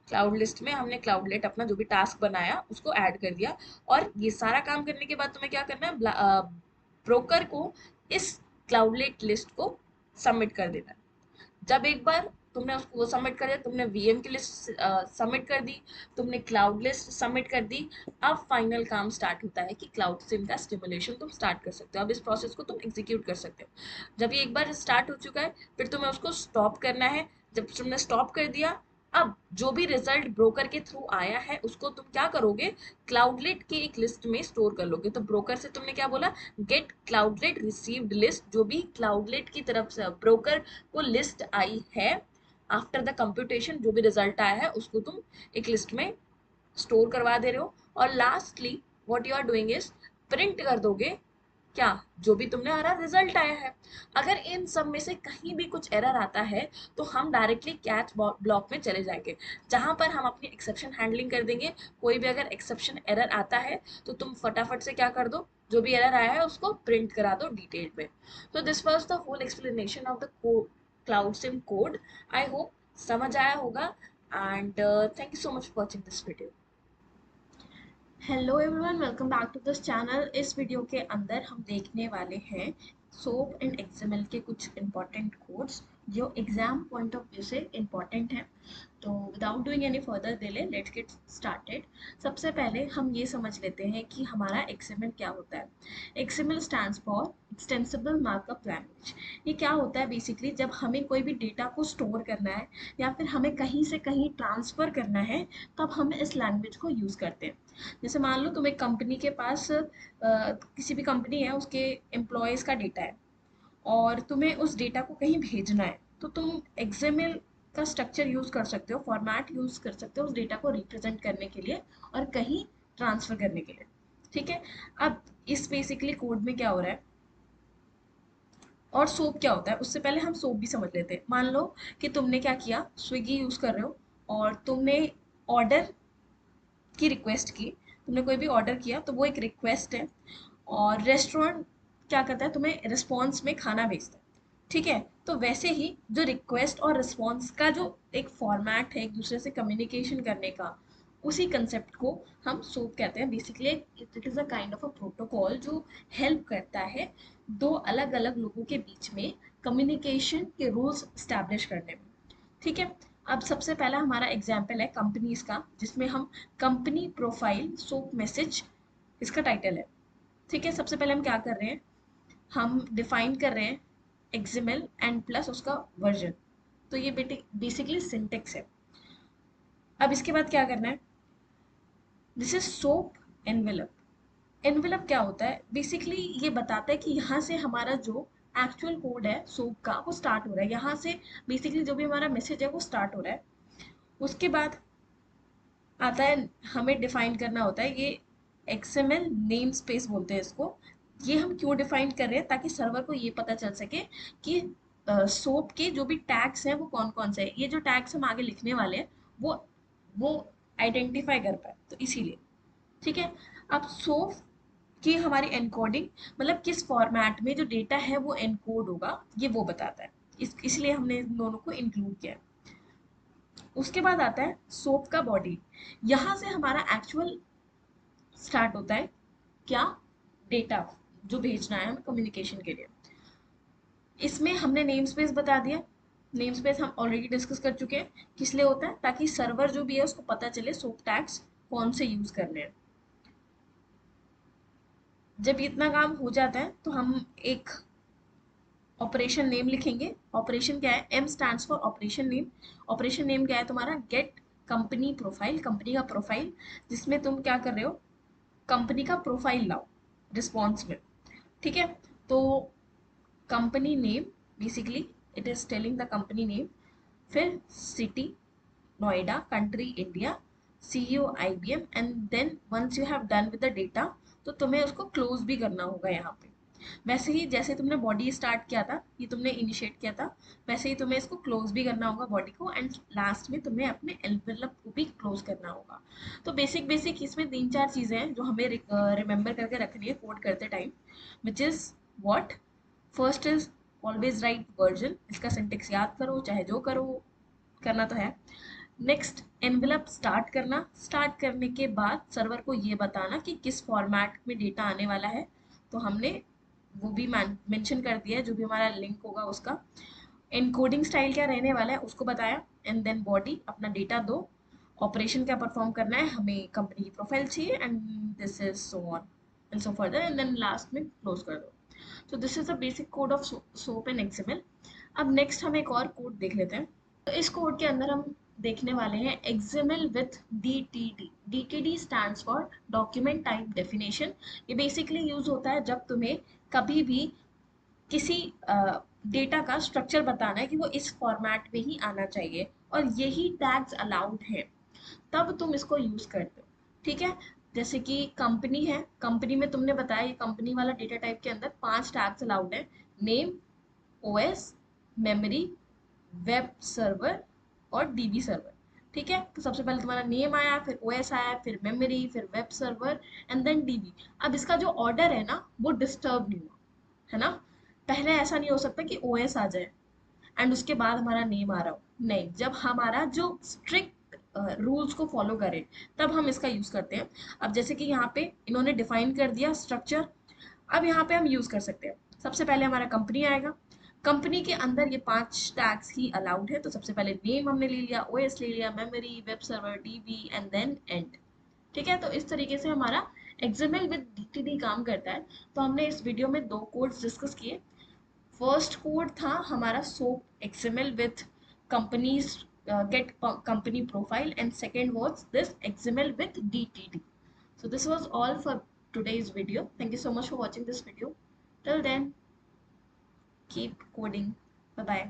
क्लाउड लिस्ट में हमने क्लाउडलेट अपना जो भी टास्क बनाया उसको ऐड कर दिया। और ये सारा काम करने के बाद तुम्हें क्या करना है, ब्रोकर को इस क्लाउडलेट लिस्ट को सबमिट कर देना है। जब एक बार तुमने उसको वो सबमिट कर दिया, तुमने वीएम की लिस्ट सबमिट कर दी, तुमने क्लाउड लिस्ट सबमिट कर दी, अब फाइनल काम स्टार्ट होता है कि क्लाउड सिम का स्टिमुलेशन तुम स्टार्ट कर सकते हो। अब इस प्रोसेस को तुम एग्जीक्यूट कर सकते हो। जब ये एक बार स्टार्ट हो चुका है फिर तुम्हें उसको स्टॉप करना है। जब तुमने स्टॉप कर दिया, अब जो भी रिजल्ट ब्रोकर के थ्रू आया है उसको तुम क्या करोगे, क्लाउडलेट की एक लिस्ट में स्टोर कर लोगे। तो ब्रोकर से तुमने क्या बोला, गेट क्लाउडलेट रिसीव्ड लिस्ट, जो भी क्लाउडलेट की तरफ से ब्रोकर को लिस्ट आई है आफ्टर द कंप्यूटेशन, जो भी रिजल्ट आया है उसको तुम एक लिस्ट में स्टोर करवा दे रहे हो। और lastly what you are doing is print कर दोगे क्या, जो भी तुमने हरा रिजल्ट आया है। अगर इन सब में से कहीं भी कुछ एरर आता है तो हम डायरेक्टली कैच ब्लॉक में चले जाएंगे, जहां पर हम अपनी एक्सेप्शन हैंडलिंग कर देंगे। कोई भी अगर एक्सेप्शन एरर आता है तो तुम फटाफट से क्या कर दो, जो भी एरर आया है उसको प्रिंट करा दो डिटेल में। तो this was the whole explanation of the cloud sim code. I hope समझ आया होगा, and thank you so much for watching this video. Hello everyone, welcome back to this channel. इस वीडियो के अंदर हम देखने वाले हैं सोप एंड एक्सएमएल के कुछ इंपॉर्टेंट कोड्स जो एग्जाम पॉइंट ऑफ व्यू से इंपॉर्टेंट हैं। तो without doing any further delay, let's get started. सबसे पहले हम ये समझ लेते हैं कि हमारा एक्सएमएल क्या होता है। XML stands for extensible markup language. ये क्या होता है? बेसिकली जब हमें कोई भी डेटा को स्टोर करना है या फिर हमें कहीं से कहीं ट्रांसफ़र करना है, तब हम इस लैंग्वेज को यूज़ करते हैं। जैसे मान लो तुम एक कंपनी के पास किसी भी कंपनी है, उसके एम्प्लॉयज़ का डेटा है और तुम्हें उस डेटा को कहीं भेजना है, तो तुम एक्सएमएल का स्ट्रक्चर यूज़ कर सकते हो, फॉर्मेट यूज़ कर सकते हो उस डेटा को रिप्रेजेंट करने के लिए और कहीं ट्रांसफ़र करने के लिए। ठीक है। अब इस बेसिकली कोड में क्या हो रहा है और सोप क्या होता है, उससे पहले हम सोप भी समझ लेते हैं। मान लो कि तुमने क्या किया, स्विगी यूज़ कर रहे हो और तुमने ऑर्डर की रिक्वेस्ट की। तुमने कोई भी ऑर्डर किया तो वो एक रिक्वेस्ट है, और रेस्टोरेंट क्या करता है, तुम्हें रिस्पॉन्स में खाना भेजता है। ठीक है। तो वैसे ही जो रिक्वेस्ट और रिस्पॉन्स का जो एक फॉर्मेट है एक दूसरे से कम्युनिकेशन करने का, उसी कंसेप्ट को हम सोप कहते हैं। Basically it is a kind of a protocol जो हेल्प करता है दो अलग अलग लोगों के बीच में कम्युनिकेशन के रूल्स स्टैब्लिश करने में। ठीक है। अब सबसे पहला हमारा एग्जाम्पल है कंपनीज का, जिसमें हम कंपनी प्रोफाइल सोप मैसेज इसका टाइटल है। ठीक है। सबसे पहले हम क्या कर रहे हैं, हम डिफाइन कर रहे हैं एक्सएमएल एंड प्लस उसका वर्जन। तो ये बेसिकली सिंटेक्स है। अब इसके बाद क्या करना है, this is soap envelope. Envelope क्या होता है, बेसिकली ये बताता है कि यहाँ से हमारा जो एक्चुअल कोड है सोप का वो स्टार्ट हो रहा है। यहाँ से बेसिकली जो भी हमारा मैसेज है वो स्टार्ट हो रहा है। उसके बाद आता है, हमें डिफाइन करना होता है ये एक्सएमएल नेम स्पेस बोलते हैं इसको। ये हम क्यों डिफाइन कर रहे हैं, ताकि सर्वर को ये पता चल सके कि सोप के जो भी टैग्स हैं वो कौन कौन से हैं। ये जो टैग्स हम आगे लिखने वाले हैं वो आइडेंटिफाई कर पाए, तो इसीलिए। ठीक है। अब सोप की हमारी एनकोडिंग, मतलब किस फॉर्मेट में जो डेटा है वो एनकोड होगा, ये वो बताता है। इसलिए हमने इन दोनों को इंक्लूड किया है। उसके बाद आता है सोप का बॉडी। यहाँ से हमारा एक्चुअल स्टार्ट होता है क्या, डेटा जो भेजना है हमें कम्युनिकेशन के लिए। इसमें हमने नेम स्पेस बता दिया। नेम स्पेस हम ऑलरेडी डिस्कस कर चुके हैं, किस लिए होता है, ताकि सर्वर जो भी है उसको पता चले सोप टैग्स कौन से यूज करने हैं। जब इतना काम हो जाता है तो हम एक ऑपरेशन नेम लिखेंगे। ऑपरेशन क्या है, M stands for operation name. Operation name क्या है तुम्हारा, गेट कंपनी प्रोफाइल, कंपनी का प्रोफाइल, जिसमें तुम क्या कर रहे हो, कंपनी का प्रोफाइल लाओ रिस्पॉन्स में। ठीक है। तो company name, basically it is telling the company name, फिर city Noida, country India, CEO IBM, and then once you have done with the data, तो तुम्हें उसको क्लोज भी करना होगा यहाँ पे। वैसे ही जैसे तुमने बॉडी स्टार्ट किया था, ये तुमने इनिशिएट किया था, वैसे ही तुम्हें इसको क्लोज भी करना होगा बॉडी को, एंड लास्ट में तुम्हें अपने एनवेलप को भी क्लोज करना होगा। तो बेसिक बेसिक इसमें तीन चार चीज़ें हैं जो हमें रिमेंबर करके रखनी है कोड करते time, which is what. First is always right version, इसका सिंटेक्स याद करो चाहे जो करो, करना तो है। नेक्स्ट, एनवेलप स्टार्ट करना, स्टार्ट करने के बाद सर्वर को ये बताना कि किस फॉर्मेट में डेटा आने वाला है, तो हमने वो भी मेंशन कर दिया है, जो भी हमारा लिंक होगा उसका। एनकोडिंग स्टाइल क्या रहने वाला है उसको बताया, एंड देन बॉडी अपना डेटा दो, ऑपरेशन क्या परफॉर्म करना है, हमें कंपनी की प्रोफाइल चाहिए, and this is so on and so further, and then last में क्लोज कर दो। तो this is the basic code of SOAP and XML. अब नेक्स्ट हम एक और कोड देख लेते हैं। तो इस कोड के अंदर हम देखने वाले हैं XML with DTD. DTD stands for document type definition. ये बेसिकली यूज होता है जब तुम्हें कभी भी किसी डेटा का स्ट्रक्चर बताना है कि वो इस फॉर्मेट में ही आना चाहिए और यही टैग्स अलाउड है, तब तुम इसको यूज करते हो। ठीक है। जैसे कि कंपनी है, कंपनी में तुमने बताया ये कंपनी वाला डेटा टाइप के अंदर 5 टैग्स अलाउड है, name, OS, memory, web server और डीबी सर्वर। ठीक है, तो सबसे पहले तुम्हारा नेम आया, फिर ओएस आया, फिर मेमोरी, फिर web server and then DB. अब इसका जो ऑर्डर है ना वो डिस्टर्ब नहीं हुआ, है ना। पहले ऐसा नहीं हो सकता कि ओएस आ जाए एंड उसके बाद हमारा नेम आ रहा हो, नहीं, जब हमारा जो स्ट्रिक्ट रूल्स को फॉलो करें तब हम इसका यूज करते हैं। अब जैसे कि यहाँ पे इन्होंने डिफाइन कर दिया स्ट्रक्चर, अब यहाँ पे हम यूज कर सकते हैं। सबसे पहले हमारा कंपनी आएगा, कंपनी के अंदर ये 5 टैग्स ही अलाउड है। तो सबसे पहले नेम हमने ले लिया, ओएस ले लिया, memory, web server, DB and then end. ठीक है, तो इस तरीके से हमारा एक्सएमएल विद डीटीडी काम करता है। तो हमने इस वीडियो में 2 कोड्स डिस्कस किए। फर्स्ट कोड था हमारा soap XML with companies get company profile, and second was this XML with DTD. So this was all for today's video. Thank you so much for watching this video. Till then, keep coding. Bye bye.